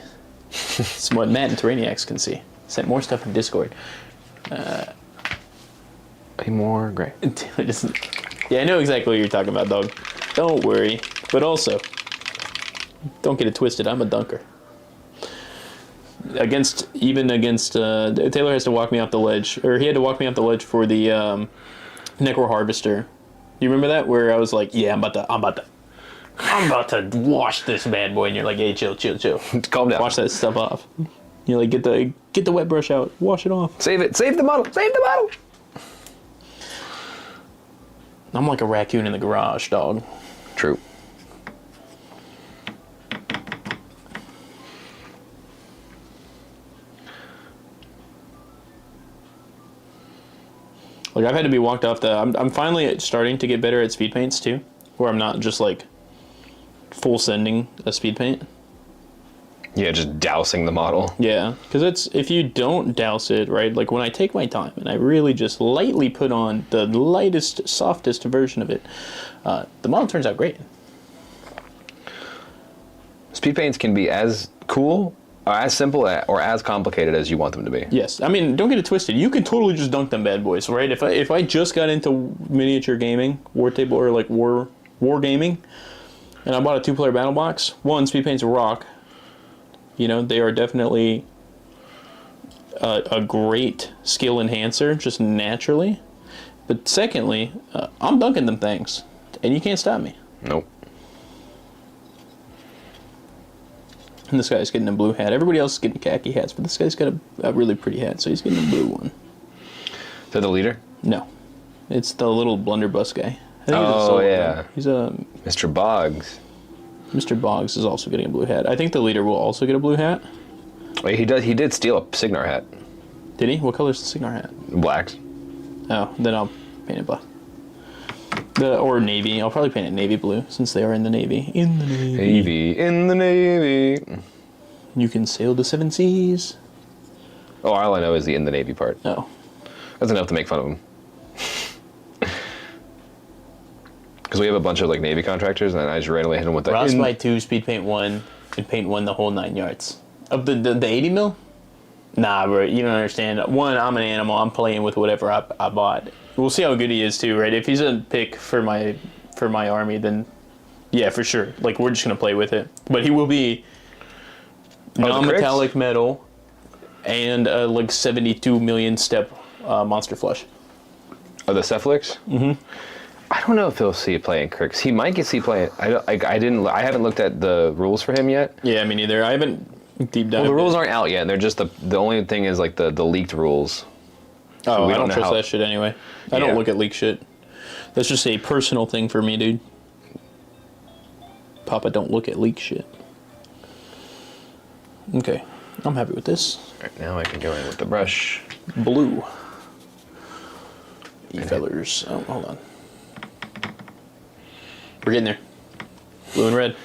It's what Matt and Tyranniacs can see. Sent more stuff in Discord. A more gray. Yeah, I know exactly what you're talking about, dog. Don't worry. But also, don't get it twisted. I'm a dunker. Taylor has to walk me off the ledge. Or he had to walk me off the ledge for the Necro Harvester. You remember that? Where I was like, yeah, I'm about to wash this bad boy, and you're like, hey, chill. Calm down. Wash that stuff off. You're like, get the wet brush out, wash it off. Save it. Save the model. Save the model. I'm like a raccoon in the garage, dog. True. Like, I've had to be walked off I'm finally starting to get better at speed paints, too. Where I'm not just, like, full sending a speed paint. Yeah, just dousing the model. Yeah, because if you don't douse it, right, like, when I take my time and I really just lightly put on the lightest, softest version of it, the model turns out great. Speed paints can be as cool, or as simple, or as complicated as you want them to be. Yes, I mean, don't get it twisted. You can totally just dunk them bad boys, right? If I just got into miniature gaming, war table, or like war gaming, and I bought a 2-player battle box, speed paints rock. You know, they are definitely a great skill enhancer just naturally. But secondly, I'm dunking them things, and you can't stop me. Nope. And this guy's getting a blue hat. Everybody else is getting khaki hats, but this guy's got a really pretty hat, so he's getting a blue one. Is that the leader? No. It's the little blunderbuss guy. I think Oh, yeah. He's a... Mr. Boggs. Mr. Boggs is also getting a blue hat. I think the leader will also get a blue hat. Wait, he did steal a Signar hat. Did he? What color's the Signar hat? Blacks. Oh, then I'll paint it black. Or navy. I'll probably paint it navy blue, since they are in the navy. In the navy. Navy in the Navy. You can sail the 7 seas. Oh, all I know is the in the Navy part. Oh. That's enough to make fun of him. Because we have a bunch of like Navy contractors, and I just randomly hit them with the Frostbite 2, speed paint 1, and paint 1 the whole 9 yards. Of the 80 mil? Nah, bro, you don't understand. One, I'm an animal. I'm playing with whatever I bought. We'll see how good he is too, right? If he's a pick for my army, then yeah, for sure. Like, we're just gonna play with it. But he will be non-metallic metal and like 72 million step monster flush. Oh, the Cephalix? Mm-hmm. I don't know if he'll see it play in Crix. He might get see play. I haven't looked at the rules for him yet. Yeah, me neither. I haven't deep dived. Well, the rules aren't out yet. They're just the only thing is like the leaked rules. Oh, So I don't trust that shit anyway. I don't Yeah. look at leak shit. That's just a personal thing for me, dude. Papa, don't look at leak shit. Okay, I'm happy with this. All right, now I can go in with the brush. Blue. Fellers. Oh, hold on. We're getting there. Blue and red.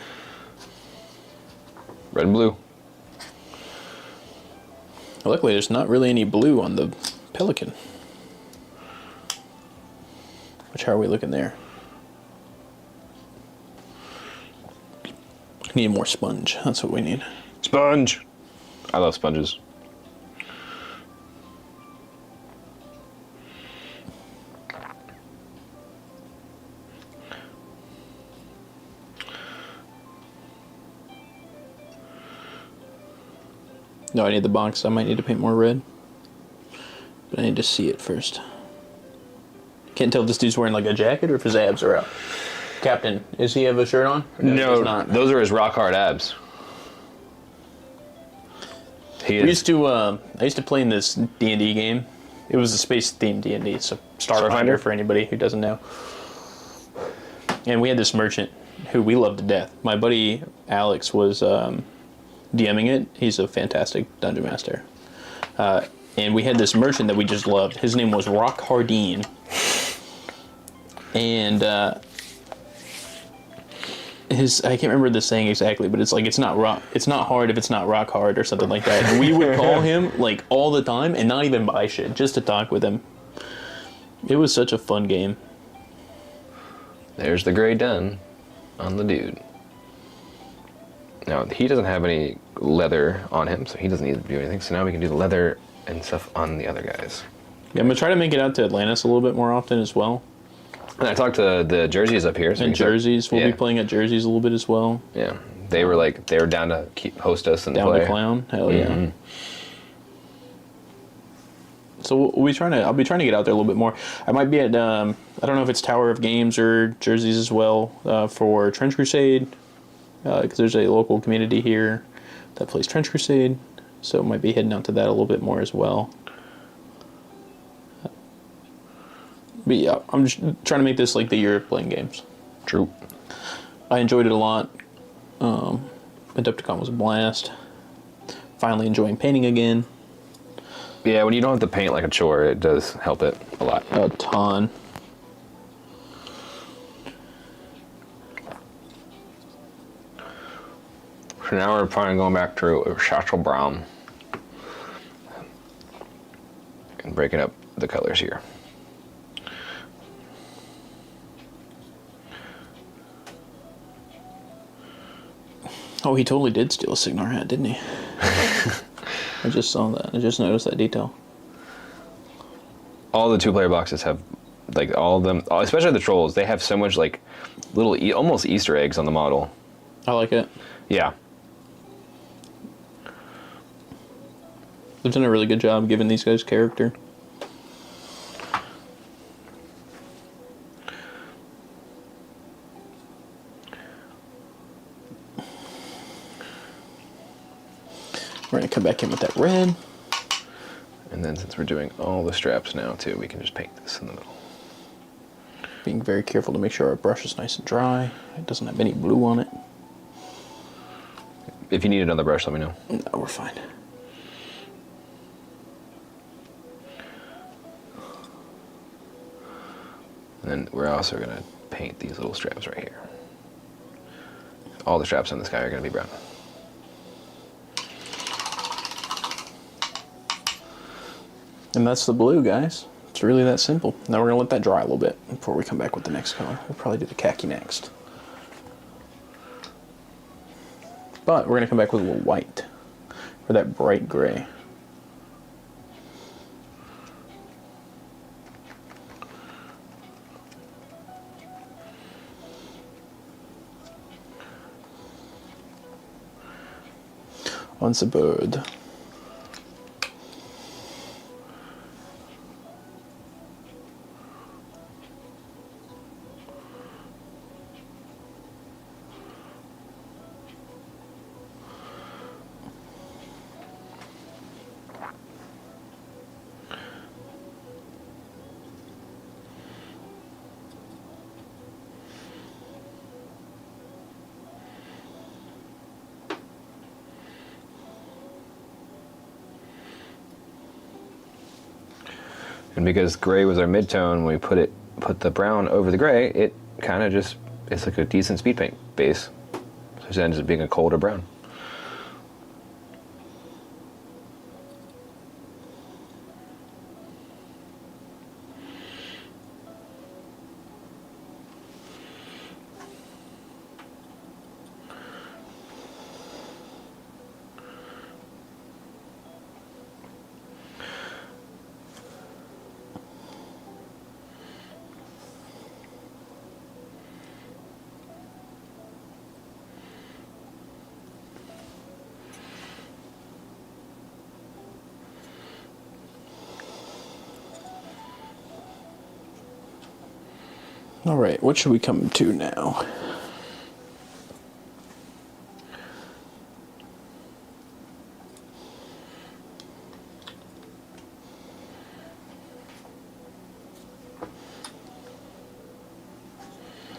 Red and blue. Luckily, there's not really any blue on the Pelican. Which, how are we looking there? Need more sponge. That's what we need. Sponge. I love sponges. No, I need the box. I might need to paint more red. But I need to see it first. Can't tell if this dude's wearing like a jacket or if his abs are out. Captain, does he have a shirt on? Or No, he's not? those are his rock hard abs. I I used to play in this D&D game. It was a space themed D&D. It's a Starfinder for anybody who doesn't know. And we had this merchant who we loved to death. My buddy Alex was DMing it. He's a fantastic dungeon master. And we had this merchant that we just loved. His name was Rock Hardeen. And I can't remember the saying exactly, but it's like it's not hard if it's not rock hard or something like that. And we would call him like all the time and not even buy shit, just to talk with him. It was such a fun game. There's the gray done on the dude. Now, he doesn't have any leather on him, so he doesn't need to do anything. So now we can do the leather and stuff on the other guys. Yeah, I'm going to try to make it out to Atlantis a little bit more often as well. And I talked to the jerseys up here. So And jerseys. We'll be playing at jerseys a little bit as well. Yeah. They were down to host us and Down play. to clown. Hell yeah. So I'll be trying to get out there a little bit more. I might be at, I don't know if it's Tower of Games or jerseys as well for Trench Crusade. Because there's a local community here that plays Trench Crusade. So might be heading out to that a little bit more as well. But yeah, I'm just trying to make this like the year of playing games. True. I enjoyed it a lot. Adepticon was a blast. Finally enjoying painting again. Yeah, when you don't have to paint like a chore, it does help it a lot. A ton. So now we're probably going back to Satchel Brown and breaking up the colors here. Oh, he totally did steal a Signar hat, didn't he? I just saw that. I just noticed that detail. All the two-player boxes have, like, all of them, especially the trolls, they have so much, like, little, almost Easter eggs on the model. I like it. Yeah. They've done a really good job giving these guys character. We're going to come back in with that red. And then since we're doing all the straps now too, we can just paint this in the middle. Being very careful to make sure our brush is nice and dry. It doesn't have any blue on it. If you need another brush, let me know. No, we're fine. And then we're also going to paint these little straps right here. All the straps on this guy are going to be brown. And that's the blue, guys. It's really that simple. Now we're going to let that dry a little bit before we come back with the next color. We'll probably do the khaki next. But we're going to come back with a little white, or that bright gray. Once a bird. And because gray was our midtone, when we put the brown over the gray, it kind of just, it's like a decent speed paint base. So it ends up being a colder brown. All right, what should we come to now?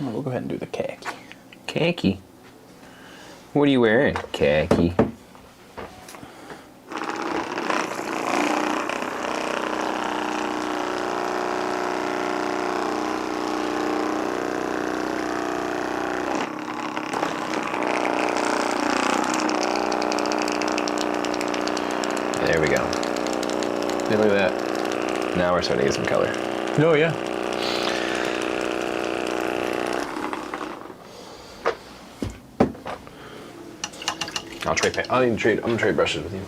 Oh, we'll go ahead and do the khaki. Khaki. What are you wearing? Khaki. There we go. Hey, look at that. Now we're starting to get some color. Oh, yeah. I'll trade paint. I'm gonna trade brushes with you.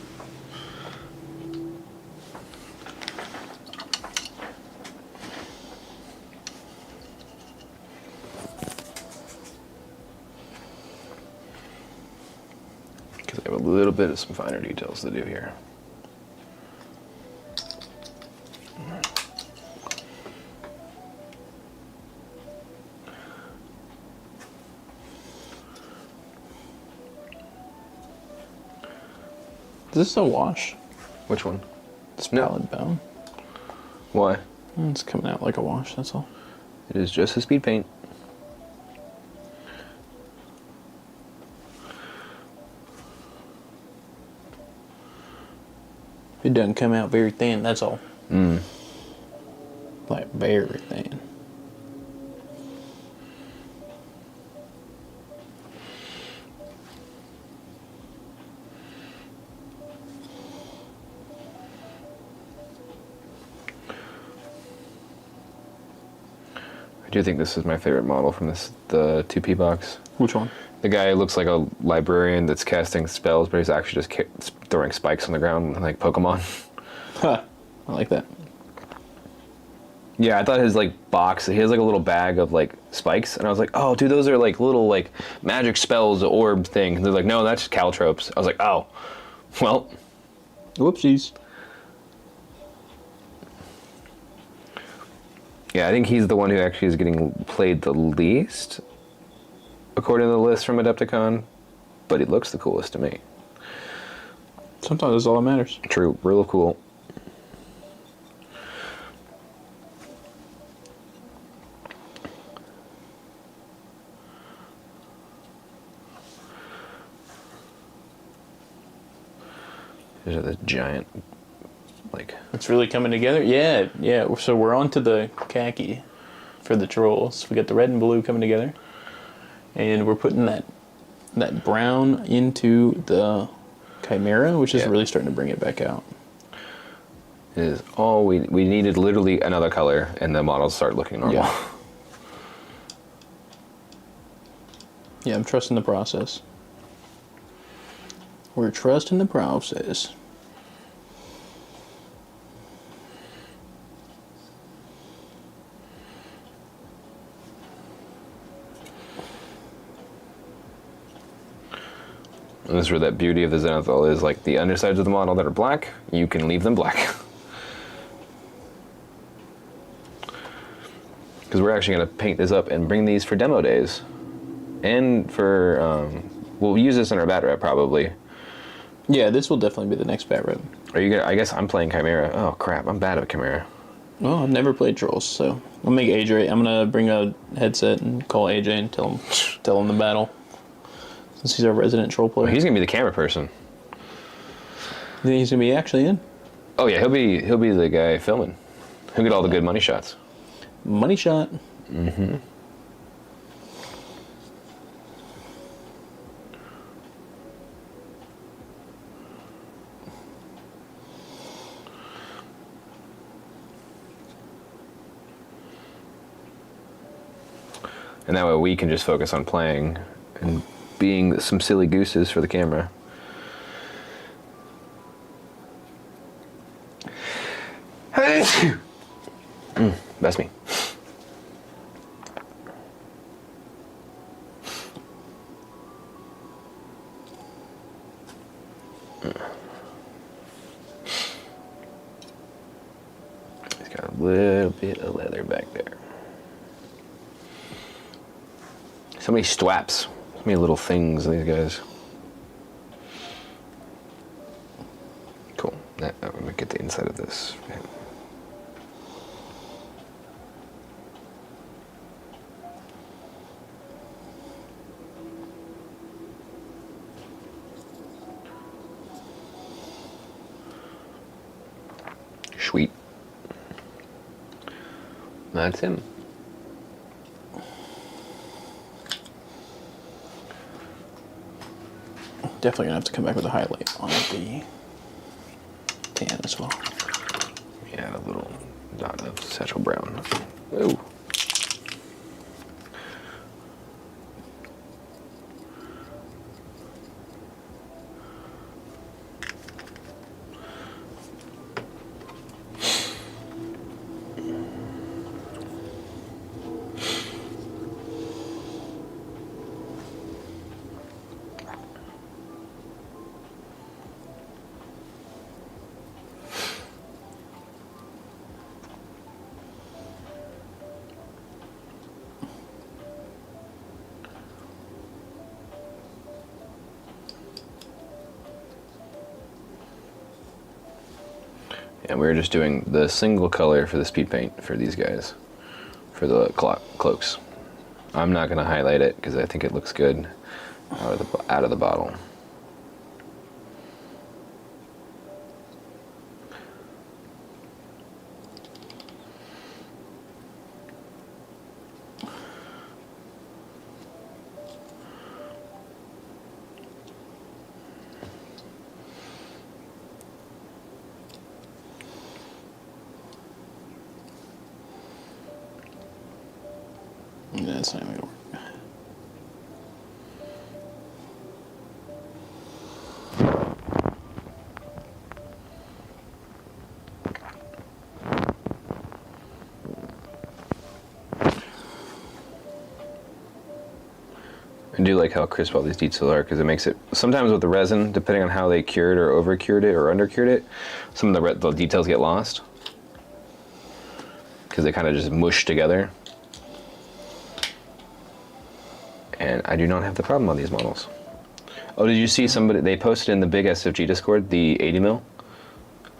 Because I have a little bit of some finer details to do here. Is this a wash? Which one? This No. palette bone? Why? It's coming out like a wash, that's all. It is just a speed paint. It doesn't come out very thin, that's all. Like, very thin. I do think this is my favorite model from the 2P box. Which one? The guy looks like a librarian that's casting spells, but he's actually just throwing spikes on the ground like Pokemon. Huh. I like that. Yeah, I thought his like box, he has like a little bag of like spikes, and I was like, oh, dude, those are like little like magic spells, orb thing. And they're like, no, that's just caltropes. I was like, oh, well, Whoopsies. Yeah, I think he's the one who actually is getting played the least, according to the list from Adepticon. But he looks the coolest to me. Sometimes that's all that matters. True, real cool. There's this giant, like... It's really coming together. Yeah, yeah. So we're on to the khaki for the trolls. We got the red and blue coming together. And we're putting that brown into the Chimera, which is really starting to bring it back out. It is all we needed, literally another color, and the models start looking normal. Yeah. Yeah, I'm trusting the process. We're trusting the process. And this is where that beauty of the Zenithal is, like the undersides of the model that are black, you can leave them black. Because we're actually going to paint this up and bring these for demo days. And for, we'll use this in our bat rep probably. Yeah, this will definitely be the next bat rep. Are you gonna, I guess I'm playing Chimera. Oh crap, I'm bad at Chimera. Oh, I've never played trolls, so I'll make AJ. I'm gonna bring a headset and call AJ and tell him the battle. Since he's our resident troll player. Well, he's gonna be the camera person. You think he's gonna be actually in? Oh yeah, he'll be the guy filming. He'll get all the good money shots. Money shot. Mm-hmm. And that way we can just focus on playing and being some silly gooses for the camera. That's me. He's got a little bit of leather back there. So many straps, so many little things, these guys. Cool. Now I'm gonna get the inside of this. Sweet. That's him. Definitely gonna have to come back with a highlight on the tan as well. Yeah, a little dot of satchel brown. Ooh. And we're just doing the single color for the speed paint for these guys, for the cloaks. I'm not gonna highlight it because I think it looks good out of the bottle. That's not even gonna work. I do like how crisp all these details are because it makes it, sometimes with the resin, depending on how they cured or over cured it or under cured it, some of the details get lost. because they kind of just mush together. And I do not have the problem on these models. Oh, did you see somebody, they posted in the big SFG Discord, the 80 mil?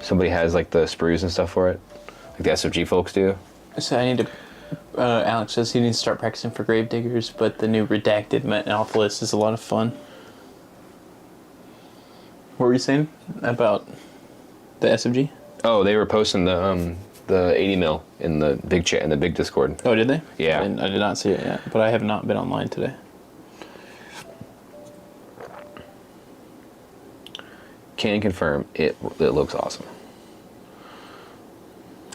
Somebody has like the sprues and stuff for it, like the SFG folks do. So I need to, Alex says he needs to start practicing for Gravediggers, but the new redacted Metamorphosis is a lot of fun. What were you saying about the SFG? Oh, they were posting the 80 mil in the big chat, in the big Discord. Oh, did they? Yeah. I did not see it yet, but I have not been online today. Can confirm it looks awesome.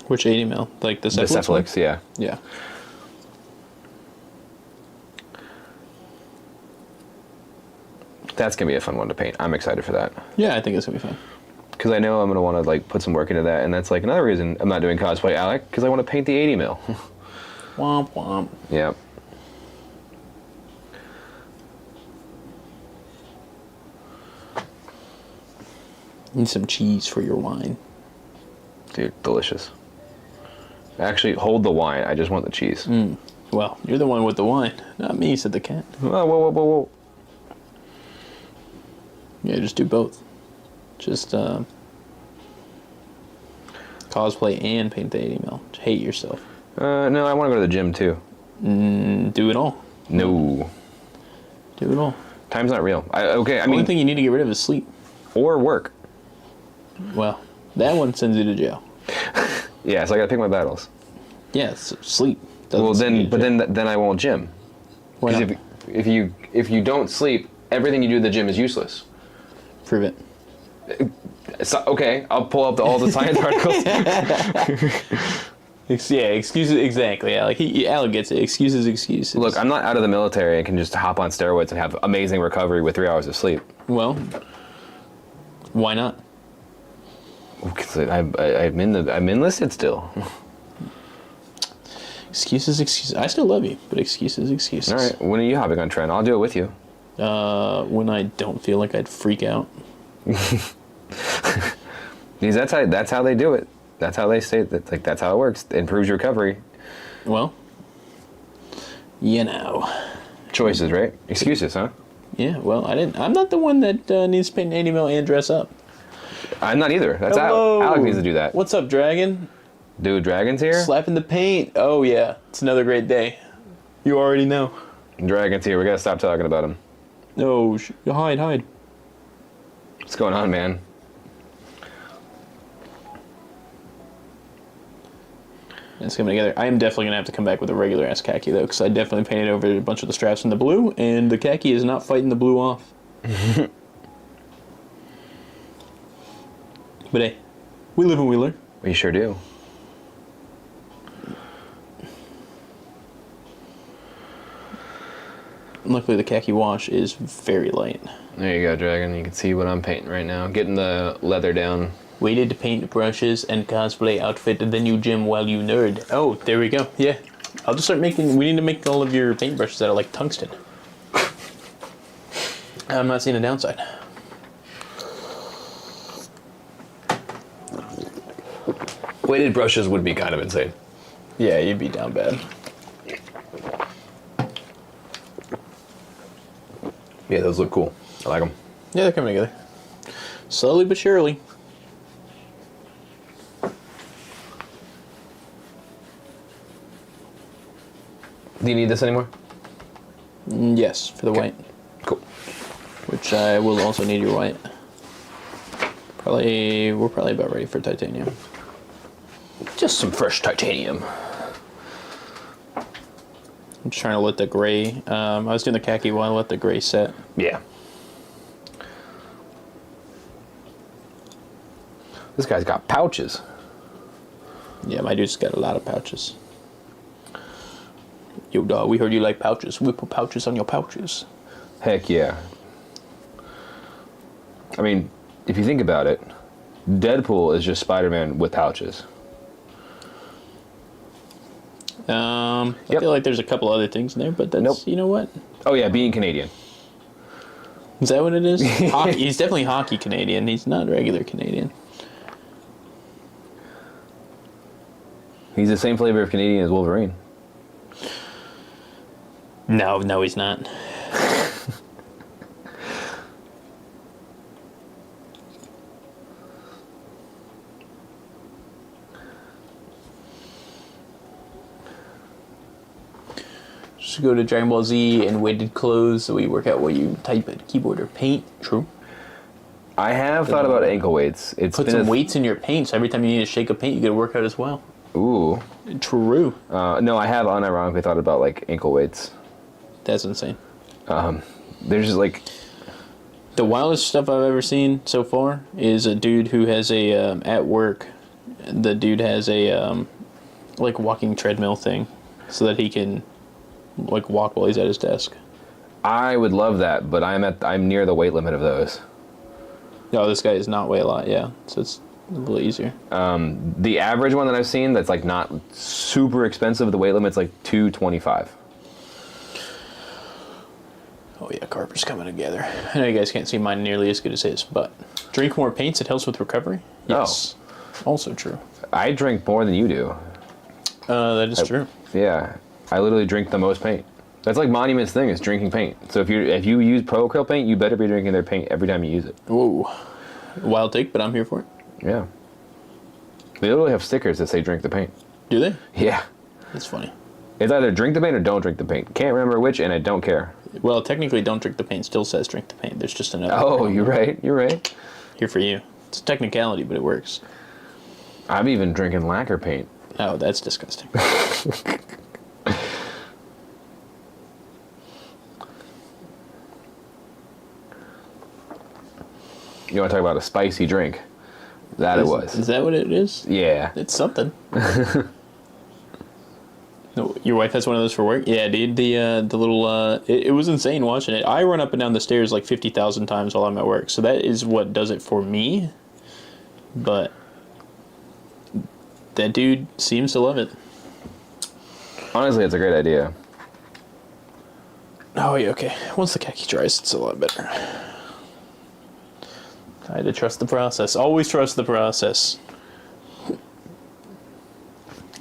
Which 80 mil? Like the Cephalix? The Cephalix, yeah. Yeah. That's gonna be a fun one to paint. I'm excited for that. Yeah, I think it's gonna be fun. Because I know I'm gonna want to like put some work into that, and that's like another reason I'm not doing cosplay, Alec, because I want to paint the 80 mil. Womp womp. Yeah. Need some cheese for your wine. Dude, delicious. Actually, hold the wine. I just want the cheese. Well, you're the one with the wine, not me, said the cat. Whoa, whoa, whoa, whoa, whoa. Yeah, just do both. Just cosplay and paint the 80 mil. Hate yourself. No, I want to go to the gym too. Do it all. No. Do it all. Time's not real. I The mean, only thing you need to get rid of is sleep. or work. Well, that one sends you to jail. Yeah, so I gotta pick my battles. Yeah, sleep. Well, send you then, to but jail. then I won't gym. Why Because not? if you don't sleep, everything you do in the gym is useless. Prove it. So, okay, I'll pull up all the science articles. Yeah, excuses, exactly. Yeah, like Alec gets it. Excuses. Look, I'm not out of the military and can just hop on steroids and have amazing recovery with 3 hours of sleep. Well, why not? Because I'm enlisted still. Excuses. I still love you, but excuses. All right, when are you hopping on Trent? I'll do it with you. When I don't feel like I'd freak out. Because that's how they do it. That's how they say that. Like that's how it works. It improves your recovery. Well, you know. Choices, right? Excuses, huh? Yeah. Well, I'm not the one that needs to paint an 80 mil and dress up. I'm not either. That's Hello. Alec needs to do that. What's up, Dragon? Dude, Dragon's here. Slapping the paint. Oh yeah, it's another great day. You already know. Dragon's here. We gotta stop talking about him. No, hide. What's going on, man? It's coming together. I am definitely gonna have to come back with a regular ass khaki though, because I definitely painted over a bunch of the straps in the blue, and the khaki is not fighting the blue off. But hey, we live and we learn. We sure do. Luckily, the khaki wash is very light. There you go, Dragon. You can see what I'm painting right now. Getting the leather down. Waited to paint brushes and cosplay outfit the new gym while you nerd. Oh, there we go. Yeah. I'll just start making... We need to make all of your paintbrushes that are like tungsten. I'm not seeing a downside. Weighted brushes would be kind of insane. Yeah, you'd be down bad. Yeah, those look cool. I like them. Yeah, they're coming together. Slowly but surely. Do you need this anymore? Yes, for the white. Cool. Which I will also need your white. We're probably about ready for titanium. Just some fresh titanium. I'm just trying to let the gray, I was doing the khaki while I let the gray set. Yeah. This guy's got pouches. Yeah, my dude's got a lot of pouches. Yo, dog, we heard you like pouches. We put pouches on your pouches. Heck yeah. I mean, if you think about it, Deadpool is just Spider-Man with pouches. I Yep. feel like there's a couple other things in there, but that's, Nope. You know what? Oh yeah, being Canadian. Is that what it is? Hockey. He's definitely hockey Canadian. He's not regular Canadian. He's the same flavor of Canadian as Wolverine. No, he's not. Just go to Dragon Ball Z and weighted clothes, so we work out what you type at keyboard or paint. True. I have thought about ankle weights. It's Put been some weights in your paint, so every time you need to shake a paint, you get a workout as well. Ooh. True. No, I have unironically thought about like ankle weights. That's insane. There's just like The wildest stuff I've ever seen so far is a dude who has a at work. The dude has a like walking treadmill thing, so that he can like walk while he's at his desk. I would love that, but I'm near the weight limit of those. No, this guy does not weigh a lot. Yeah, so it's a little easier. The average one that I've seen that's like not super expensive, the weight limit's like 225. Oh yeah, Carper's coming together. I know you guys can't see mine nearly as good as his, but drink more paints. It helps with recovery. Yes, also true. I drink more than you do. That is true. Yeah, I literally drink the most paint. That's like Monument's thing, is drinking paint. So if you use Pro Acryl paint, you better be drinking their paint every time you use it. Whoa, wild take, but I'm here for it. Yeah. They literally have stickers that say drink the paint. Do they? Yeah. That's funny. It's either drink the paint or don't drink the paint. Can't remember which, and I don't care. Well, technically, don't drink the paint still says drink the paint. There's just another. Oh, you're right. You're right. Here for you. It's a technicality, but it works. I'm even drinking lacquer paint. Oh, that's disgusting. You want to talk about a spicy drink? That it was. Is that what it is? Yeah. It's something. No, your wife has one of those for work? Yeah, dude. The little it was insane watching it. I run up and down the stairs like 50,000 times while I'm at work, so that is what does it for me. But that dude seems to love it. Honestly, it's a great idea. Oh yeah, okay. Once the khaki dries, it's a lot better. I had to trust the process. Always trust the process.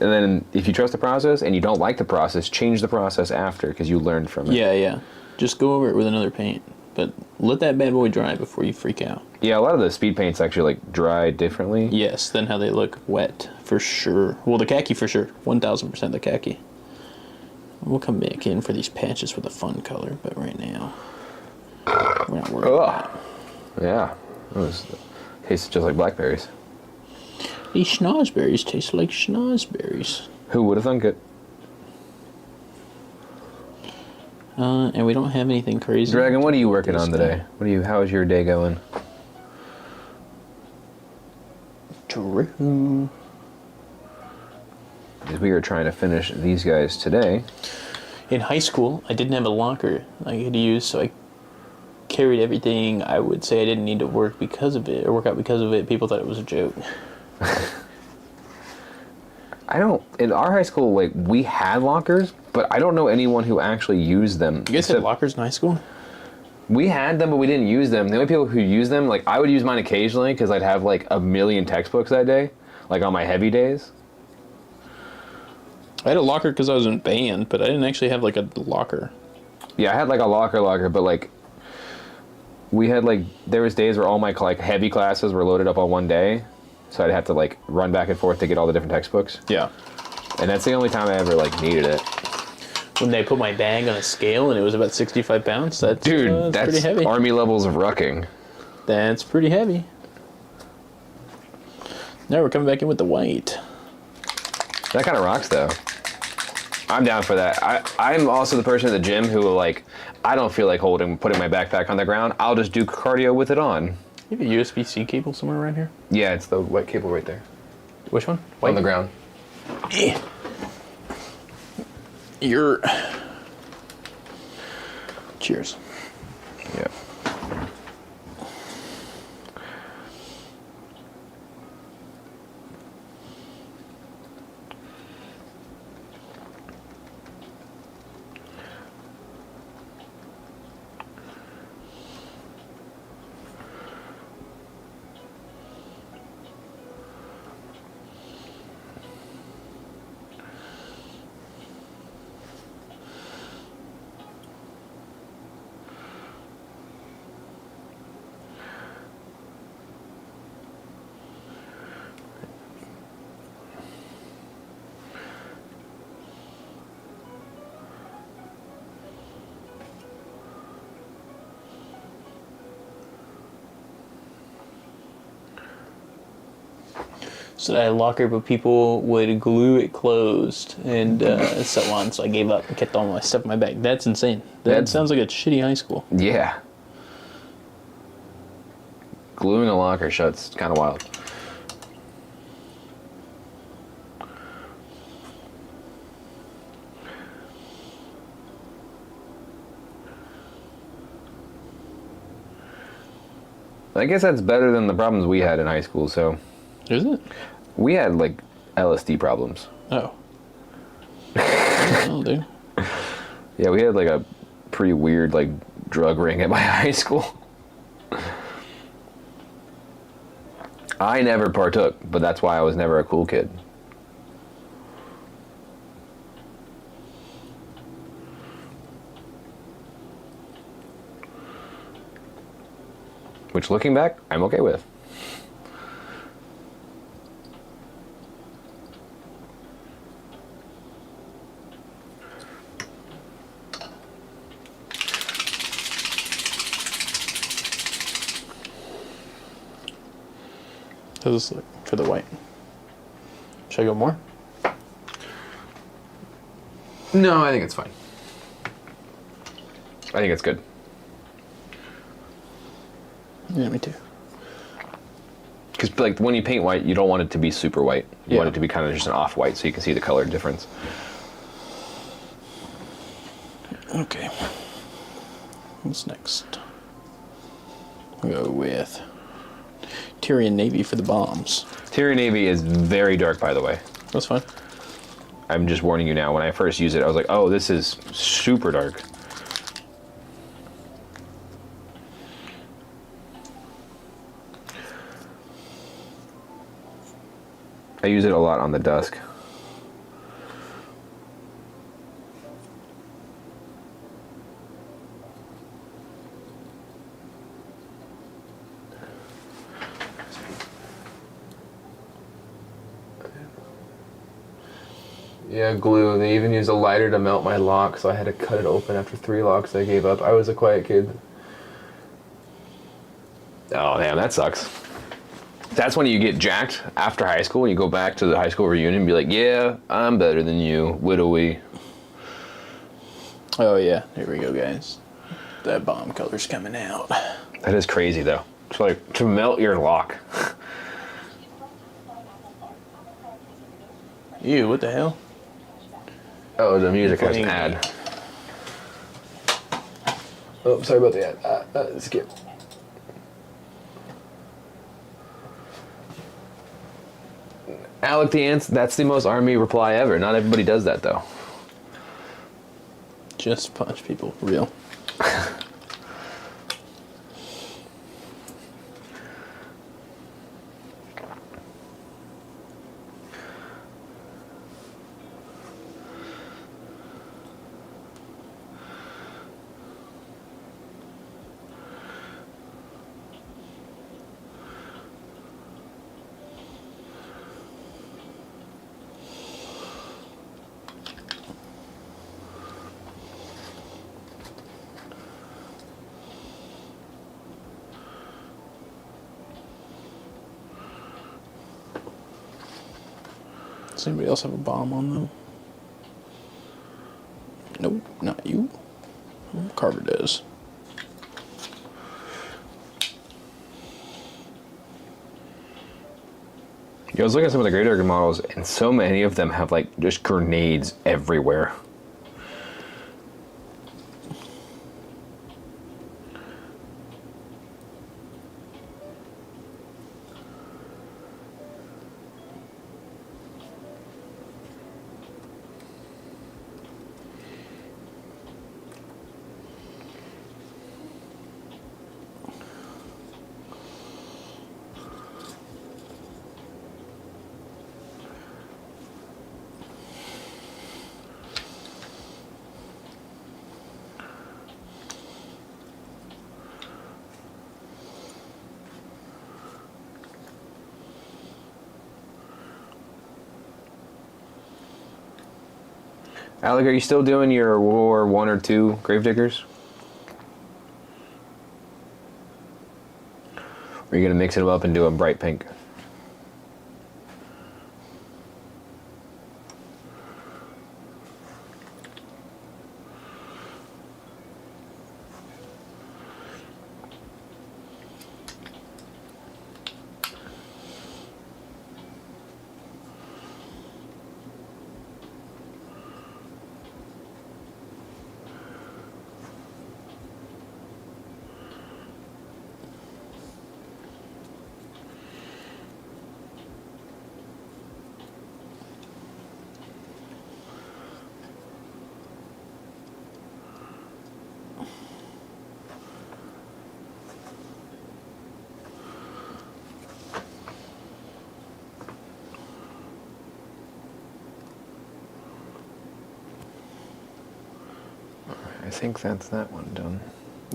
And then if you trust the process and you don't like the process, change the process after because you learned from it. Yeah. Just go over it with another paint. But let that bad boy dry before you freak out. Yeah, a lot of the speed paints actually like dry differently. Yes, than how they look wet, for sure. Well, the khaki for sure. 1,000% the khaki. We'll come back in for these patches with a fun color, but right now, we're not worried about it. Yeah. It tastes just like blackberries. These schnozberries taste like schnozberries. Who would have thunk it? And we don't have anything crazy. Dragon, what are you working on today? How is your day going? True. As we are trying to finish these guys today. In high school, I didn't have a locker I could use, so I carried everything. I would say I didn't need to work because of it, or work out because of it. People thought it was a joke. In our high school, like, we had lockers, but I don't know anyone who actually used them. You guys had lockers in high school? We had them, but we didn't use them. The only people who used them, like, I would use mine occasionally because I'd have, like, 1,000,000 textbooks that day, like, on my heavy days. I had a locker because I was in band, but I didn't actually have, like, a locker. Yeah, I had, like, a locker, but, like, we had, like, there was days where all my, like, heavy classes were loaded up on one day, so I'd have to, like, run back and forth to get all the different textbooks. Yeah. And that's the only time I ever, like, needed it. When they put my bag on a scale and it was about 65 pounds, that's pretty heavy. Army levels of rucking. That's pretty heavy. Now we're coming back in with the white. That kind of rocks, though. I'm down for that. I'm also the person at the gym who, like, I don't feel like putting my backpack on the ground. I'll just do cardio with it on. You have a USB-C cable somewhere around here? Yeah, it's the white cable right there. Which one? White? On the ground. Yeah. Cheers. Yeah. So I had a locker, but people would glue it closed and so on. So I gave up and kept all my stuff in my bag. That's insane. That sounds like a shitty high school. Yeah. Gluing a locker shut's kind of wild. I guess that's better than the problems we had in high school, so. Is it? We had, like, LSD problems. Oh. Oh, dude. Yeah, we had, like, a pretty weird, like, drug ring at my high school. I never partook, but that's why I was never a cool kid. Which, looking back, I'm okay with. How's this look for the white? Should I go more? No, I think it's fine. I think it's good. Yeah, me too. Because like when you paint white, you don't want it to be super white. You Yeah. want it to be kind of just an off-white so you can see the color difference. Okay. What's next? I'll go with Tyrian Navy for the bombs. Tyrian Navy is very dark, by the way. That's fine. I'm just warning you now. When I first used it, I was like, oh, this is super dark. I use it a lot on the dusk. Yeah, glue. They even used a lighter to melt my lock, so I had to cut it open after 3 locks. I gave up. I was a quiet kid. Oh, damn, that sucks. That's when you get jacked after high school and you go back to the high school reunion and be like, yeah, I'm better than you. Widowy. Oh yeah, here we go, guys. That bomb color's coming out. That is crazy, though. To melt your lock. Ew, what the hell? Oh, the music has an Playing- ad. Oh, sorry about the ad. Skip. Alec the Ants, that's the most Army reply ever. Not everybody does that, though. Just punch people, real. Does anybody else have a bomb on them? Nope, not you. Carver does. I was looking at some of the Great Organ models, and so many of them have, like, just grenades everywhere. Alec, are you still doing your World War I or II gravediggers? Or are you going to mix it up and do a bright pink? I think that's that one done.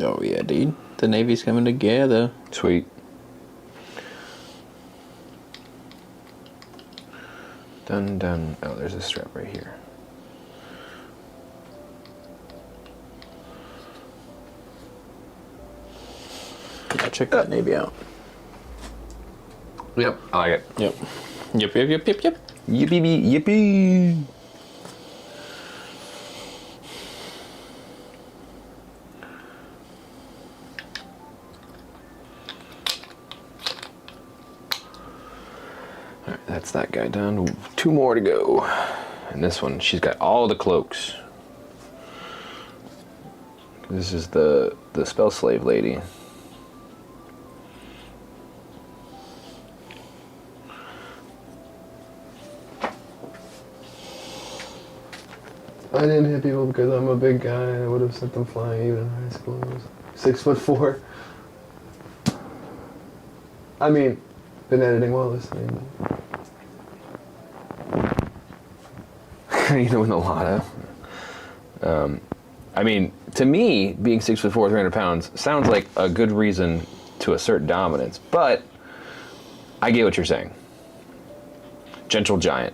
Oh yeah, dude. The Navy's coming together. Sweet. Done, done. Oh, there's a strap right here. Yeah, check that Navy out. Yep, I like it. Yep. Yep. Yippee, yippee. Alright, that's that guy done. 2 more to go. And this one, she's got all the cloaks. This is the spell slave lady. I didn't hit people because I'm a big guy. I would have sent them flying even in high school. I was 6'4". I mean, been editing while listening. You know, in a lot of. I mean, to me, being 6'4", 300 pounds sounds like a good reason to assert dominance, but I get what you're saying. Gentle giant.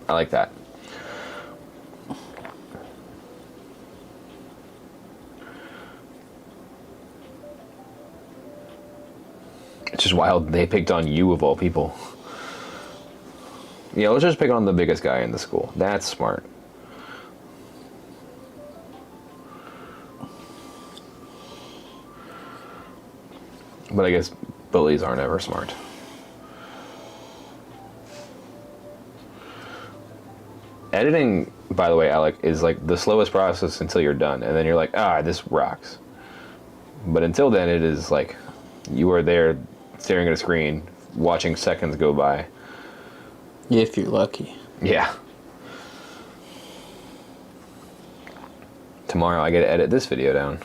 I like that. It's just wild they picked on you of all people. Yeah, let's just pick on the biggest guy in the school. That's smart. But I guess bullies aren't ever smart. Editing, by the way, Alec, is like the slowest process until you're done. And then you're like, this rocks. But until then, it is like you are there staring at a screen, watching seconds go by. If you're lucky. Yeah. Tomorrow I get to edit this video down.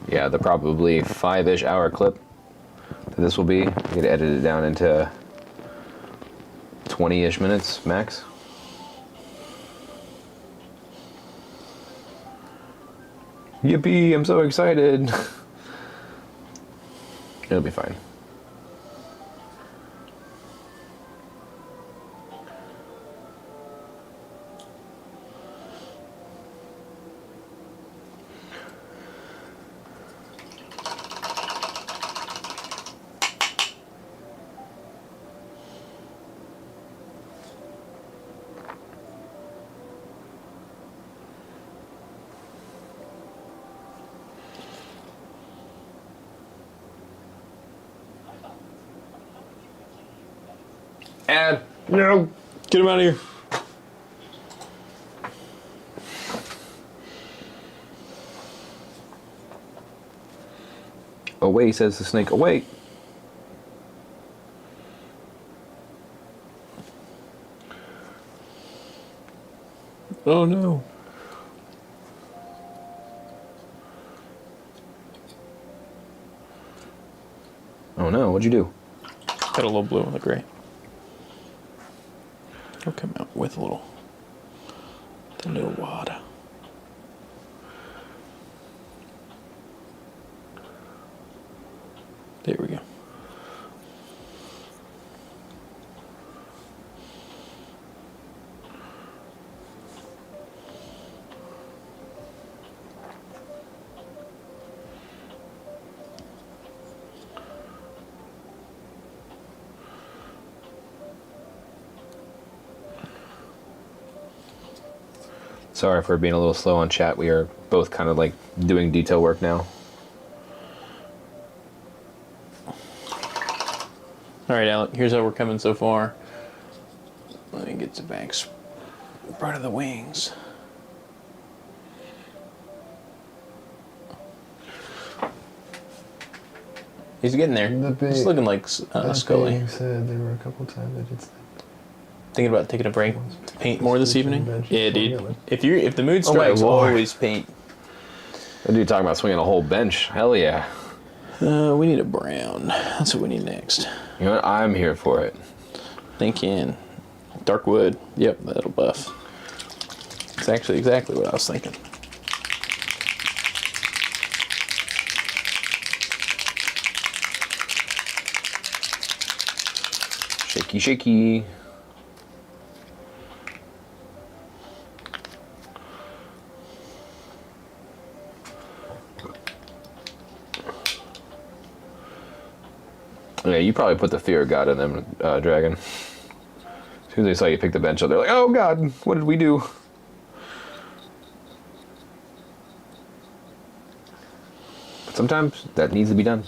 Yeah, the probably 5-ish hour clip that this will be, I get to edit it down into 20-ish minutes max. Yippee, I'm so excited. It'll be fine. Ad. No. Get him out of here. Away, says the snake. Away. Oh no. Oh no, what'd you do? Got a little blue on the gray. He'll come out with the little water. There we go. Sorry for being a little slow on chat. We are both kind of like doing detail work now. Alright, Alec, here's how we're coming so far. Let me get the back part of the wings. He's getting there. He's looking like Scully. Being said, there were a couple times I did Thinking about taking a break to paint more this evening. Yeah, dude. If the mood Oh my strikes, Lord. always paint. That dude talking about swinging a whole bench. Hell yeah. We need a brown. That's what we need next. You know what? I'm here for it. Thinking dark wood. Yep, that'll buff. It's actually exactly what I was thinking. Shaky, shaky. Yeah, you probably put the fear of God in them, Dragon. As soon as they saw you pick the bench up, they're like, oh God, what did we do? But sometimes that needs to be done.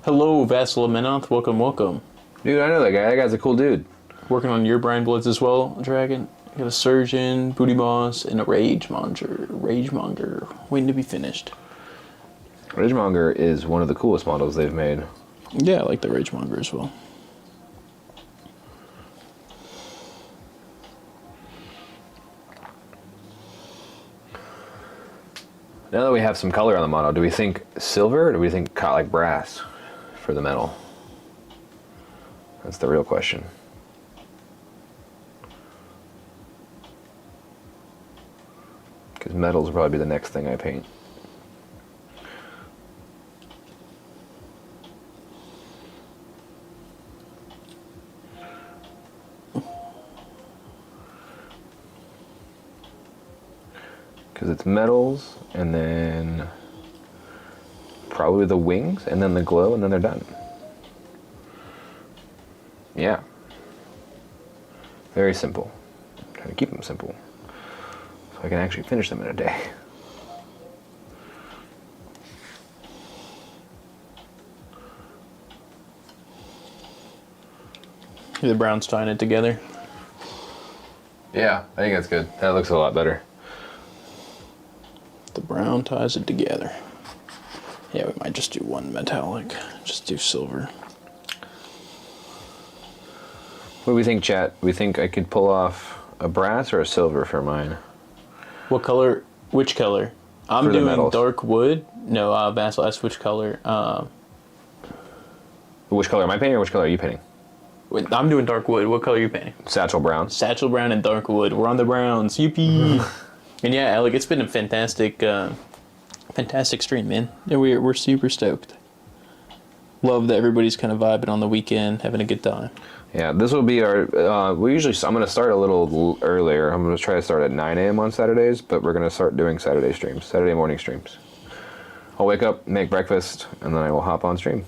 Hello, Vassal Menoth. Welcome, welcome. Dude, I know that guy. That guy's a cool dude. Working on your Brian Bloods as well, Dragon. You got a Surgeon, Booty Boss, and a Ragemonger waiting to be finished. Ragemonger is one of the coolest models they've made. Yeah, I like the Ragemonger as well. Now that we have some color on the model, do we think silver or do we think like brass for the metal? That's the real question. Because metals will probably be the next thing I paint. Because it's metals, and then probably the wings, and then the glow, and then they're done. Yeah. Very simple. I'm trying to keep them simple, so I can actually finish them in a day. The brown's tying it together. Yeah, I think that's good. That looks a lot better. The brown ties it together. Yeah, we might just do one metallic. Just do silver. What do we think, chat? We think I could pull off a brass or a silver for mine? What color? Which color? I'm For the doing metals. dark wood. No, Vassal asked which color. Which color am I painting, or which color are you painting? Wait, I'm doing dark wood. What color are you painting? Satchel brown. Satchel brown and dark wood. We're on the browns. Yippee! And yeah, Alec, it's been a fantastic stream, man. And we're super stoked. Love that everybody's kind of vibing on the weekend, having a good time. Yeah, this will be our. I'm going to start a little earlier. I'm going to try to start at 9 a.m. on Saturdays, but we're going to start doing Saturday streams, Saturday morning streams. I'll wake up, make breakfast, and then I will hop on stream.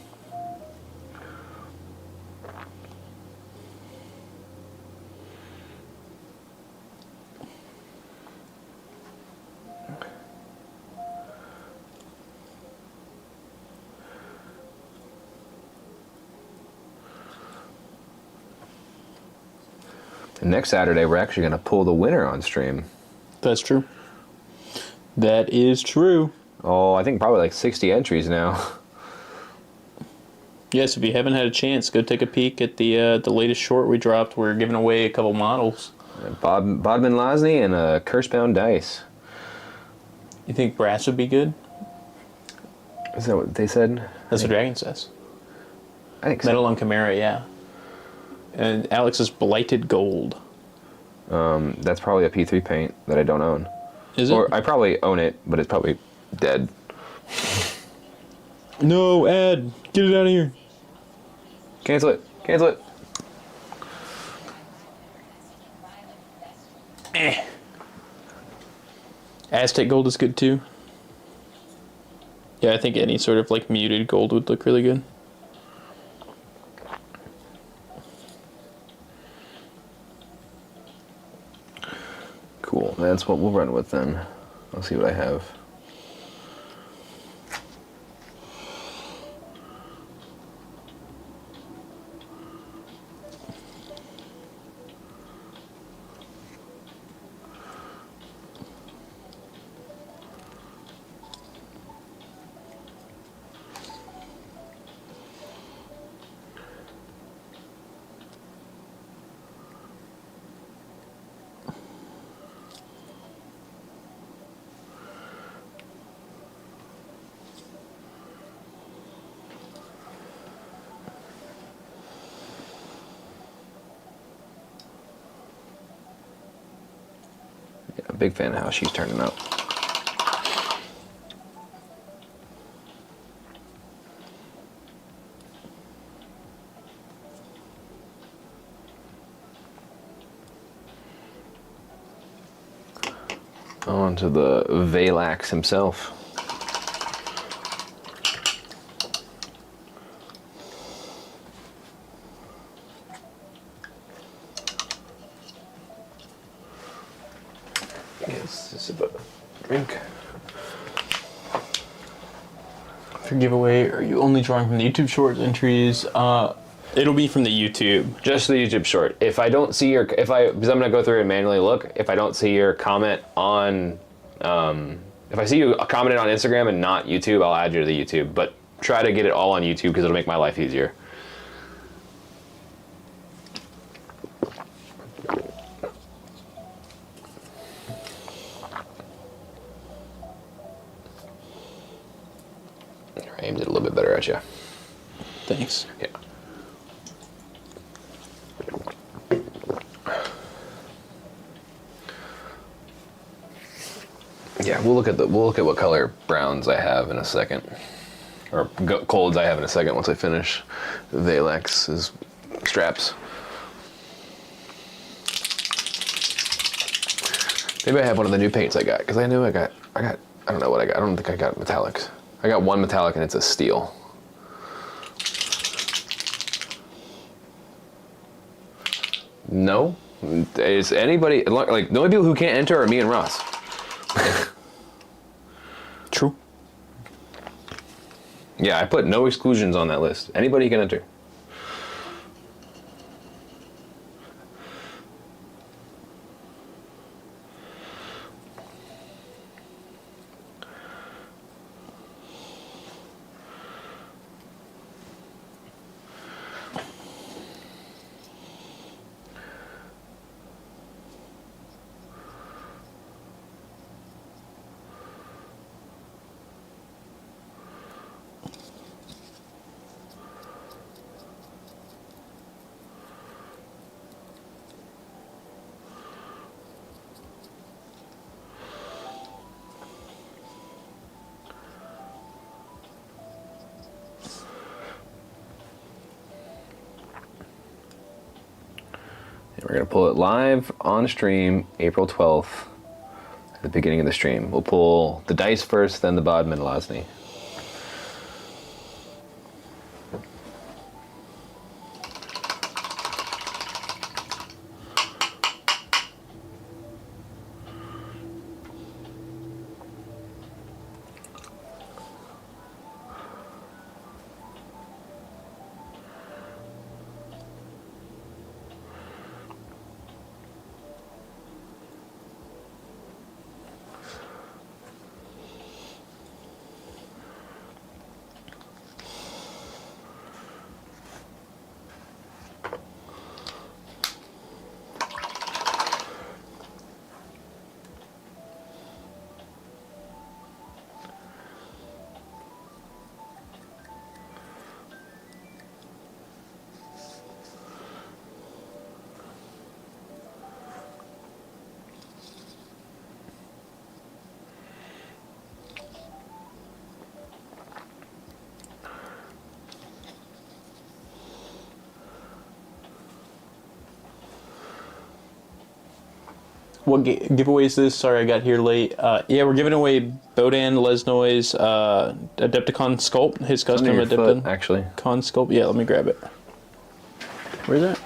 And next Saturday, we're actually going to pull the winner on stream. That's true. That is true. Oh, I think probably like 60 entries now. Yes, if you haven't had a chance, go take a peek at the latest short we dropped. We're giving away a couple models. Bodman Losney and a Cursebound Dice. You think brass would be good? Is that what they said? That's what Dragon says. I think so. Metal on Chimera, yeah. And Alex's Blighted Gold. That's probably a P3 paint that I don't own. Is it? Or I probably own it, but it's probably dead. No, Ed, get it out of here. Cancel it. Cancel it. Aztec Gold is good too. Yeah, I think any sort of like muted gold would look really good. Cool. That's what we'll run with then. I'll see what I have. Yeah, big fan of how she's turning out. On to the Valax himself. Yes, this is a drink. For giveaway, are you only drawing from the YouTube Shorts entries? It'll be from the YouTube. Just the YouTube short. If I don't see because I'm gonna go through and manually look. If I don't see your comment on, if I see you commented on Instagram and not YouTube, I'll add you to the YouTube. But try to get it all on YouTube because it'll make my life easier. I aimed it a little bit better at you. Thanks. Yeah. Yeah, we'll look at what color browns I have in a second, or golds I have in a second once I finish Valax's straps. Maybe I have one of the new paints I got because I knew I got I don't know what I got. I don't think I got metallics. I got one metallic and it's a steel. No, is anybody like the only people who can't enter are me and Ross. True. Yeah, I put no exclusions on that list. Anybody can enter. We're going to pull it live on stream April 12th at the beginning of the stream. We'll pull the dice first, then the Bodman Losney. what giveaway is this? Sorry, I got here late. Yeah, we're giving away Bodan, Lesnoy's Adepticon Sculpt, his custom Adepticon actually. Sculpt. Yeah, let me grab it. Where's that?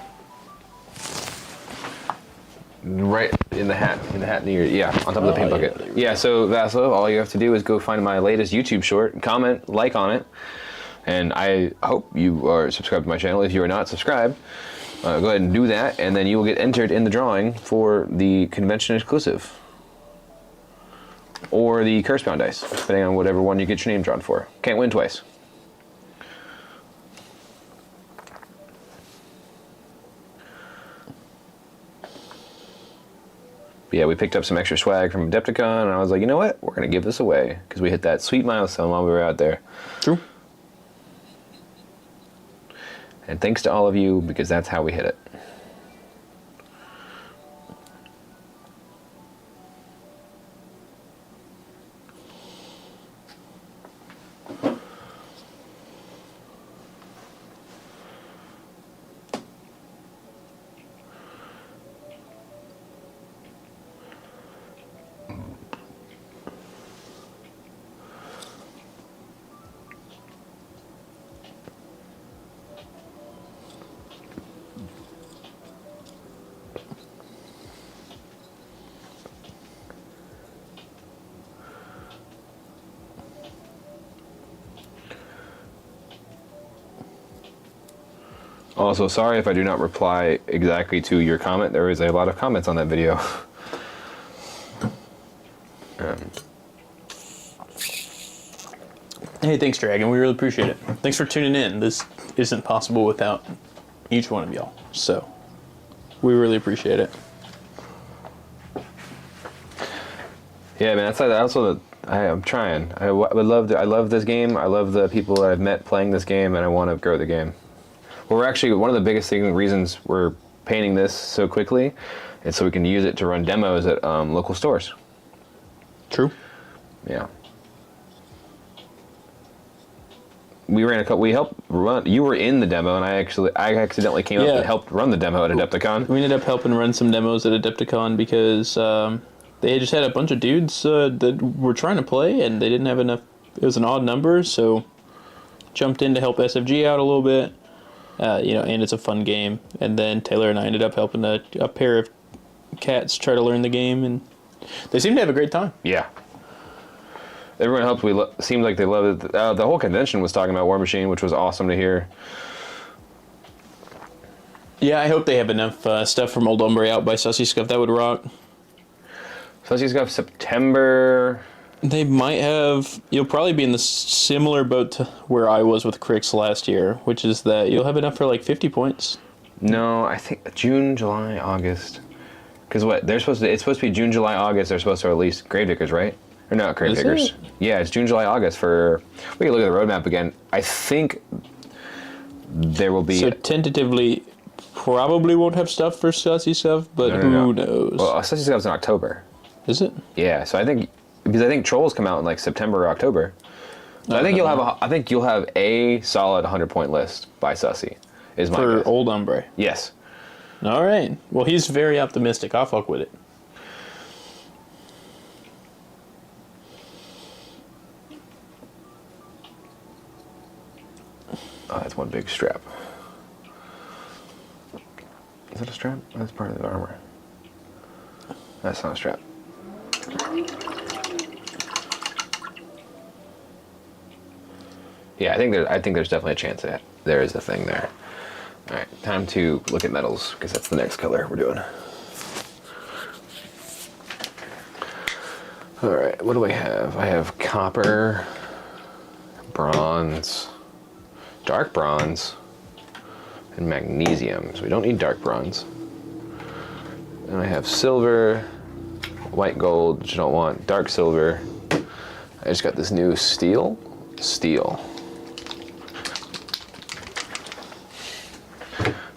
Right in the hat near, yeah, on top of the paint bucket. Yeah, so Vasilov, all you have to do is go find my latest YouTube short, comment, like on it, and I hope you are subscribed to my channel. If you are not subscribed, go ahead and do that, and then you will get entered in the drawing for the convention exclusive. Or the Curse-bound dice, depending on whatever one you get your name drawn for. Can't win twice. But yeah, we picked up some extra swag from Adepticon, and I was like, you know what? We're going to give this away, because we hit that sweet milestone while we were out there. True. And thanks to all of you, because that's how we hit it. Also, sorry if I do not reply exactly to your comment. There is a lot of comments on that video. Hey, thanks, Dragon. We really appreciate it. Thanks for tuning in. This isn't possible without each one of y'all. So, we really appreciate it. Yeah, man. That's also I'm trying. I love this game. I love the people that I've met playing this game, and I want to grow the game. We're actually, one of the biggest reasons we're painting this so quickly is so we can use it to run demos at local stores. True. Yeah. We ran a couple. We helped run. You were in the demo, and I accidentally came up and helped run the demo at Adepticon. We ended up helping run some demos at Adepticon because they just had a bunch of dudes that were trying to play, and they didn't have enough. It was an odd number, so jumped in to help SFG out a little bit. And it's a fun game. And then Taylor and I ended up helping a pair of cats try to learn the game, and they seemed to have a great time. Yeah. Everyone helped. Seemed like they loved it. The whole convention was talking about War Machine, which was awesome to hear. Yeah, I hope they have enough stuff from Old Umbre out by Sussy Scuff. That would rock. Sussy Scuff, September. They might have. You'll probably be in the similar boat to where I was with Crix last year, which is that you'll have enough for like 50 points. No, I think June, July, August. Because what it's supposed to be June, July, August. They're supposed to release Gravediggers, right? Or not Gravediggers? Yeah, it's June, July, August for. We can look at the roadmap again. I think there will be. So tentatively, probably won't have stuff for Sussy Scuff, but who knows? Well, Sussy Scuff's in October. Is it? Yeah, so I think. Because I think Trolls come out in like September or October. So I think you'll have a solid 100-point list by Sussy. Is my for guess. Old Umbre. Yes. All right. Well, he's very optimistic. I'll fuck with it. Oh, that's one big strap. Is that a strap? That's part of the armor. That's not a strap. Yeah, I think there's definitely a chance that there is a thing there. All right, time to look at metals because that's the next color we're doing. All right, what do I have? I have copper, bronze, dark bronze, and magnesium. So we don't need dark bronze. And I have silver, white gold, which I don't want, dark silver. I just got this new steel.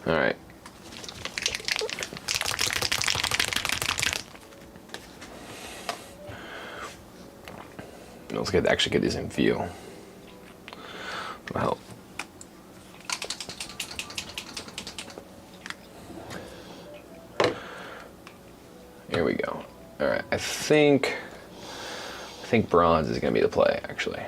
All right. Let's actually get these in view. That'll help. Here we go. All right, I think bronze is gonna be the play, actually.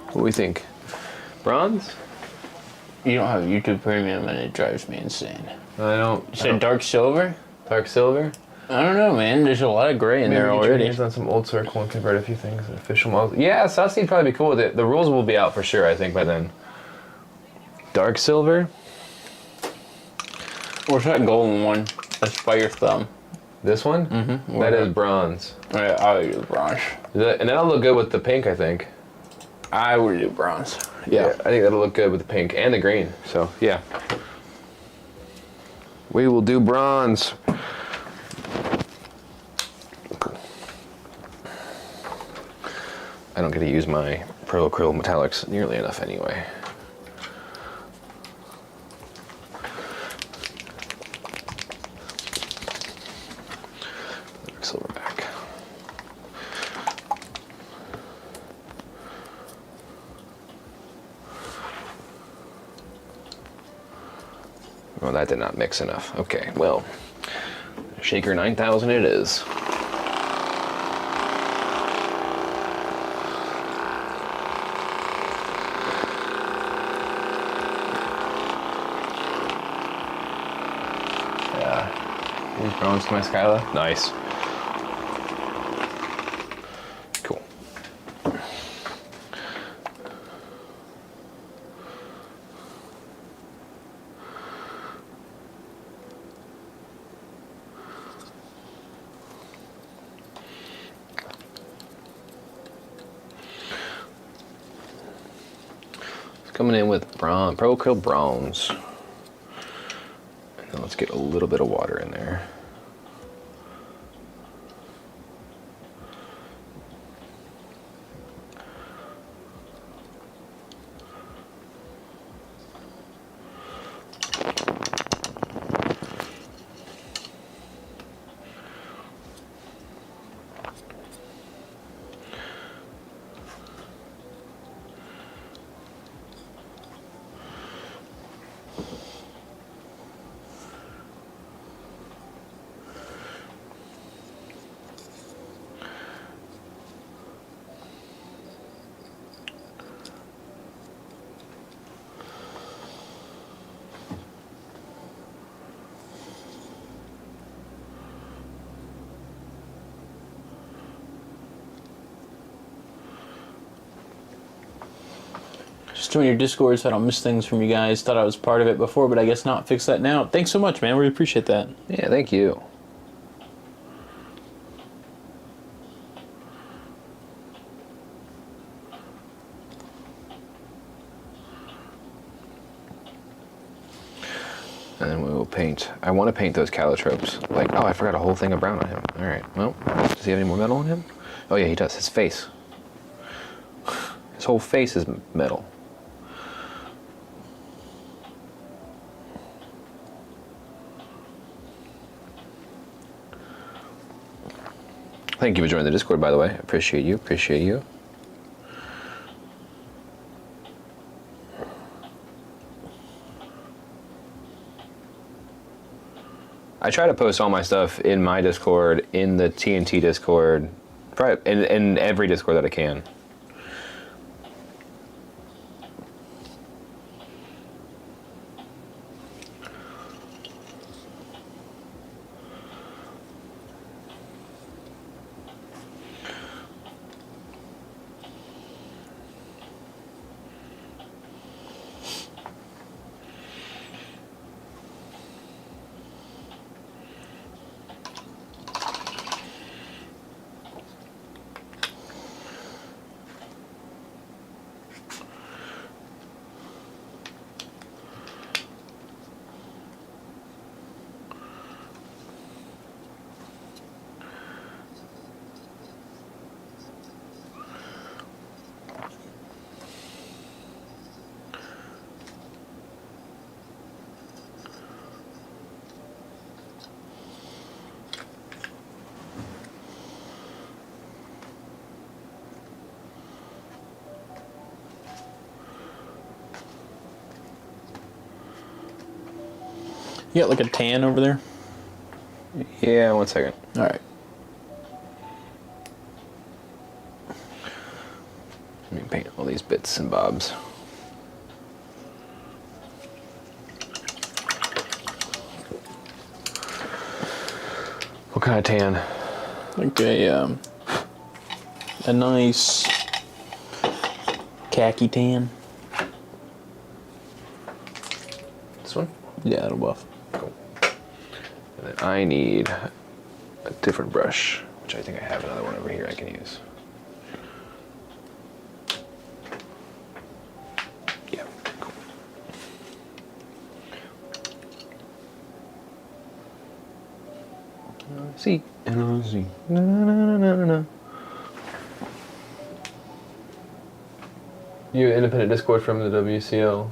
What do we think? Bronze? You don't have YouTube Premium, and it drives me insane. I don't. You said dark silver? Dark silver? I don't know, man. There's a lot of gray in there already. On some old circle and convert a few things. Official models. Yeah, Sassi'd probably be cool with it. The rules will be out for sure, I think, by then. Dark silver? What's that golden one? That's by your thumb. This one? Mm-hmm. That is bronze. Alright, I'll do bronze. And that'll look good with the pink, I think. I would do bronze. Yeah, I think that'll look good with the pink and the green. So, yeah. We will do bronze. I don't get to use my Pro Acryl Metallics nearly enough anyway. Silverback. Well, that did not mix enough. Okay, well, Shaker 9000 it is. Yeah, bronze to my Skyla. Nice. Cool. Coming in with bronze, Pro Acryl bronze. And let's get a little bit of water in there. Just doing your Discord so I don't miss things from you guys. Thought I was part of it before, but I guess not. Fix that now. Thanks so much, man. We appreciate that. Yeah, thank you. And then we will paint. I want to paint those calotropes. Like, oh, I forgot a whole thing of brown on him. All right, well, does he have any more metal on him? Oh yeah, he does. His face. His whole face is metal. Thank you for joining the Discord, by the way. Appreciate you. Appreciate you. I try to post all my stuff in my Discord, in the TNT Discord, probably in every Discord that I can. You got like a tan over there? Yeah, 1 second. All right. Let me paint all these bits and bobs. What kind of tan? Like a nice khaki tan. This one? Yeah, that'll buff. Cool. And then I need a different brush, which I think I have another one over here I can use. Yeah, cool. See, and I see. Na na na na na. You independent Discord from the WCL.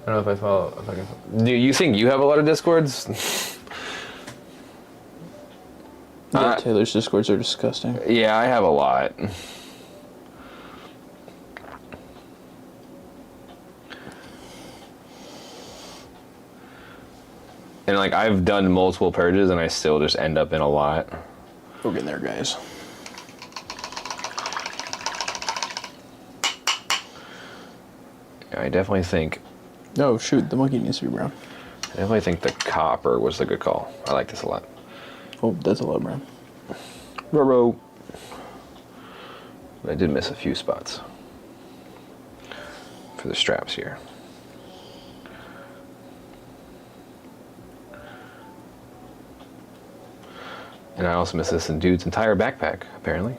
I don't know if I follow. If I can. Do you think you have a lot of Discords? Yeah, Taylor's Discords are disgusting. Yeah, I have a lot. And like I've done multiple purges and I still just end up in a lot. We're getting there, guys. I definitely think Oh shoot, the monkey needs to be brown. the copper was the good call. I like this a lot. Oh, that's a lot brown. Roro. But I did miss a few spots for the straps here. And I also missed this in dude's entire backpack, apparently.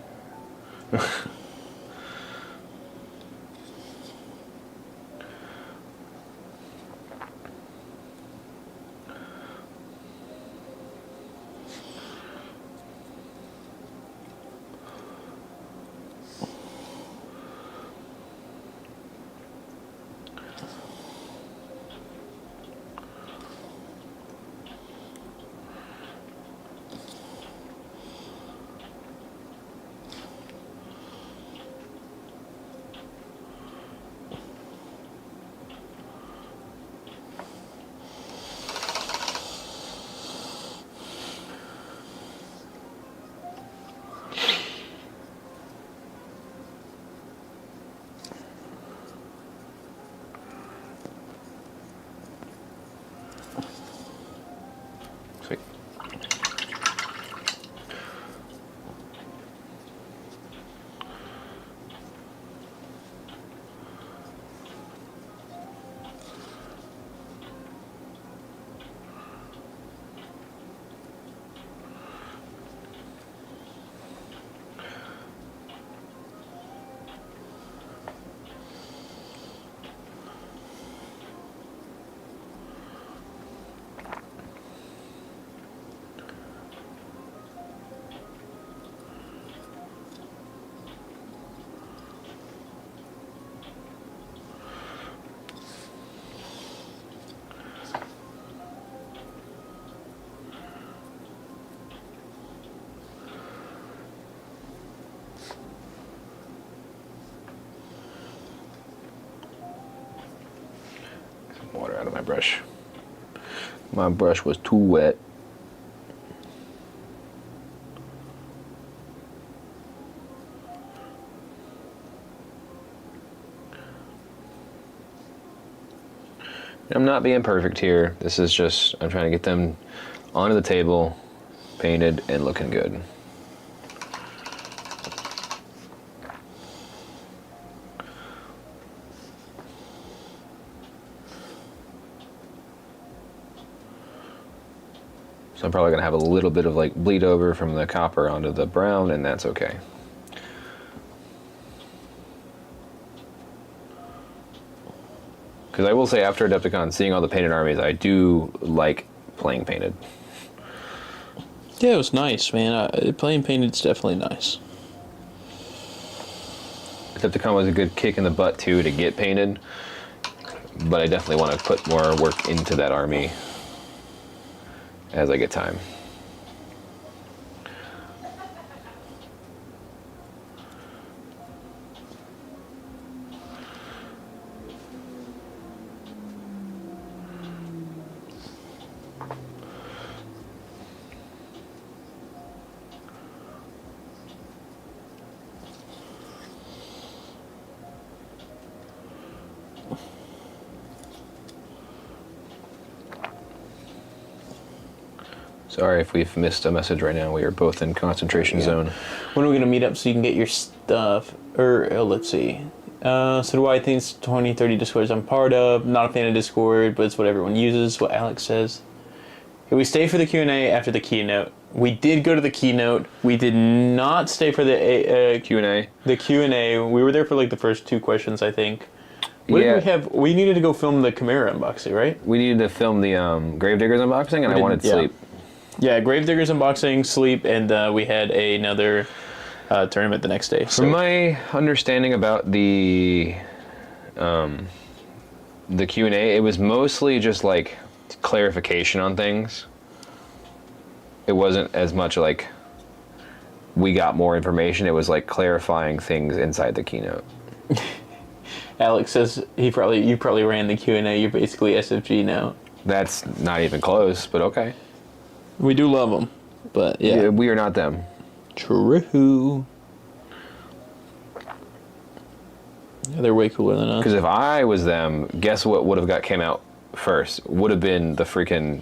Sweet. Some water out of my brush. My brush was too wet. I'm not being perfect here. This is just, I'm trying to get them onto the table, painted, and looking good. So I'm probably gonna have a little bit of like bleed over from the copper onto the brown, and that's okay. Because I will say, after Adepticon, seeing all the painted armies, I do like playing painted. Yeah, it was nice, man. Playing painted's definitely nice. Adepticon was a good kick in the butt too to get painted, but I definitely want to put more work into that army as I get time. Sorry if we've missed a message right now. We are both in concentration zone. When are we gonna meet up so you can get your stuff? Let's see. So do I think it's 2030 Discords I'm part of. Not a fan of Discord, but it's what everyone uses. What Alex says. Hey, we stay for the Q&A after the keynote. We did go to the keynote. We did not stay for the Q&A. The Q&A. We were there for like the first 2 questions, I think. What did we have? We needed to go film the Chimera unboxing, right? We needed to film the Gravediggers unboxing, and I wanted sleep. Yeah, Gravediggers unboxing, sleep, and we had another tournament the next day. So. From my understanding about the Q&A, it was mostly just like clarification on things. It wasn't as much like we got more information. It was like clarifying things inside the keynote. Alex says you probably ran the Q&A. You're basically SFG now. That's not even close, but okay. We do love them, but yeah. We are not them. True. Yeah, they're way cooler than us. Because if I was them, guess what would have came out first? Would have been the freaking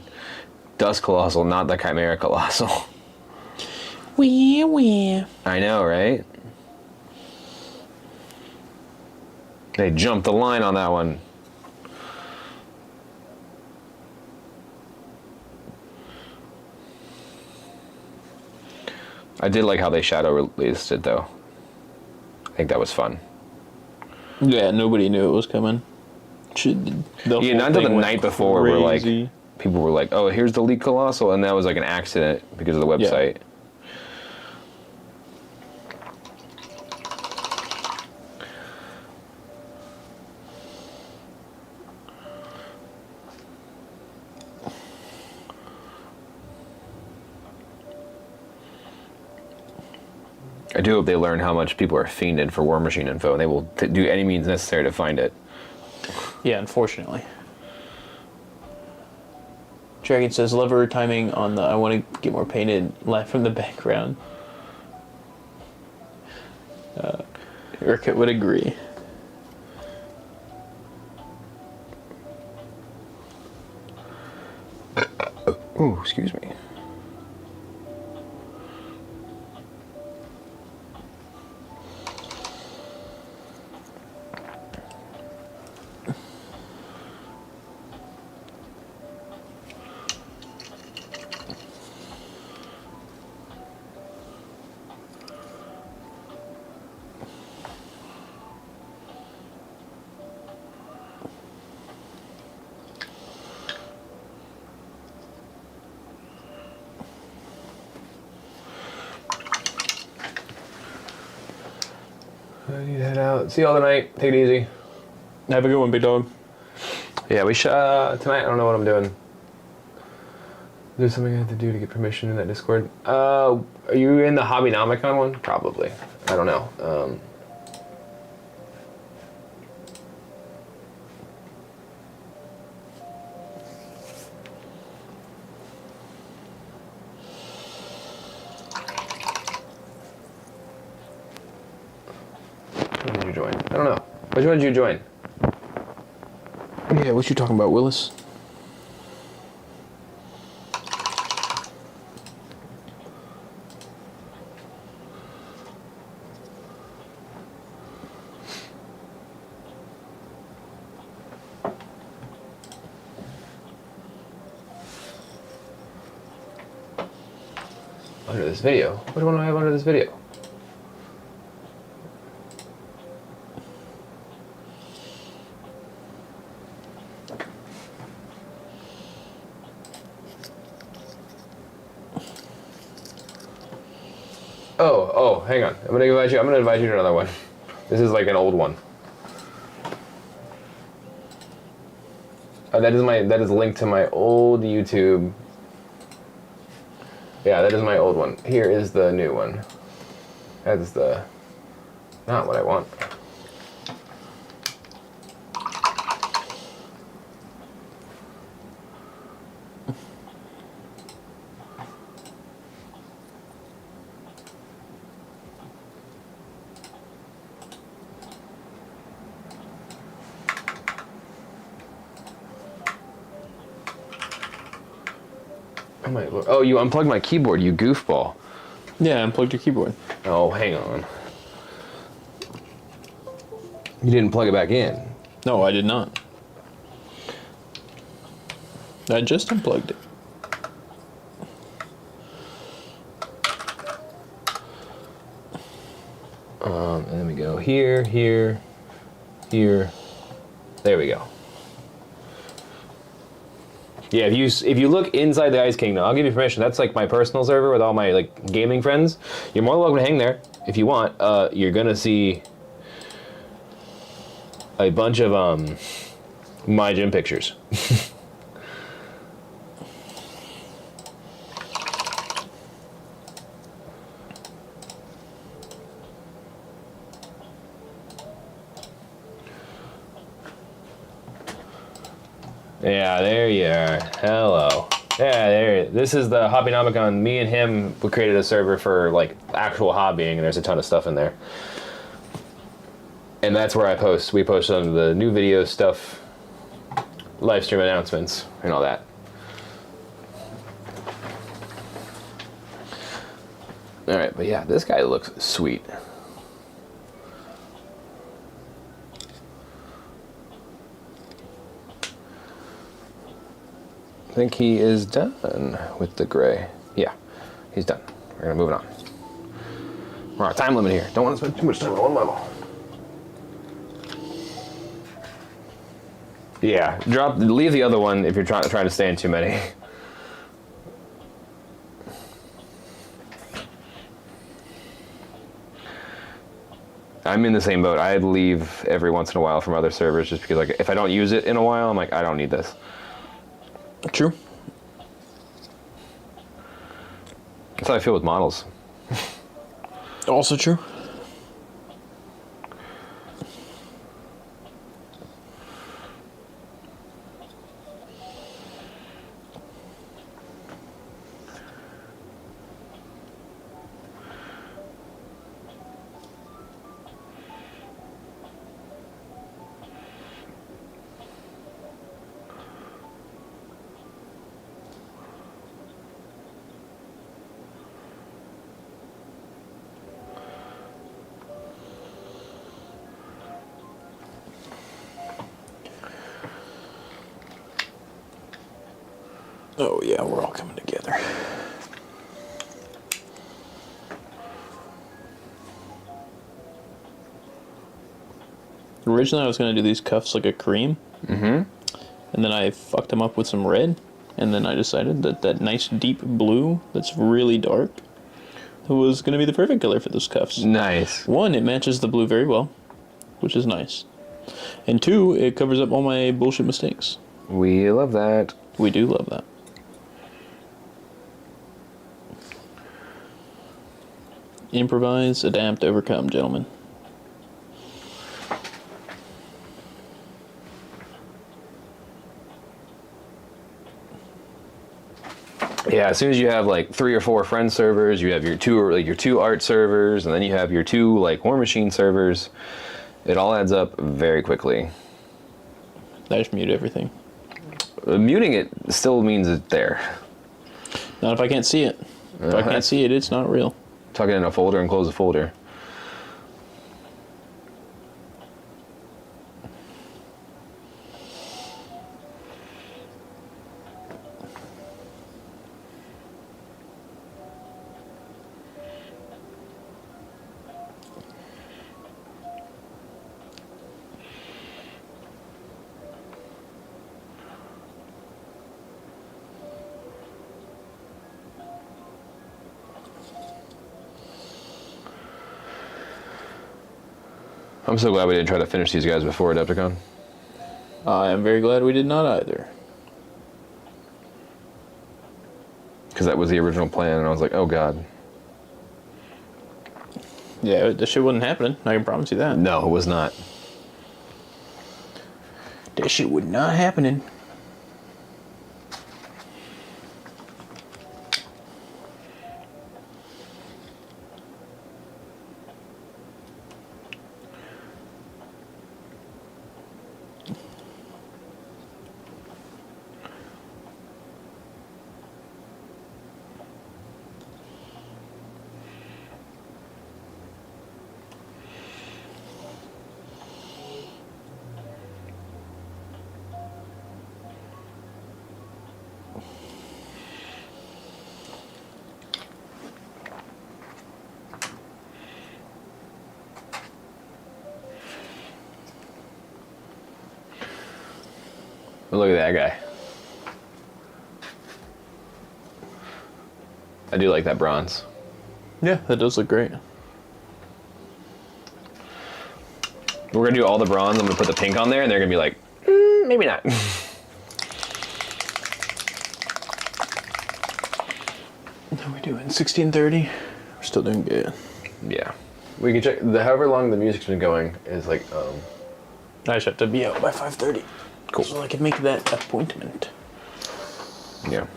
Dust Colossal, not the Chimera Colossal. Where? I know, right? They jumped the line on that one. I did like how they shadow released it, though. I think that was fun. Yeah, nobody knew it was coming. Not until the night before, where like people were like, "Oh, here's the leak Colossal," and that was like an accident because of the website. I do hope they learn how much people are fiending for War Machine info, and they will do any means necessary to find it. Yeah, unfortunately. Dragon says, lever timing on the I want to get more painted light from the background. Urquhart would agree. Ooh, excuse me. I need to head out. See y'all tonight. Take it easy. Have a good one, big dog. Yeah, we should. Tonight, I don't know what I'm doing. There's something I have to do to get permission in that Discord. Are you in the Hobbynomicon one? Probably. I don't know. When did you join? I don't know. Which one did you join? Yeah, what you talking about, Willis? Under this video? Which one do I have under this video? Oh, hang on. I'm gonna invite you to another one. This is like an old one. That is linked to my old YouTube. Yeah, that is my old one. Here is the new one. That is not what I want. I might look. Oh, you unplugged my keyboard, you goofball. Yeah, unplugged your keyboard. Oh, hang on. You didn't plug it back in. No, I did not. I just unplugged it. And then we go here, here, here. There we go. Yeah, if you look inside the Ice Kingdom, I'll give you permission. That's like my personal server with all my like gaming friends. You're more than welcome to hang there if you want. You're gonna see a bunch of my gym pictures. Yeah, there you are. Hello. Yeah, there. This is the Hobbynomicon. Me and him, we created a server for like actual hobbying, and there's a ton of stuff in there. And that's where I post. We post on the new video stuff, live stream announcements, and all that. All right, but yeah, this guy looks sweet. I think he is done with the gray. Yeah, he's done. We're gonna move it on. We're on a time limit here. Don't want to spend too much time on one level. Yeah, leave the other one if you're trying to stay in too many. I'm in the same boat. I'd leave every once in a while from other servers just because, like, if I don't use it in a while, I'm like, I don't need this. True. That's how I feel with models. Also true. Oh yeah, we're all coming together. Originally I was going to do these cuffs like a cream. Mm-hmm. And then I fucked them up with some red. And then I decided that that nice deep blue that's really dark was going to be the perfect color for those cuffs. Nice. One, it matches the blue very well, which is nice. And two, it covers up all my bullshit mistakes. We love that. We do love that. Improvise, adapt, overcome, gentlemen. Yeah, as soon as you have like 3 or 4 friend servers, you have your two art servers, and then you have your 2 like War Machine servers. It all adds up very quickly. I just mute everything. Muting it still means it's there. Not if I can't see it. If I can't see it, it's not real. Tuck it in a folder and close the folder. I'm so glad we didn't try to finish these guys before Adepticon. I am very glad we did not either. Because that was the original plan, and I was like, oh god. Yeah, this shit wasn't happening. I can promise you that. No, it was not. That shit was not happening. Look at that guy. I do like that bronze. Yeah, that does look great. We're gonna do all the bronze. I'm gonna put the pink on there, and they're gonna be like, maybe not. How are we doing? 16:30. We're still doing good. Yeah. We can check. However long the music's been going is like. I just have to be out by 5:30. Cool. So I can make that appointment. Yeah.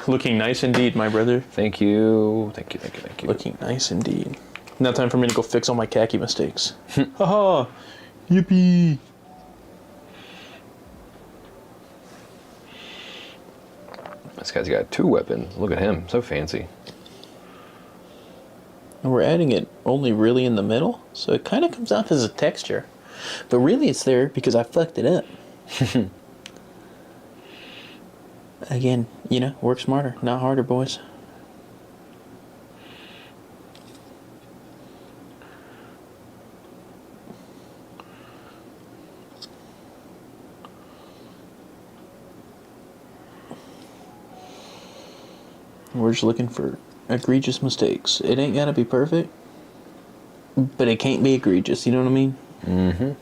Looking nice indeed, my brother. Thank you. Thank you. Looking nice indeed. Now time for me to go fix all my khaki mistakes. Haha! Yippee! This guy's got 2 weapons. Look at him. So fancy. And we're adding it only really in the middle, so it kind of comes out as a texture. But really it's there because I fucked it up. Again, you know, work smarter, not harder, boys. We're just looking for egregious mistakes. It ain't gotta be perfect, but it can't be egregious, you know what I mean? Mm-hmm.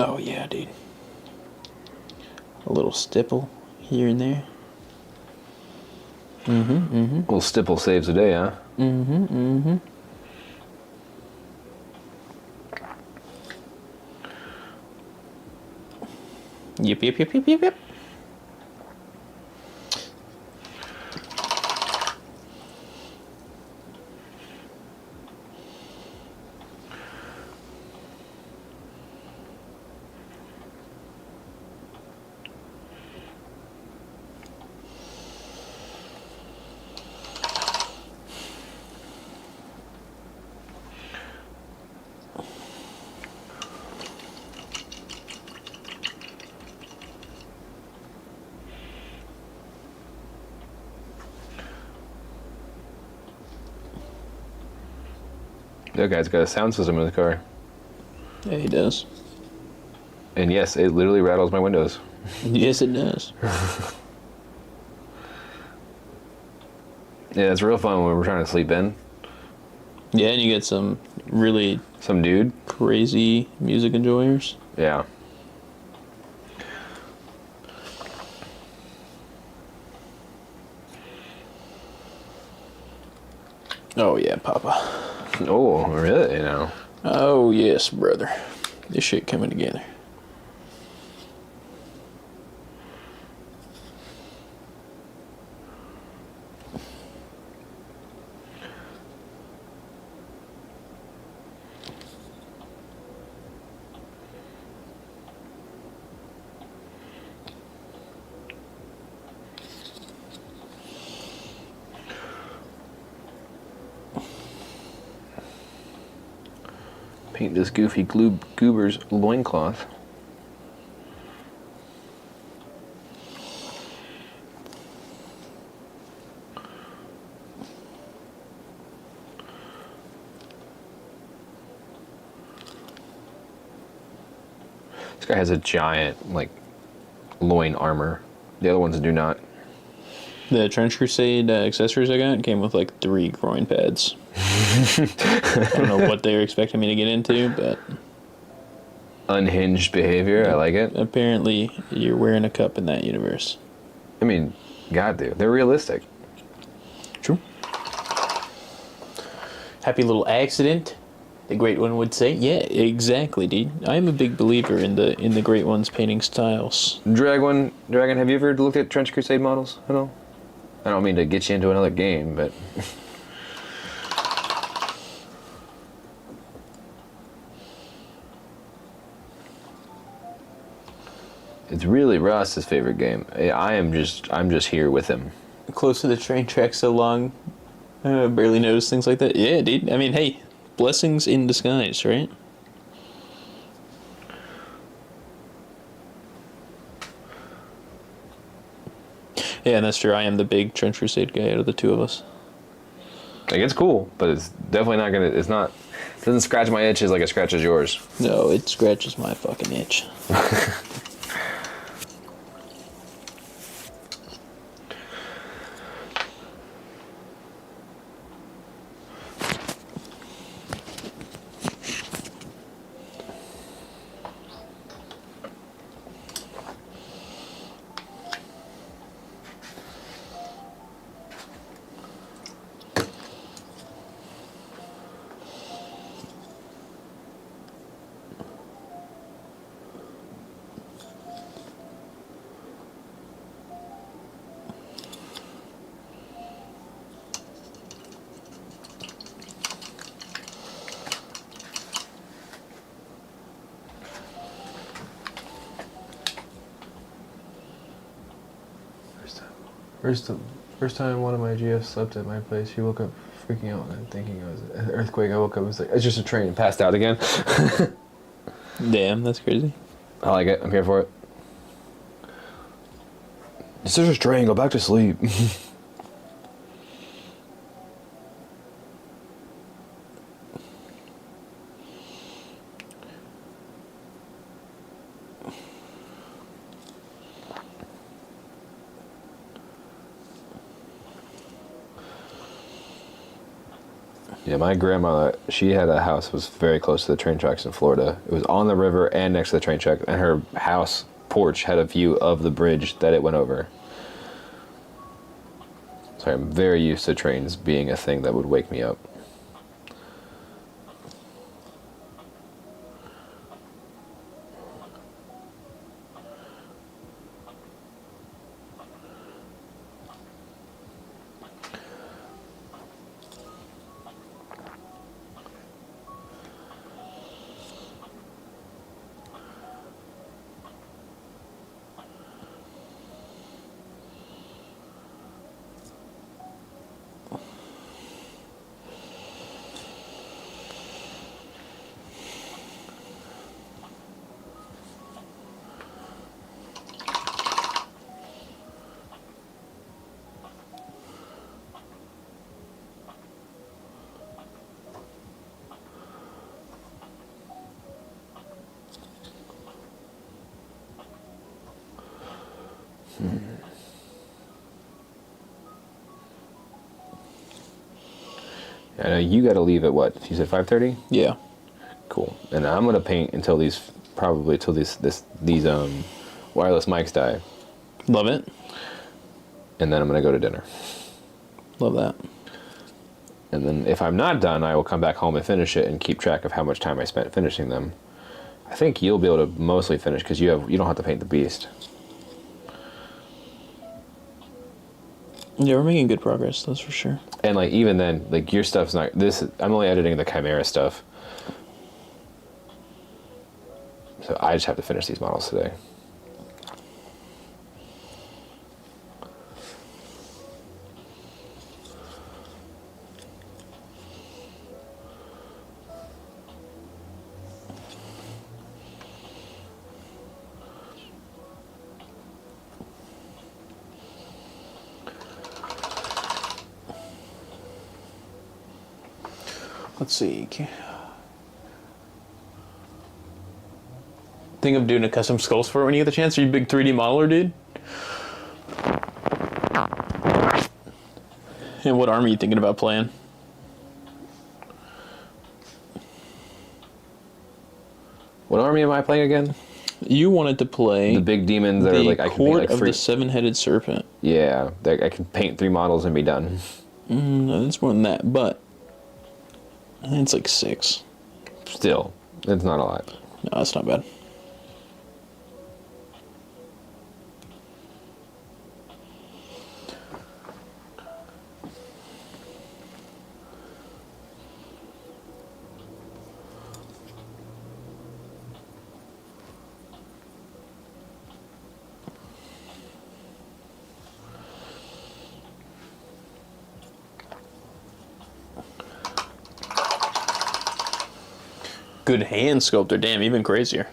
Oh yeah, dude. A little stipple here and there. Little stipple saves the day, huh? Yep. That guy's got a sound system in his car. Yeah, he does. And yes, it literally rattles my windows. Yes, it does. Yeah, it's real fun when we're trying to sleep in. Yeah, and you get some really Some dude. crazy music enjoyers. Yeah. Oh yeah, Papa. Oh, really? You know. Oh yes, brother. This shit coming together. Paint this goofy goober's loincloth. This guy has a giant, like, loin armor. The other ones do not. The Trench Crusade accessories I got came with like 3 groin pads. I don't know what they were expecting me to get into, but Unhinged behavior, I like it. apparently you're wearing a cup in that universe. I mean, God, dude, they're realistic. True. Happy little accident, the Great One would say. Yeah, exactly, dude. I'm a big believer in the Great One's painting styles. Dragon, have you ever looked at Trench Crusade models at all? I don't mean to get you into another game, but it's really Ross's favorite game. I'm just here with him. Close to the train track so long, barely notice things like that. Yeah, dude. I mean, hey, blessings in disguise, right? Yeah, and that's true. I am the big Trench Crusade guy out of the two of us. Like, it's cool, but it's definitely not gonna. It's not Doesn't scratch my itches like it scratches yours. No, it scratches my fucking itch. First time one of my GFs slept at my place, she woke up freaking out and thinking it was an earthquake. I woke up, it was like, it's just a train, and passed out again. Damn, that's crazy. I like it. I'm here for it. It's just a train. Go back to sleep. Yeah, my grandma, she had a house that was very close to the train tracks in Florida. It was on the river and next to the train track, and her house porch had a view of the bridge that it went over. So I'm very used to trains being a thing that would wake me up. I know you got to leave at what? You said 5:30? Yeah. Cool. And I'm gonna paint until these wireless mics die, Love it. and then I'm gonna go to dinner. Love that. And then if I'm not done, I will come back home and finish it and keep track of how much time I spent finishing them. I think you'll be able to mostly finish because you don't have to paint the beast. Yeah, we're making good progress, that's for sure. And like even then, like your stuff's not this. I'm only editing the Chimera stuff, so I just have to finish these models today. Let's see. Think of doing a custom skulls for it when you get the chance? Are you a big 3D modeler, dude? And what arm are you thinking about playing? What army am I playing again? You wanted to play The big demons that are like I can paint Court like of free. the Seven-Headed Serpent. Yeah, I can paint 3 models and be done. No, it's more than that, but I think it's like 6. Still, it's not a lot. No, that's not bad. Good hand sculptor, damn, even crazier.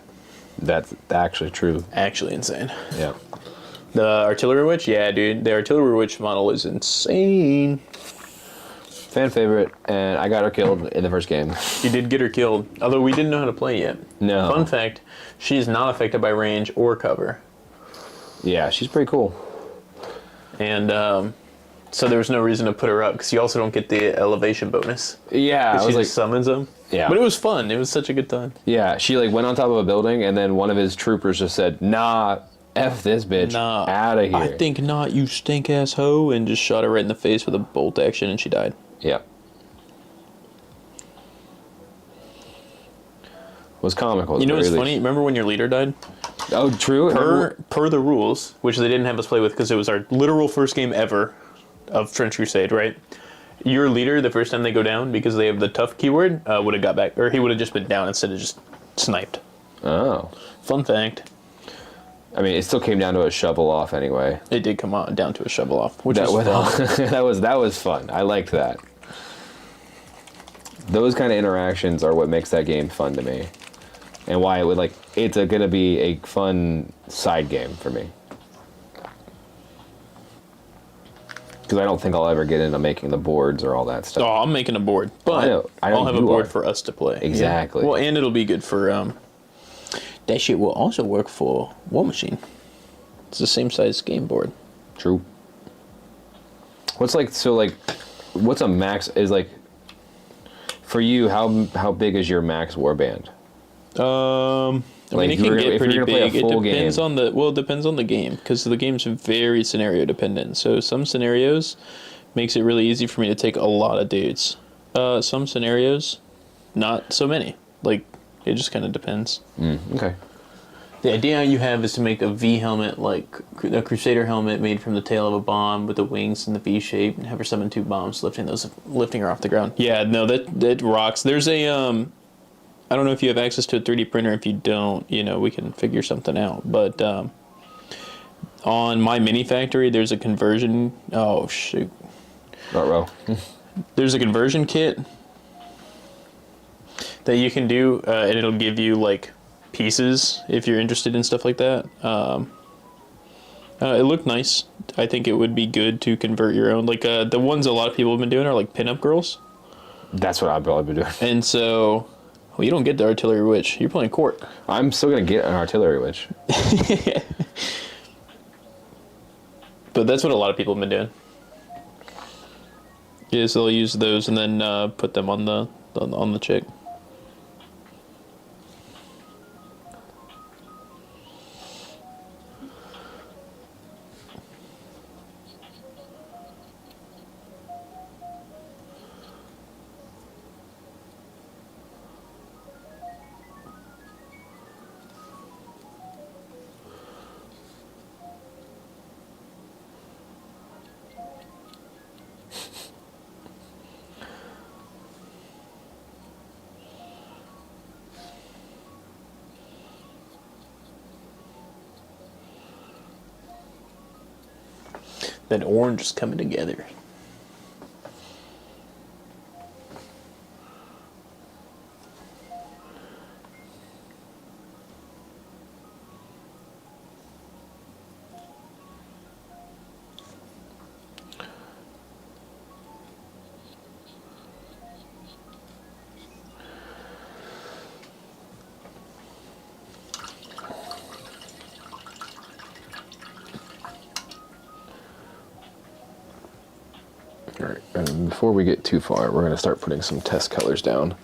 That's actually true. Actually insane. Yeah. The artillery witch, yeah, dude. The artillery witch model is insane. Fan favorite, and I got her killed in the first game. You did get her killed, although we didn't know how to play yet. No. Fun fact, she's not affected by range or cover. Yeah, she's pretty cool. And so there was no reason to put her up, because you also don't get the elevation bonus. Yeah, I She was just like, summons them. Yeah. But it was fun. It was such a good time. yeah, she like went on top of a building, and then one of his troopers just said, "Nah, F this bitch, Nah. out of here." I think not, you stink ass hoe, and just shot her right in the face with a bolt action, and she died. Yeah. Was comical. You know what's Very funny? least. Remember when your leader died? Oh, true. Per the rules, which they didn't have us play with because it was our literal first game ever of French Crusade, right? Your leader, the first time they go down, because they have the tough keyword, would have got back, or he would have just been down instead of just sniped. Oh. Fun fact. I mean, it still came down to a shovel off anyway. It did come on down to a shovel off, which That was fun. that was fun. I liked that. Those kind of interactions are what makes that game fun to me, and why it would like it's gonna be a fun side game for me. Because I don't think I'll ever get into making the boards or all that stuff. Oh, I'm making a board, but I know I'll have a you board are. for us to play. Exactly. Yeah. Well, and it'll be good for that shit will also work for War Machine. It's the same size game board. True. What's a max is like for you? How big is your max warband? I Like, mean, it can get if pretty you're gonna play a big. It full depends game. it depends on the game, because the game's very scenario dependent. So some scenarios makes it really easy for me to take a lot of dudes. Some scenarios, not so many. Like, it just kind of depends. Okay. The idea you have is to make a V helmet, like a Crusader helmet made from the tail of a bomb with the wings in the V shape, and have her summon 2 bombs, lifting her off the ground. Yeah, no, that rocks. There's a I don't know if you have access to a 3D printer. If you don't, we can figure something out. But on my mini factory, there's a conversion. Oh shoot! Row. There's a conversion kit that you can do, and it'll give you like pieces if you're interested in stuff like that. It looked nice. I think it would be good to convert your own. Like the ones a lot of people have been doing are like pinup girls. That's what I've probably been doing. And so, well, you don't get the artillery witch. You're playing court. I'm still gonna get an artillery witch. But that's what a lot of people have been doing. Yeah, so they'll use those and then put them on the chick. That orange is coming together. All right, and before we get too far, we're gonna start putting some test colors down,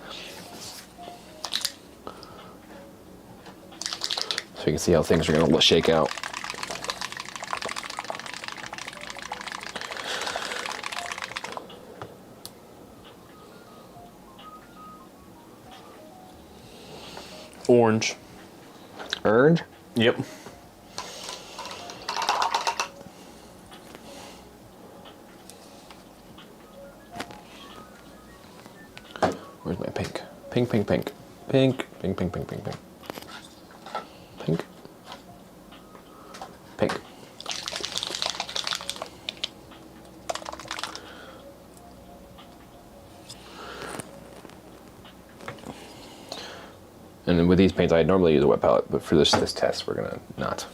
so you can see how things are gonna shake out. Orange. Orange? Yep. Where's my pink? Pink, pink, pink. Pink, pink, pink, pink, pink, pink. Pink. Pink. And then with these paints, I normally use a wet palette, but for this test, we're gonna not.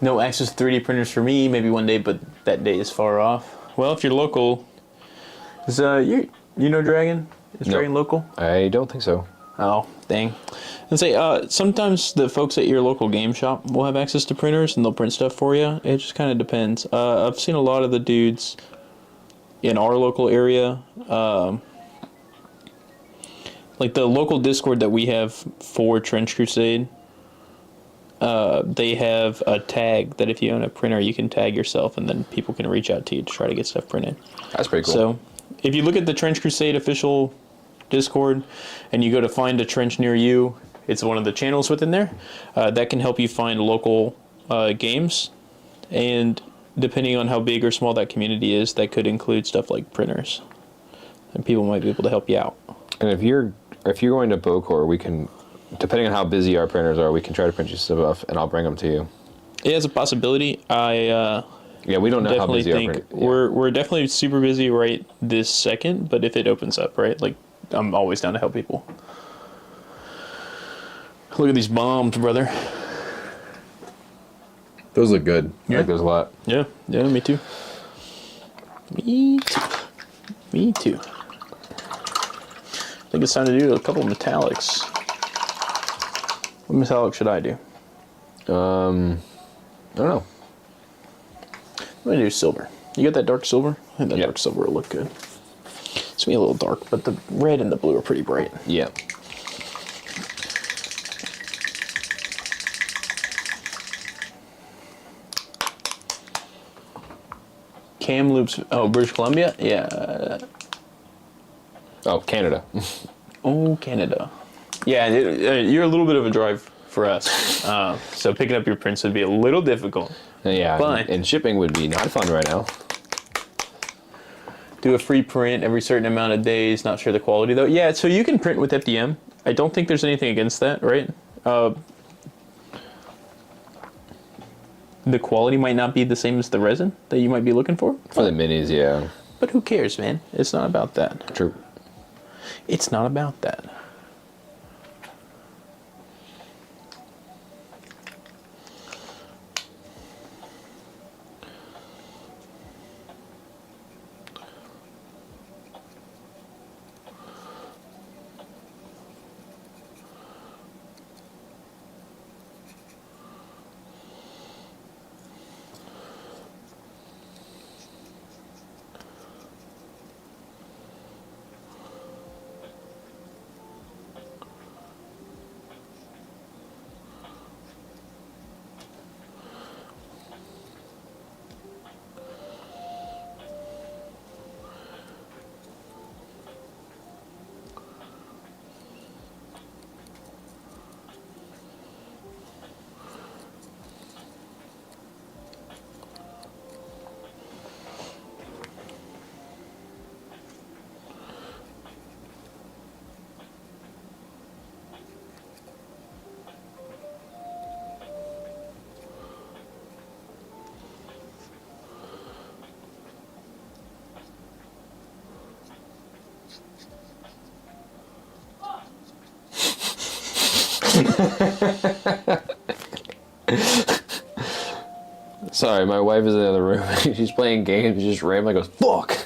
No access to 3D printers for me. Maybe one day, but that day is far off. Well, if you're local, is you know Dragon? Is No. Dragon local? I don't think so. Oh, dang. And say, sometimes the folks at your local game shop will have access to printers and they'll print stuff for you. It just kind of depends. I've seen a lot of the dudes in our local area, like the local Discord that we have for Trench Crusade, they have a tag that if you own a printer, you can tag yourself and then people can reach out to you to try to get stuff printed. That's pretty cool. So if you look at the Trench Crusade official Discord and you go to find a trench near you, it's one of the channels within there that can help you find local games, and depending on how big or small that community is, that could include stuff like printers, and people might be able to help you out. And if you're going to Bocor, we can, depending on how busy our printers are, we can try to print you stuff and I'll bring them to you. It has a possibility. Yeah, we don't know how Definitely busy think our printers. Yeah. we're definitely super busy right this second, but if it opens up, right, like I'm always down to help people. Look at these bombs, brother. Those look good. I Yeah. like those a lot. Yeah, me too. Me too. Me too. I think it's time to do a couple metallics. What metallic should I do? I don't know. I'm gonna do silver. You got that dark silver? I think that Yeah. dark silver will look good. It's gonna be a little dark, but the red and the blue are pretty bright. Yeah. Kamloops, oh, British Columbia? Yeah. Oh, Canada. Oh, Canada. Yeah, you're a little bit of a drive for us. So picking up your prints would be a little difficult. Yeah, But- and shipping would be not fun right now. Do a free print every certain amount of days. Not sure the quality though. Yeah, so you can print with FDM. I don't think there's anything against that, right? The quality might not be the same as the resin that you might be looking for. For the minis, yeah. But who cares, man? It's not about that. True. It's not about that. Sorry, my wife is in the other room. She's playing games. She just randomly goes, fuck!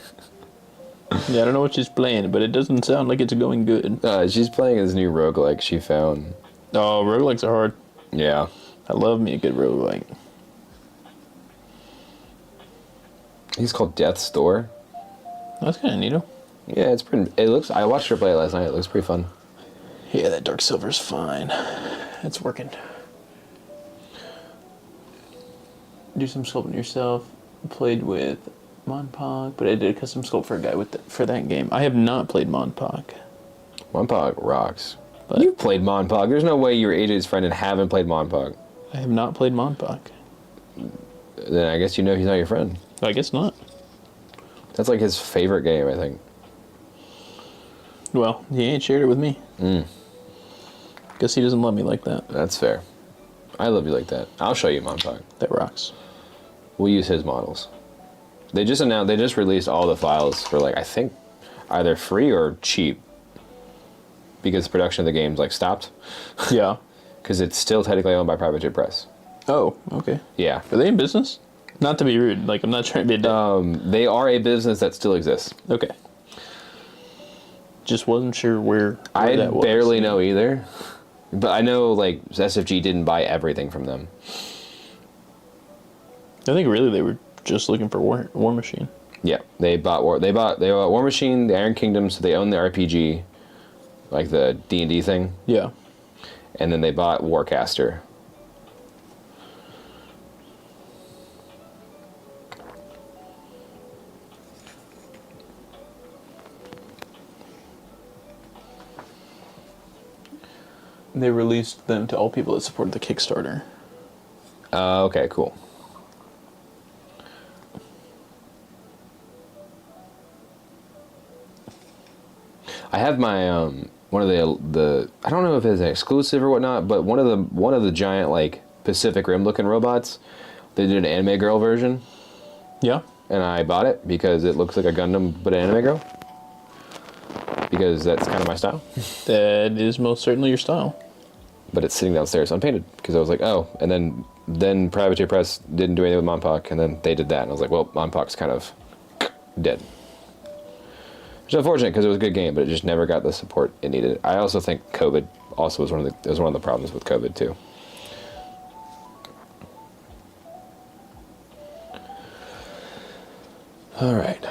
Yeah, I don't know what she's playing, but it doesn't sound like it's going good. She's playing this new roguelike she found. Oh, roguelikes are hard. Yeah. I love me a good roguelike. He's called Death's Door. That's kind of neato. Yeah, it's pretty. It looks. I watched her play it last night. It looks pretty fun. Yeah, that dark silver's fine. It's working. Do some sculpting yourself. Played with Monpog, but I did a custom sculpt for a guy for that game. I have not played Monpog. Monpog rocks. But You played Monpog. There's no way you're AJ's friend and haven't played Monpog. I have not played Monpog. Then I guess you know he's not your friend. I guess not. That's like his favorite game, I think. Well, he ain't shared it with me. Guess he doesn't love me like that. That's fair. I love you like that. I'll show you Monpog. That rocks. We'll use his models. They just released all the files for, like, I think either free or cheap, because production of the game's like stopped. Yeah. Because it's still technically owned by Private Jet Press. Oh, okay. Yeah. Are they in business? Not to be rude. Like, I'm not trying to be a dick. They are a business that still exists. Okay. Just wasn't sure where I that was. barely know either. But I know, like, SFG didn't buy everything from them. I think really they were just looking for War Machine. Yeah, they bought War Machine, the Iron Kingdom, so they own the RPG, like the D&D thing, Yeah. and then they bought Warcaster. They released them to all people that supported the Kickstarter. Okay, cool. I have my one of the I don't know if it's an exclusive or whatnot, but one of the giant like Pacific Rim looking robots. They did an anime girl version, Yeah. and I bought it because it looks like a Gundam but an anime girl. Because that's kind of my style. That is most certainly your style. But it's sitting downstairs unpainted because I was like, oh, and then Privateer Press didn't do anything with Monpok, and then they did that, and I was like, well, Monpok's kind of dead. Which is unfortunate because it was a good game, but it just never got the support it needed. I also think COVID also was one of the problems with COVID too. All right.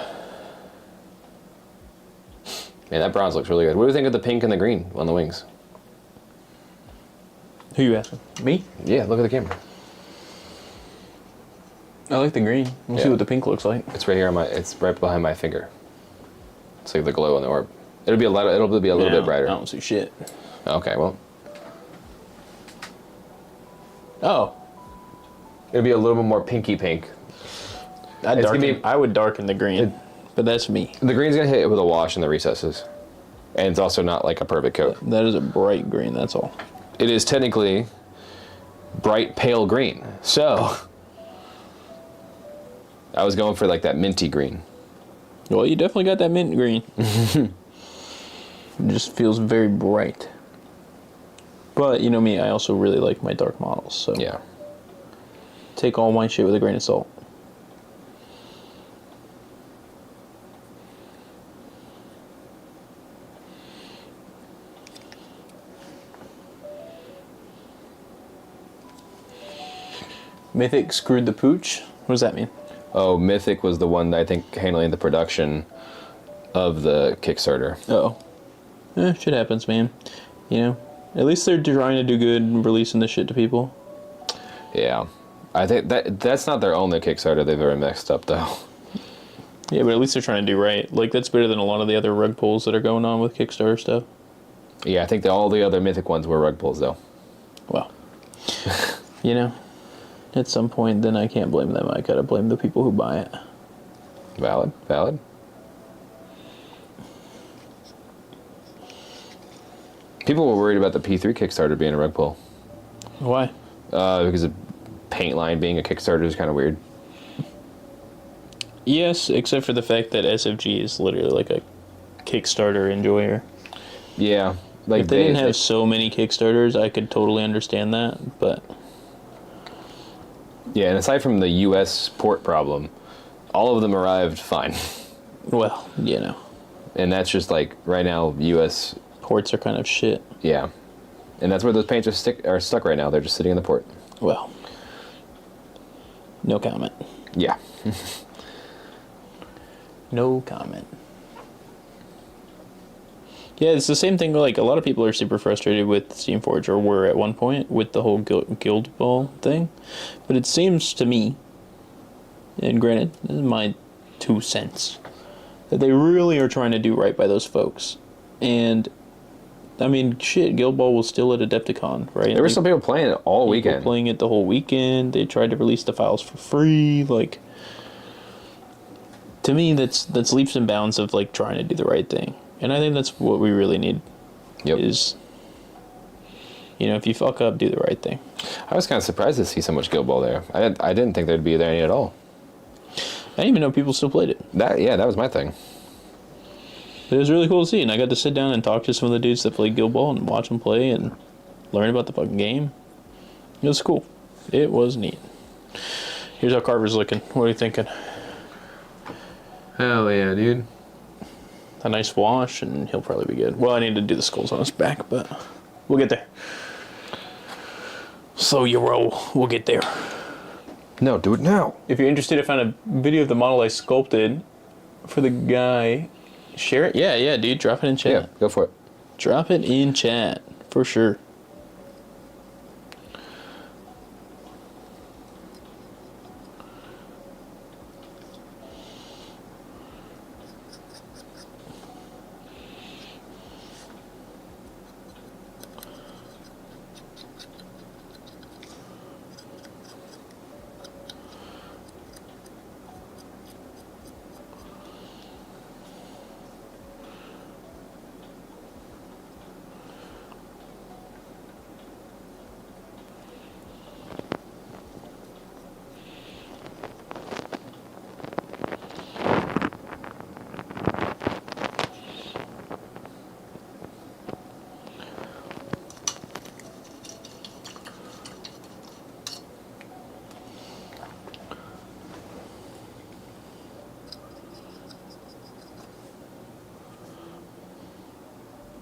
Man, that bronze looks really good. What do you think of the pink and the green on the wings? Who you asking? Me? Yeah, look at the camera. I like the green. We'll see Yeah. what the pink looks like. It's right here it's right behind my finger. It's like the glow on the orb. It'll be a little bit brighter. I don't see shit. Okay, well, Oh. it'll be a little bit more pinky pink. I would darken the green, but that's me. The green's gonna hit it with a wash in the recesses, and it's also not like a perfect coat. That is a bright green, that's all. It is technically bright pale green. So I was going for like that minty green. Well, you definitely got that mint green. It just feels very bright. But, you know me, I also really like my dark models, so Yeah. take all my shit with a grain of salt. Mythic screwed the pooch? What does that mean? Oh, Mythic was the one that I think handling the production of the Kickstarter. Oh. Shit happens, man. You know? At least they're trying to do good and releasing this shit to people. Yeah. I think that's not their only Kickstarter they've ever messed up, though. Yeah, but at least they're trying to do right. Like, that's better than a lot of the other rug pulls that are going on with Kickstarter stuff. Yeah, I think all the other Mythic ones were rug pulls, though. Well, you know, at some point, then I can't blame them. I gotta blame the people who buy it. Valid. People were worried about the P3 Kickstarter being a rug pull. Why? Because the paint line being a Kickstarter is kind of weird. Yes, except for the fact that SFG is literally like a Kickstarter enjoyer. Yeah. Like If they didn't have so many Kickstarters, I could totally understand that, but... Yeah, and aside from the U.S. port problem, all of them arrived fine. Well, you know. And that's just like, right now, U.S. Ports are kind of shit. Yeah. And that's where those paints are stuck right now. They're just sitting in the port. Well. No comment. Yeah. No comment. Yeah, it's the same thing. Like, a lot of people are super frustrated with Steamforge, or were at one point, with the whole Guild Ball thing. But it seems to me, and granted, this is my 2 cents, that they really are trying to do right by those folks. And, I mean, shit, Guild Ball was still at Adepticon, right? There were some people playing it all weekend. Playing it the whole weekend. They tried to release the files for free. Like, to me, that's leaps and bounds of, like, trying to do the right thing. And I think that's what we really need. Yep. Is, you know, if you fuck up, do the right thing. I was kind of surprised to see so much Guild Ball there. I didn't think there'd be there any at all. I didn't even know people still played it. That was my thing. But it was really cool to see, and I got to sit down and talk to some of the dudes that play Guild Ball and watch them play and learn about the fucking game. It was cool. It was neat. Here's how Carver's looking. What are you thinking? Hell yeah, dude. A nice wash, and he'll probably be good. Well, I need to do the skulls on his back, but we'll get there. Slow your roll. We'll get there. No, do it now. If you're interested, I found a video of the model I sculpted for the guy. Share it? Yeah, dude. Drop it in chat. Yeah, go for it. Drop it in chat, for sure.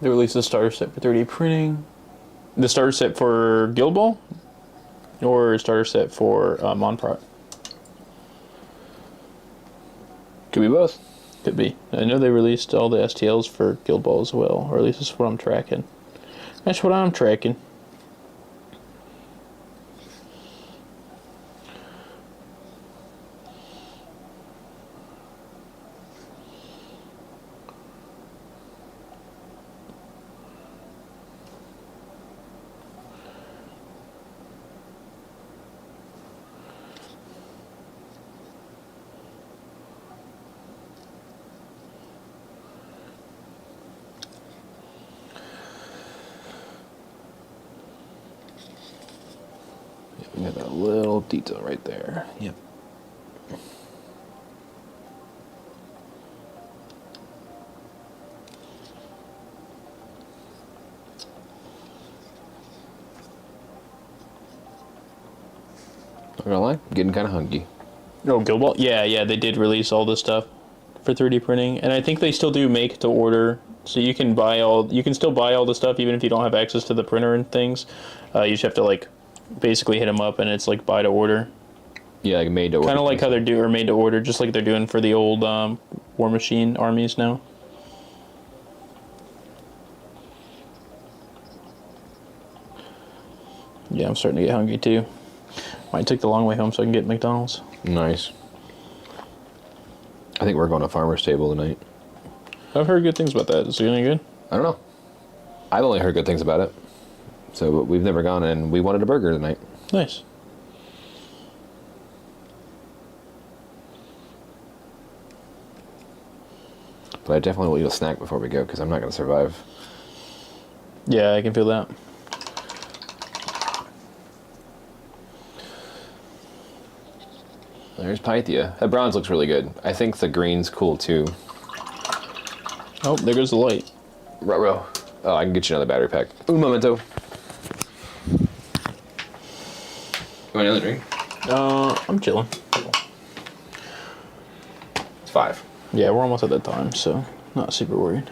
They released the starter set for 3D printing. The starter set for Guild Ball? Or starter set for Monprot? Could be both. Could be. I know they released all the STLs for Guild Ball as well, or at least that's what I'm tracking. That's what I'm tracking. We got that little detail right there. Yep. Not gonna lie, I'm getting kind of hungry. Oh, Guild Ball? Yeah, they did release all this stuff for 3D printing, and I think they still do make to order, so you can still buy all the stuff even if you don't have access to the printer and things. You just have to like basically hit them up, and it's like buy to order. Yeah, like made to order. Kind of like how they're made to order, just like they're doing for the old War Machine armies now. Yeah, I'm starting to get hungry too. Might take the long way home so I can get McDonald's. Nice. I think we're going to Farmer's Table tonight. I've heard good things about that. Is it any good? I don't know. I've only heard good things about it. So but we've never gone, and we wanted a burger tonight. Nice. But I definitely will eat a snack before we go, because I'm not going to survive. Yeah, I can feel that. There's Pythia. That bronze looks really good. I think the green's cool, too. Oh, there goes the light. Ruh-roh. Oh, I can get you another battery pack. Un momento. You want another drink? I'm chilling. It's 5. Yeah, we're almost at that time, so not super worried.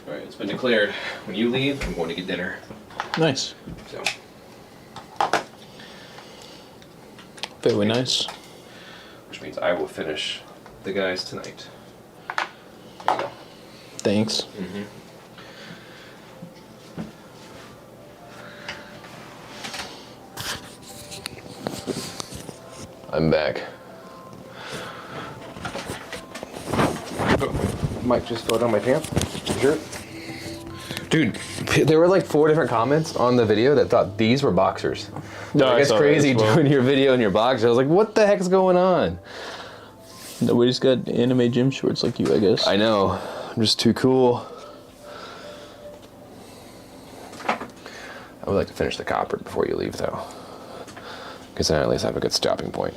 Alright, it's been declared. When you leave, I'm going to get dinner. Nice. So, Very nice. which means I will finish the guys tonight. Thanks. I'm back. Mike just fell down my pants. Sure. Dude, there were like 4 different comments on the video that thought these were boxers. No, Like, I it's saw that crazy as well. doing your video in your boxers. I was like, what the heck's going on? Nobody's got anime gym shorts like you, I guess. I know. I'm just too cool. I would like to finish the copper before you leave, though. Because then I at least have a good stopping point.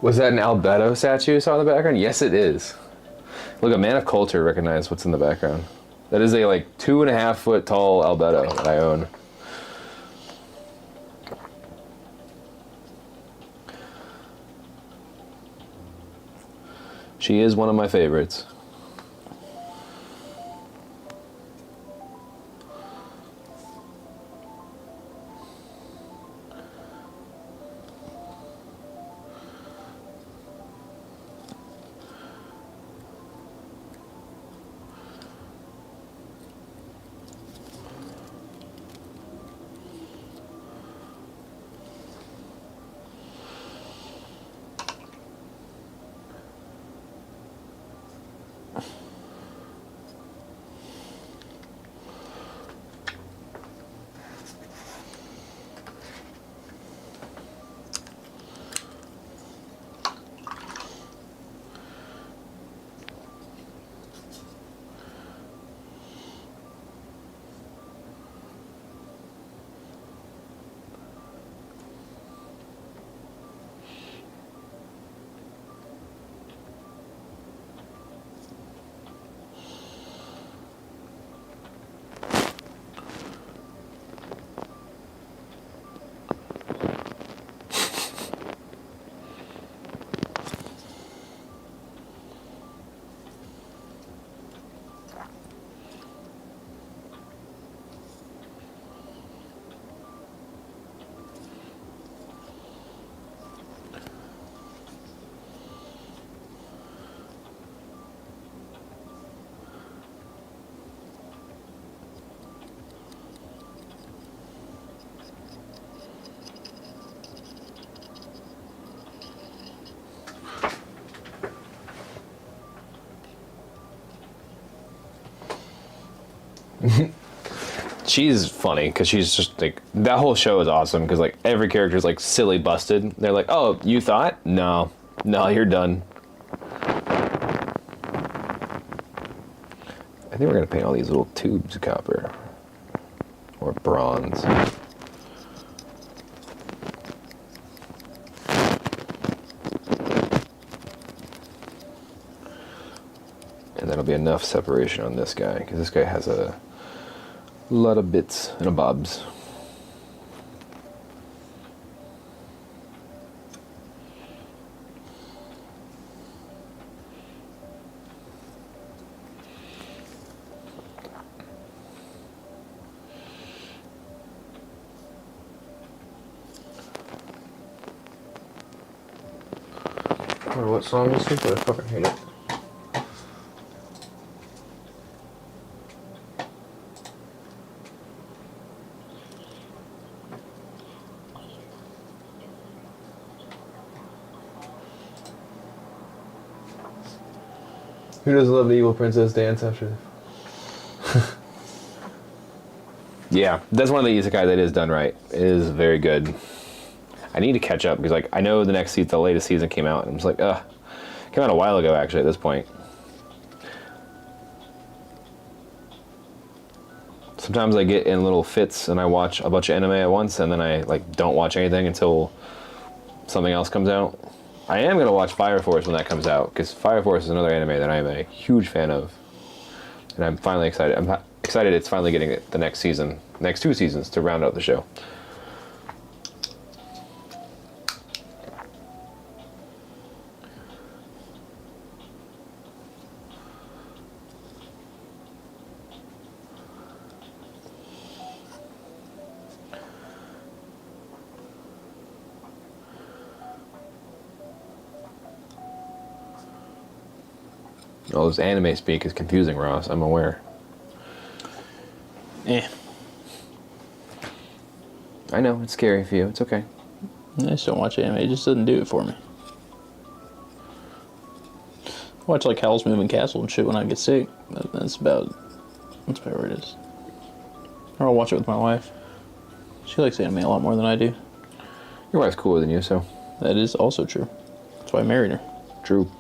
Was that an Albedo statue you saw in the background? Yes, it is. Look, a man of culture recognized what's in the background. That is a like 2.5 foot tall Albedo that I own. She is one of my favorites. She's funny because she's just like, that whole show is awesome because like every character is like silly busted. They're like, oh, you thought? No, you're done. I think we're gonna paint all these little tubes of copper or bronze. And that'll be enough separation on this guy because this guy has a lot of bits and a bobs. I don't know what song this is, but I fucking hate it. Who doesn't love the evil princess dance after? Yeah, that's one of the isekai that is done right. It is very good. I need to catch up because like I know the next season, the latest season came out, and I'm just like, ugh, came out a while ago actually. At this point, sometimes I get in little fits and I watch a bunch of anime at once, and then I like don't watch anything until something else comes out. I am gonna watch Fire Force when that comes out because Fire Force is another anime that I am a huge fan of, and I'm finally excited. I'm excited it's finally getting the next season, next 2 seasons to round out the show. All this anime speak is confusing, Ross. I'm aware. Eh. I know, it's scary for you. It's okay. I just don't watch anime. It just doesn't do it for me. I watch like Howl's Moving Castle and shit when I get sick. That's about where it is. Or I'll watch it with my wife. She likes anime a lot more than I do. Your wife's cooler than you, so. That is also true. That's why I married her. True.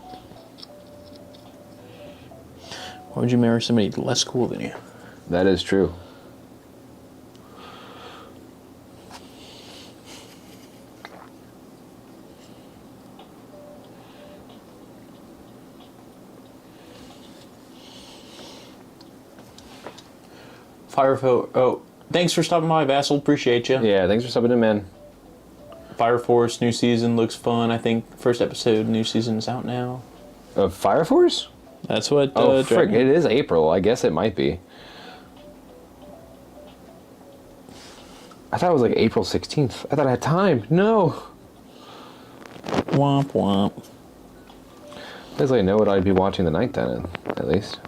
Why would you marry somebody less cool than you? That is true. Thanks for stopping by, Vassal. Appreciate you. Yeah, thanks for stopping in, man. Fire Force, new season looks fun. I think first episode, new season is out now. Of Fire Force? That's what. Oh, frick! It is April. I guess it might be. I thought it was like April 16th. I thought I had time. No. Womp womp. At least I know what I'd be watching tonight then, at least.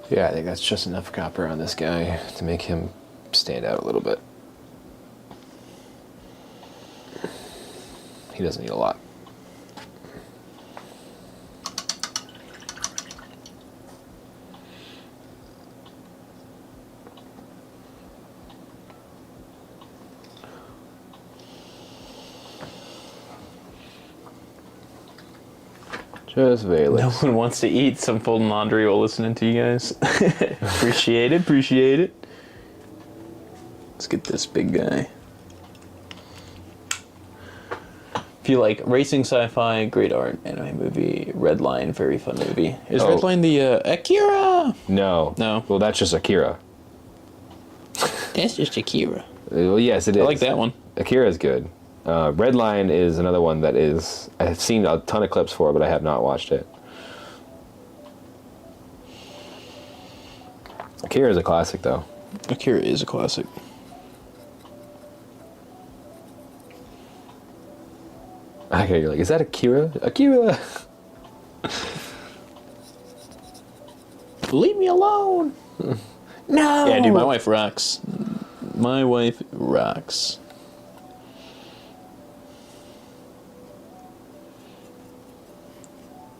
Yeah, I think that's just enough copper on this guy to make him stand out a little bit. He doesn't need a lot. Just very No less. one wants to eat some folding laundry while listening to you guys. Appreciate it. Let's get this big guy. If you like racing sci-fi, great art, anime movie, Redline, very fun movie. Is Redline the Akira? No. No. Well, that's just Akira. That's just Akira. Well, yes, it is. I like that one. Akira is good. Redline is another one that is... I have seen a ton of clips for, but I have not watched it. Akira is a classic, though. Akira is a classic. Okay, you're like, is that Akira? Akira! Leave me alone. No. Yeah, dude, my wife rocks. My wife rocks.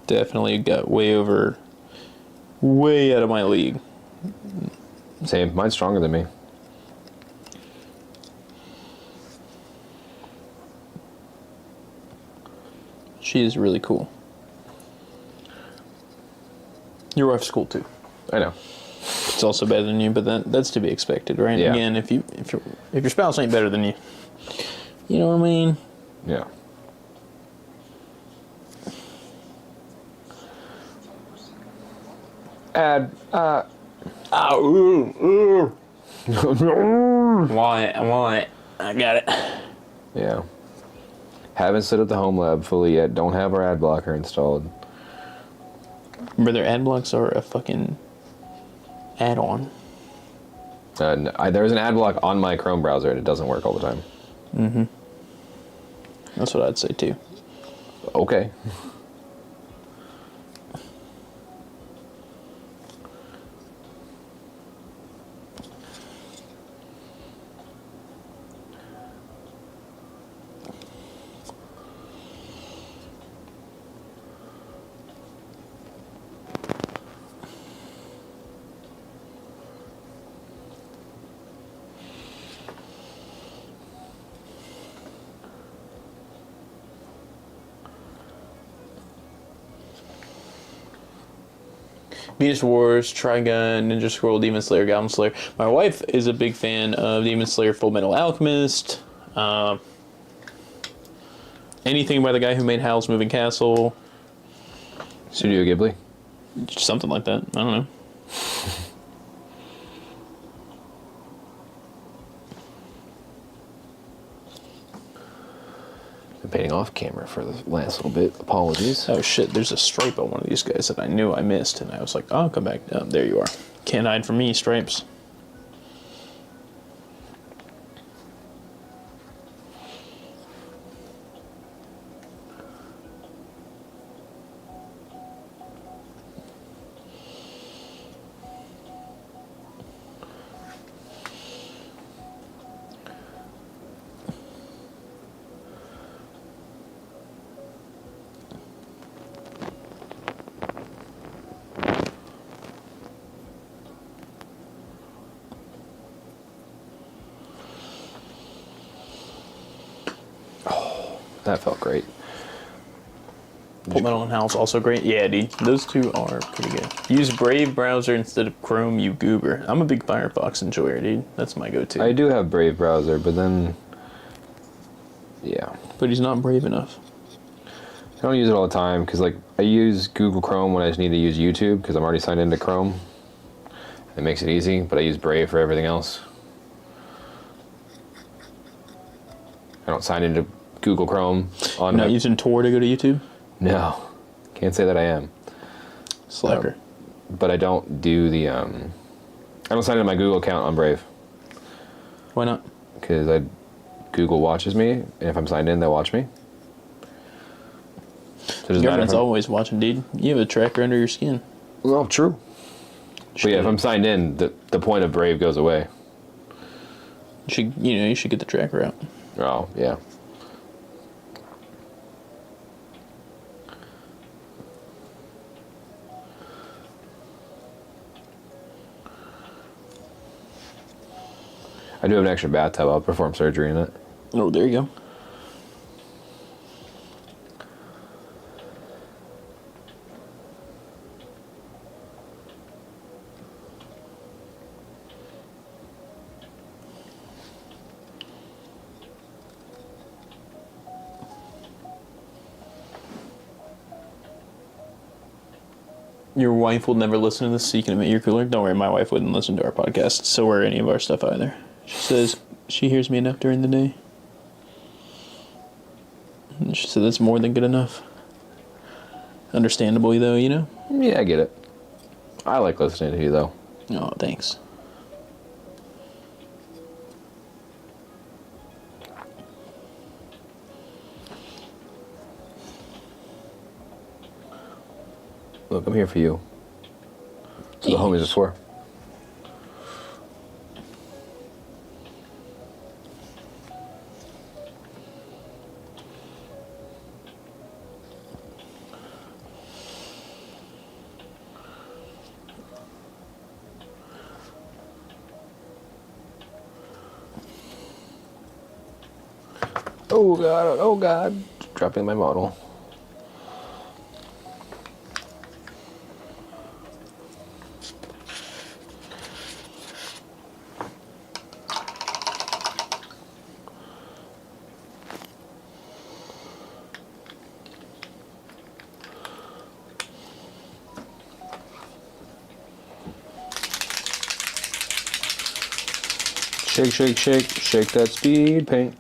Definitely got way out of my league. Same. Mine's stronger than me. She is really cool. Your wife's cool too. I know. It's also better than you, but that's to be expected, right? Yeah. Again, if your spouse ain't better than you, you know what I mean? Yeah. Why? I got it. Yeah. Haven't set up the home lab fully yet. Don't have our ad blocker installed. Brother, ad blocks are a fucking add-on. There's an ad block on my Chrome browser, and it doesn't work all the time. That's what I'd say too. Okay. Beast Wars, Trigun, Ninja Scroll, Demon Slayer, Goblin Slayer. My wife is a big fan of Demon Slayer, Full Metal Alchemist. Anything by the guy who made Howl's Moving Castle. Studio Ghibli. Something like that. I don't know. Been painting off camera for the last little bit. Apologies. Oh shit, there's a stripe on one of these guys that I knew I missed, and I was like, oh, I'll come back. Oh, there you are. Can't hide from me, stripes. That felt great. Full Metal and Howl's also great. Yeah, dude, those two are pretty good. Use Brave browser instead of Chrome, you goober. I'm a big Firefox enjoyer, dude. That's my go-to. I do have Brave browser, but then, yeah. But he's not brave enough. I don't use it all the time because, like, I use Google Chrome when I just need to use YouTube because I'm already signed into Chrome. It makes it easy, but I use Brave for everything else. I don't sign into Google Chrome on. You're not using Tor to go to YouTube? No, can't say that I am. Slacker. But I don't do the. I don't sign into my Google account on Brave Why not? because Google watches me, and if I'm signed in, they'll watch me. So it doesn't matter Government's if I'm- always watching, dude. You have a tracker under your skin. Well, true. But yeah, if I'm signed in, the point of Brave goes away. You should get the tracker out. Oh yeah. I do have an extra bathtub. I'll perform surgery in it. Oh, there you go. Your wife will never listen to this, so you can admit you're cooler. Don't worry, my wife wouldn't listen to our podcast, so or any of our stuff either. She says she hears me enough during the day. And she said that's more than good enough. Understandably, though, you know? Yeah, I get it. I like listening to you, though. Oh, thanks. Look, I'm here for you. So the homies are for. Oh god, oh god. Dropping my model. Shake, shake, shake, shake that speed paint.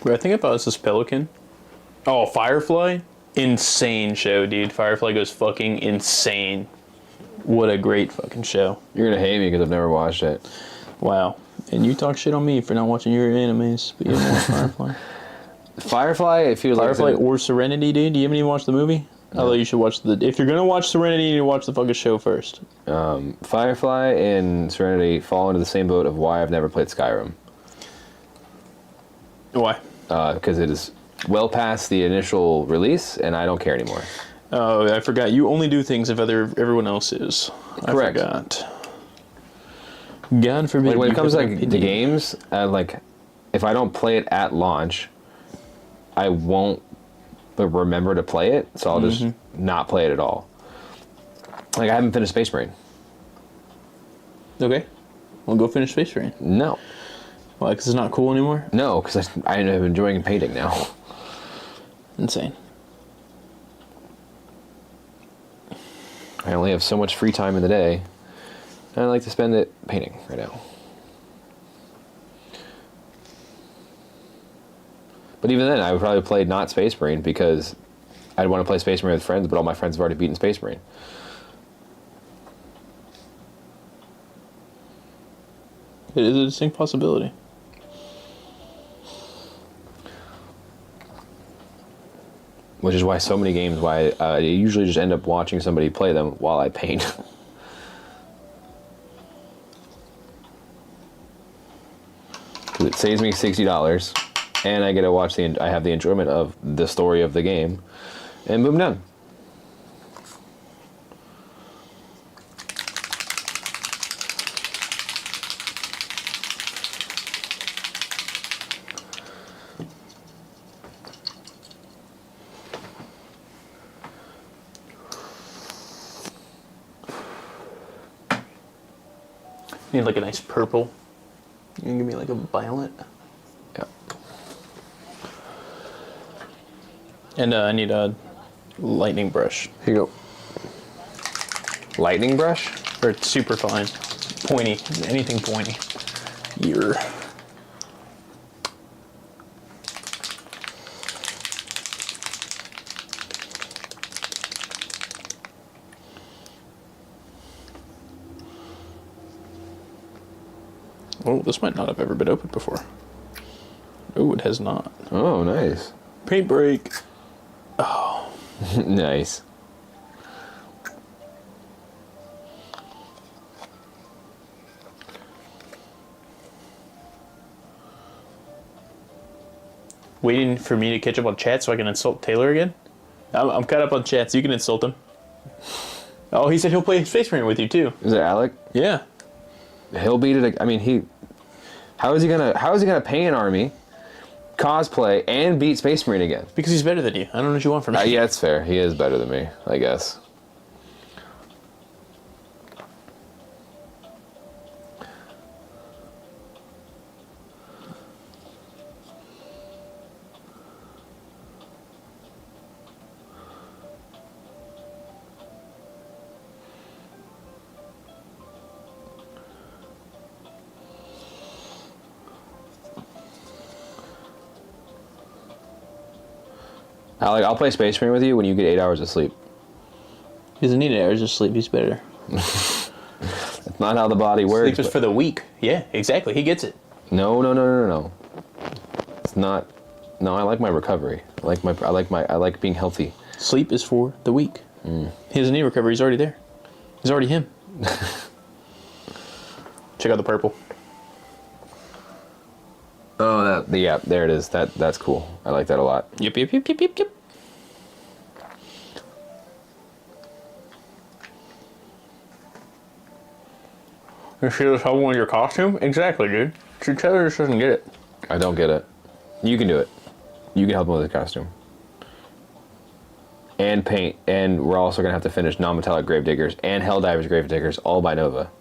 Bro, I think if I was this Pelican. Oh, Firefly? Insane show, dude. Firefly goes fucking insane. What a great fucking show. You're gonna hate me because I've never watched it. Wow. And you talk shit on me for not watching your animes, but you haven't watched Firefly. Firefly, it feels Firefly like or Serenity, dude. You haven't even watched the movie? No. Although you should watch the... If you're gonna watch Serenity, you need to watch the fucking show first. Firefly and Serenity fall into the same boat of why I've never played Skyrim. Why? Because it is well past the initial release, and I don't care anymore. Oh, I forgot. You only do things if everyone else is. Correct. I forgot. God forbid. Like when it you comes have to an like the opinion. games, like if I don't play it at launch, I won't remember to play it, so I'll just not play it at all. Like I haven't finished Space Marine. Okay. Well, go finish Space Marine. No. Why? Because it's not cool anymore? No, because I end up enjoying painting now. Insane. I only have so much free time in the day, and I like to spend it painting right now. But even then, I would probably play not Space Marine because I'd want to play Space Marine with friends, but all my friends have already beaten Space Marine. It is a distinct possibility. Which is why so many games, why I usually just end up watching somebody play them while I paint. Because it saves me $60, and I get to watch I have the enjoyment of the story of the game, and boom, done. You need like a nice purple. You can give me like a violet. Yeah. And I need a lightning brush. Here you go. Lightning brush? Or super fine. Pointy. Anything pointy. Ear. Oh, this might not have ever been opened before. Oh, it has not. Oh, nice. Paint break. Nice. Waiting for me to catch up on chat so I can insult Taylor again? I'm caught up on chat, so you can insult him. Oh, he said he'll play Space Marine with you too. Is it Alec? Yeah. He'll beat it. I mean, how is he gonna pay an army, cosplay, and beat Space Marine again? Because he's better than you. I don't know what you want from me. Yeah, it's fair. He is better than me, I guess. Alec, I'll play Space Marine with you when you get 8 hours of sleep. He doesn't need 8 hours of sleep. He's better. That's not how the body works. Sleep is for the weak. Yeah, exactly. He gets it. No. It's not. No, I like my recovery. I like being healthy. Sleep is for the weak. He doesn't need recovery. He's already there. He's already him. Check out the purple. Oh, yeah, there it is. That's cool. I like that a lot. Yep. You see this hole in your costume? Exactly, dude. See, Taylor just doesn't get it. I don't get it. You can do it. You can help him with his costume. And paint. And we're also going to have to finish non-metallic Gravediggers and Helldivers Gravediggers all by Nova.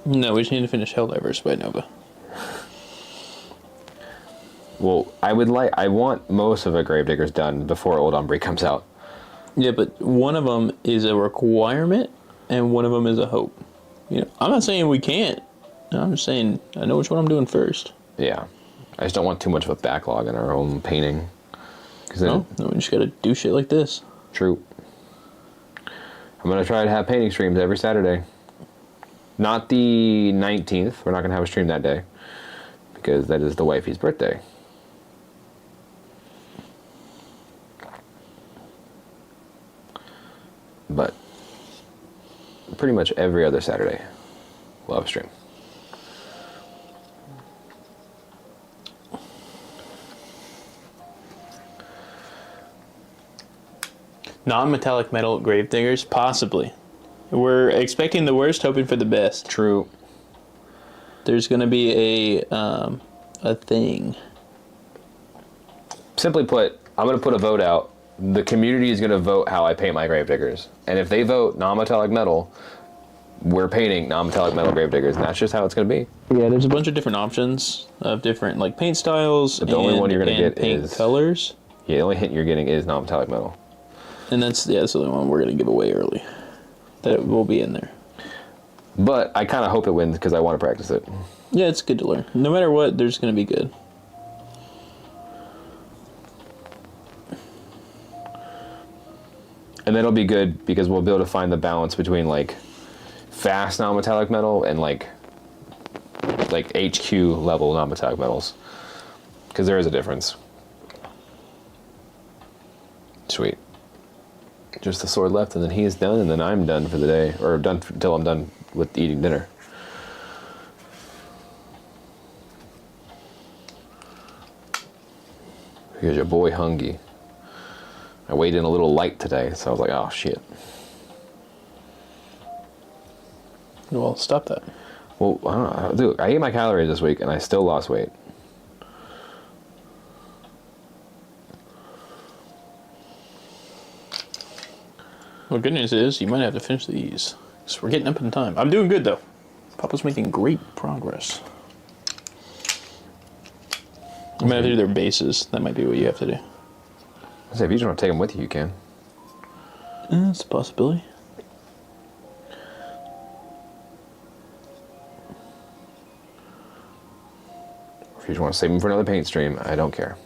No, we just need to finish Helldivers by Nova. Well, I want most of the Gravediggers done before Old Ombre comes out. Yeah, but one of them is a requirement, and one of them is a hope. You know, I'm not saying we can't. I'm just saying I know which one I'm doing first. Yeah. I just don't want too much of a backlog in our own painting. Cause then, No, we just gotta do shit like this. True. I'm gonna try to have painting streams every Saturday. Not the 19th. We're not gonna have a stream that day because that is the wifey's birthday. But pretty much every other Saturday, we'll have a stream. Non-metallic metal gravediggers, possibly. We're expecting the worst, hoping for the best. True. There's gonna be a thing. Simply put, I'm gonna put a vote out. The community is gonna vote how I paint my gravediggers, and if they vote non-metallic metal, we're painting non-metallic metal gravediggers, and that's just how it's gonna be. Yeah, there's a bunch of different options of different like paint styles. But the only one you're gonna get paint is colors. Yeah, the only hint you're getting is non-metallic metal. And that's the only one we're gonna give away early. That will be in there. But I kind of hope it wins because I want to practice it. Yeah, it's good to learn. No matter what, there's gonna be good. And that'll be good because we'll be able to find the balance between like fast non-metallic metal and like HQ level non-metallic metals. Because there is a difference. Sweet. Just the sword left, and then he's done, and then I'm done for the day, or done until I'm done with eating dinner. Here's your boy Hungy. I weighed in a little light today, so I was like, oh shit. Well, stop that. Well, I don't know. Dude, I ate my calories this week, and I still lost weight. Well, good news is you might have to finish these. So we're getting up in time. I'm doing good though. Papa's making great progress. You might have to do their bases. That might be what you have to do. I say, if you just want to take them with you, you can. That's a possibility. Or if you just want to save them for another paint stream, I don't care.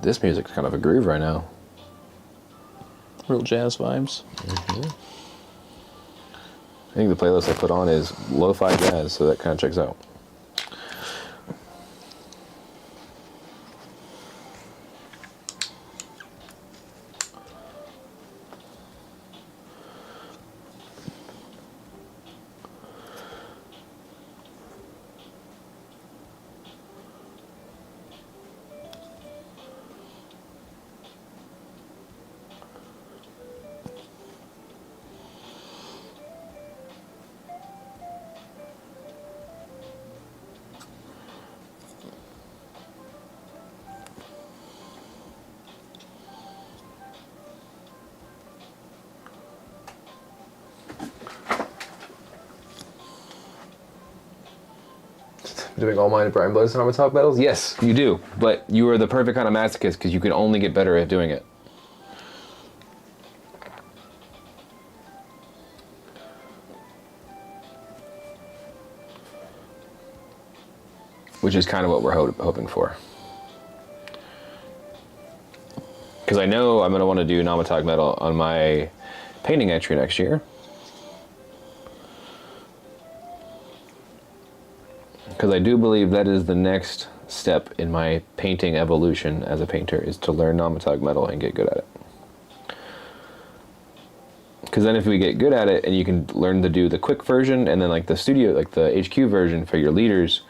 This music's kind of a groove right now. Real jazz vibes. I think the playlist I put on is lo-fi jazz, so that kind of checks out. Doing all mine Brian Blows on metallic metals? Yes, you do, but you are the perfect kind of masochist because you can only get better at doing it. Which is kind of what we're hoping for. Because I know I'm going to want to do non-metallic metal on my painting entry next year. Because I do believe that is the next step in my painting evolution as a painter, is to learn non-metallic metal and get good at it. Because then if we get good at it and you can learn to do the quick version and then like the studio, like the HQ version for your leaders,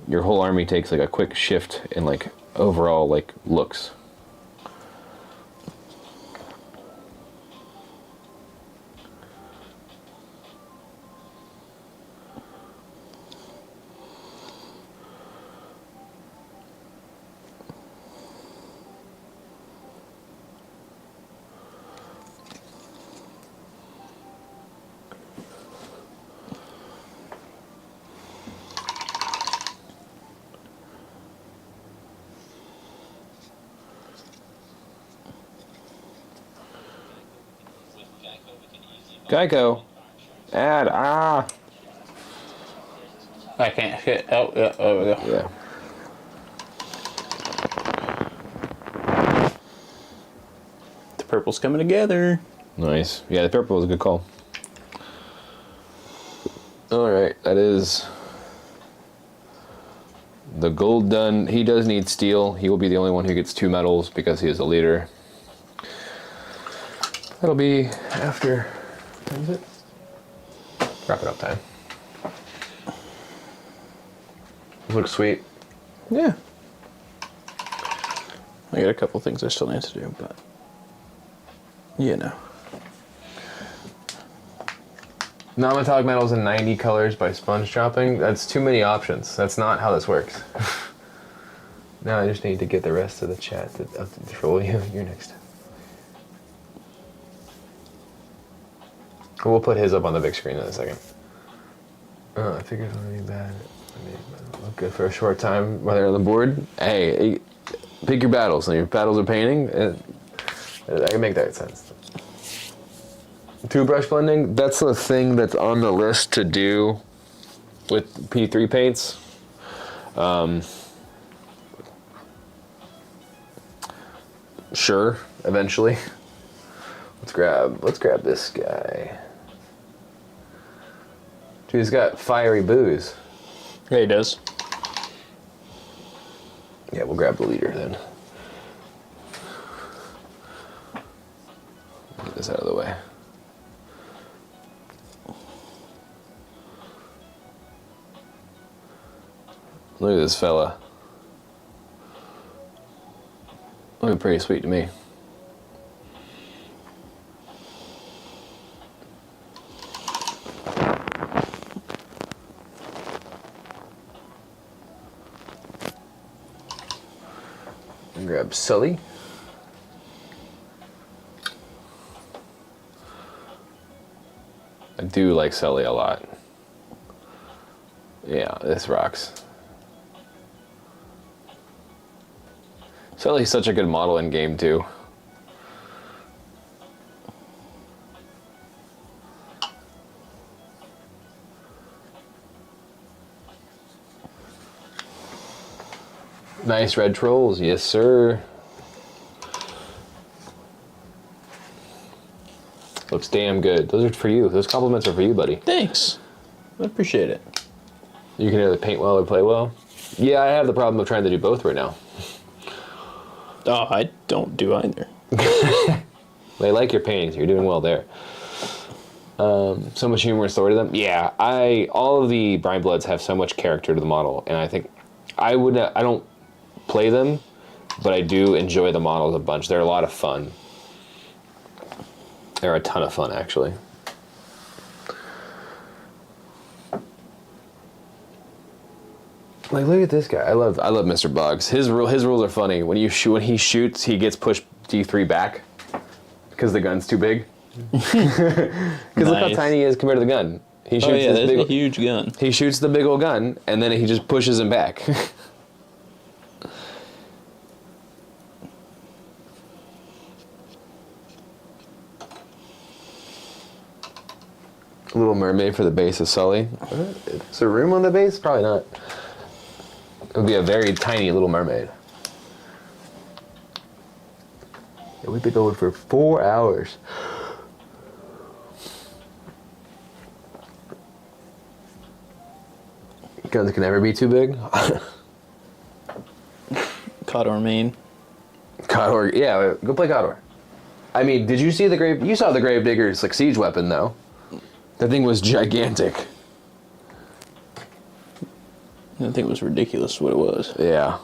your whole army takes like a quick shift in like overall like looks. Geico. Add. I can't hit. Oh, yeah. Oh, yeah. Yeah. The purple's coming together. Nice. Yeah, the purple was a good call. All right, that is the gold done. He does need steel. He will be the only one who gets 2 medals because he is a leader. That'll be after. What is it? Wrap it up time. Looks sweet. Yeah. I got a couple things I still need to do, but no. Non-metallic metals in 90 colors by Spongechopping. That's too many options. That's not how this works. Now I just need to get the rest of the chat to troll you. You're next. We'll put his up on the big screen in a second. I figured it would be bad. I mean, look good for a short time while they're on the board. Hey, pick your battles. And your battles are painting. I can make that sense. 2 brush blending, that's the thing that's on the list to do with P3 paints. Sure, eventually. Let's grab this guy. Dude, he's got fiery booze. Yeah, he does. Yeah, we'll grab the leader then. Get this out of the way. Look at this fella. Looking pretty sweet to me. And grab Sully. I do like Sully a lot. Yeah, this rocks. Sully's such a good model in game too. Nice red trolls, yes sir. Looks damn good. Those are for you. Those compliments are for you, buddy. Thanks. I appreciate it. You can either paint well or play well. Yeah, I have the problem of trying to do both right now. Oh, I don't do either. They like your paintings. You're doing well there. So much humor and story to them. Yeah, all of the Brine Bloods have so much character to the model, and I think I don't play them, but I do enjoy the models a bunch. They're a lot of fun. They're a ton of fun, actually. Like, look at this guy. I love Mr. Boggs. His rules are funny. When he shoots, he gets pushed D3 back because the gun's too big. Because look how tiny he is compared to the gun. He shoots that's a huge gun. He shoots the big old gun, and then he just pushes him back. Little Mermaid for the base of Sully. Is there room on the base? Probably not. It would be a very tiny Little Mermaid. Yeah, we've been going for 4 hours. Guns can never be too big. Cawdor main. Cawdor, yeah, go play Cawdor. I mean, did you see the Grave? You saw the Gravedigger's like siege weapon though. That thing was gigantic. I think it was ridiculous what it was. Yeah.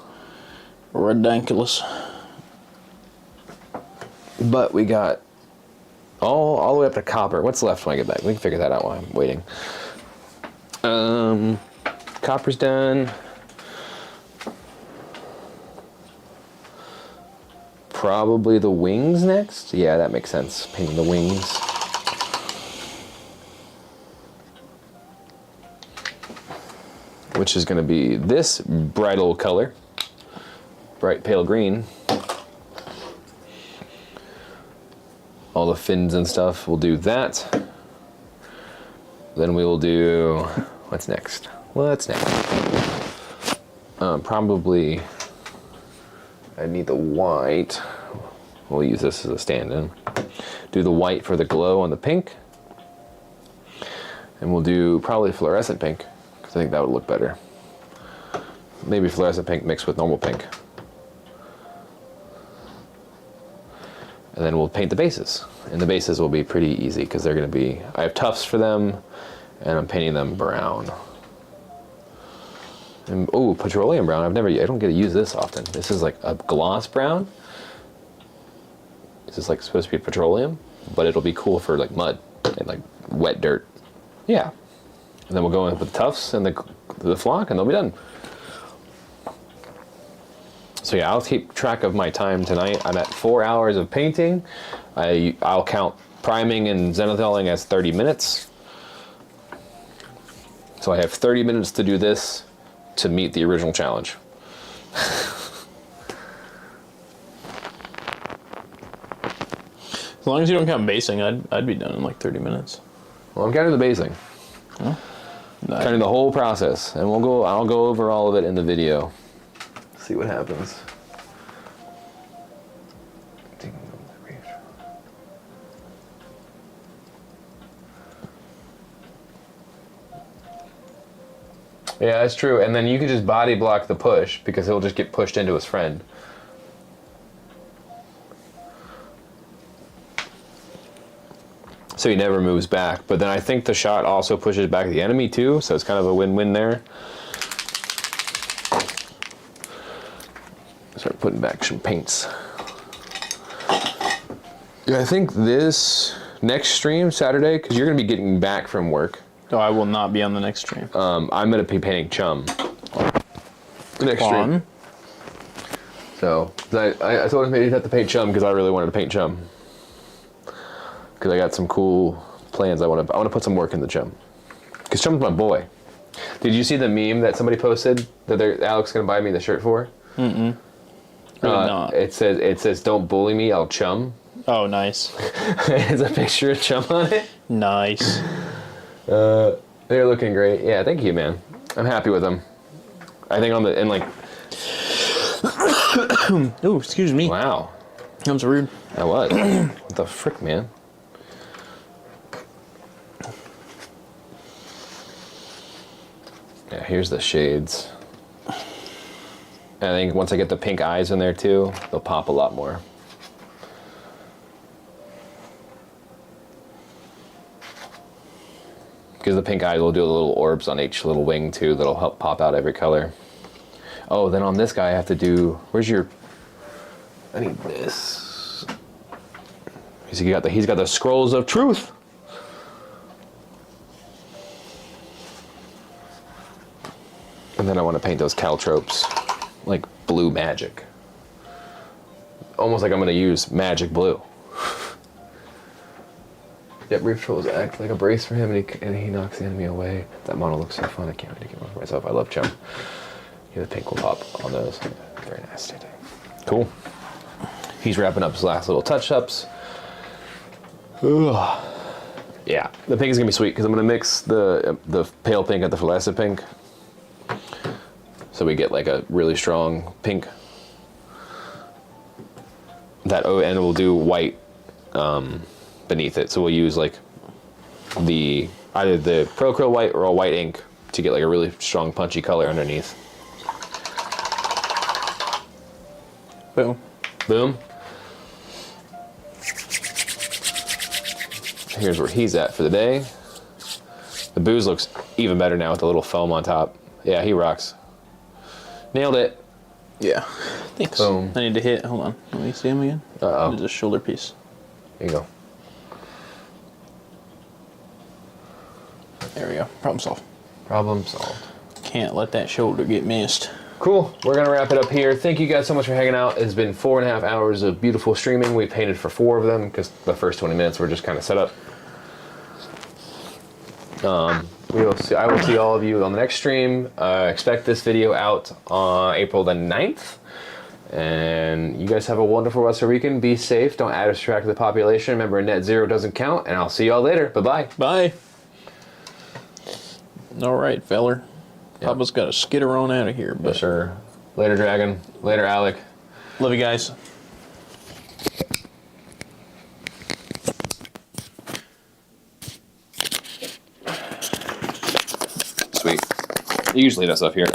Ridiculous. But we got all the way up to copper. What's left when I get back? We can figure that out while I'm waiting. Copper's done. Probably the wings next. Yeah, that makes sense. Painting the wings. Which is going to be this bridal color. Bright pale green. All the fins and stuff, we'll do that. Then we will do, what's next? Probably, I need the white. We'll use this as a stand-in. Do the white for the glow on the pink. And we'll do probably fluorescent pink, because I think that would look better. Maybe fluorescent pink mixed with normal pink. And then we'll paint the bases. And the bases will be pretty easy, because they're going to be, I have tufts for them, and I'm painting them brown. And, oh, petroleum brown. I don't get to use this often. This is like a gloss brown. This is like supposed to be petroleum, but it'll be cool for like mud and like wet dirt. Yeah. And then we'll go in with the tufts and the flock, and they'll be done. So yeah, I'll keep track of my time tonight. I'm at 4 hours of painting. I'll count priming and zenithaling as 30 minutes. So I have 30 minutes to do this to meet the original challenge. As long as you don't count basing, I'd be done in like 30 minutes. Well, I'm counting the basing. Huh? Counting the whole process, and I'll go over all of it in the video. See what happens. Yeah, that's true. And then you can just body block the push, because he'll just get pushed into his friend. So he never moves back. But then I think the shot also pushes back the enemy too, so it's kind of a win-win there. Start putting back some paints. Yeah, I think this next stream, Saturday, because you're going to be getting back from work. Oh, I will not be on the next stream. I'm going to be painting Chum. The next stream. So, I told him maybe he'd have to paint Chum, because I really wanted to paint Chum. Because I got some cool plans. I want to put some work into Chum. Because Chum's my boy. Did you see the meme that somebody posted that Alex going to buy me the shirt for? Mm-mm. Really not. It says, "Don't bully me, I'll chum." Oh, nice. It's a picture of Chum on it. Nice. They're looking great. Yeah, thank you, man. I'm happy with them. I think Oh, excuse me. Wow. That was rude. That was. What the frick, man? Yeah, here's the shades. And I think once I get the pink eyes in there too, they'll pop a lot more. Because the pink eyes will do the little orbs on each little wing too, that'll help pop out every color. Oh, then on this guy I have to do, I need this. He's got the scrolls of truth. And then I want to paint those caltropes like blue magic. Almost like I'm going to use magic blue. Yep, Reef Trolls act like a brace for him, and he knocks the enemy away. That model looks so fun. I can't wait to get one for myself. I love Chum. Yeah, the pink will pop on those. Very nice. Cool. He's wrapping up his last little touch-ups. Yeah, the pink is gonna be sweet because I'm gonna mix the pale pink and the fluorescent pink, so we get like a really strong pink. And we'll do white beneath it. So we'll use like either the Procryl white or a white ink to get like a really strong punchy color underneath. Boom. Boom. Here's where he's at for the day. The booze looks even better now with the little foam on top. Yeah, he rocks. Nailed it. Yeah. Thanks. Boom. I need to hit. Hold on. Let me see him again. Uh-oh. There's a shoulder piece. Here you go. There we go. Problem solved. Problem solved. Can't let that shoulder get missed. Cool. We're going to wrap it up here. Thank you guys so much for hanging out. It's been 4.5 hours of beautiful streaming. We painted for 4 of them because the first 20 minutes were just kind of set up. I will see all of you on the next stream. Expect this video out on April the 9th. And you guys have a wonderful rest of your weekend. Be safe. Don't add or subtract to the population. Remember, net zero doesn't count. And I'll see you all later. Bye-bye. Bye. All right, feller. Yep. Papa's got to skitter on out of here. But Yes, sir. Later, Dragon. Later, Alec. love you guys. Sweet. You usually leave that stuff here.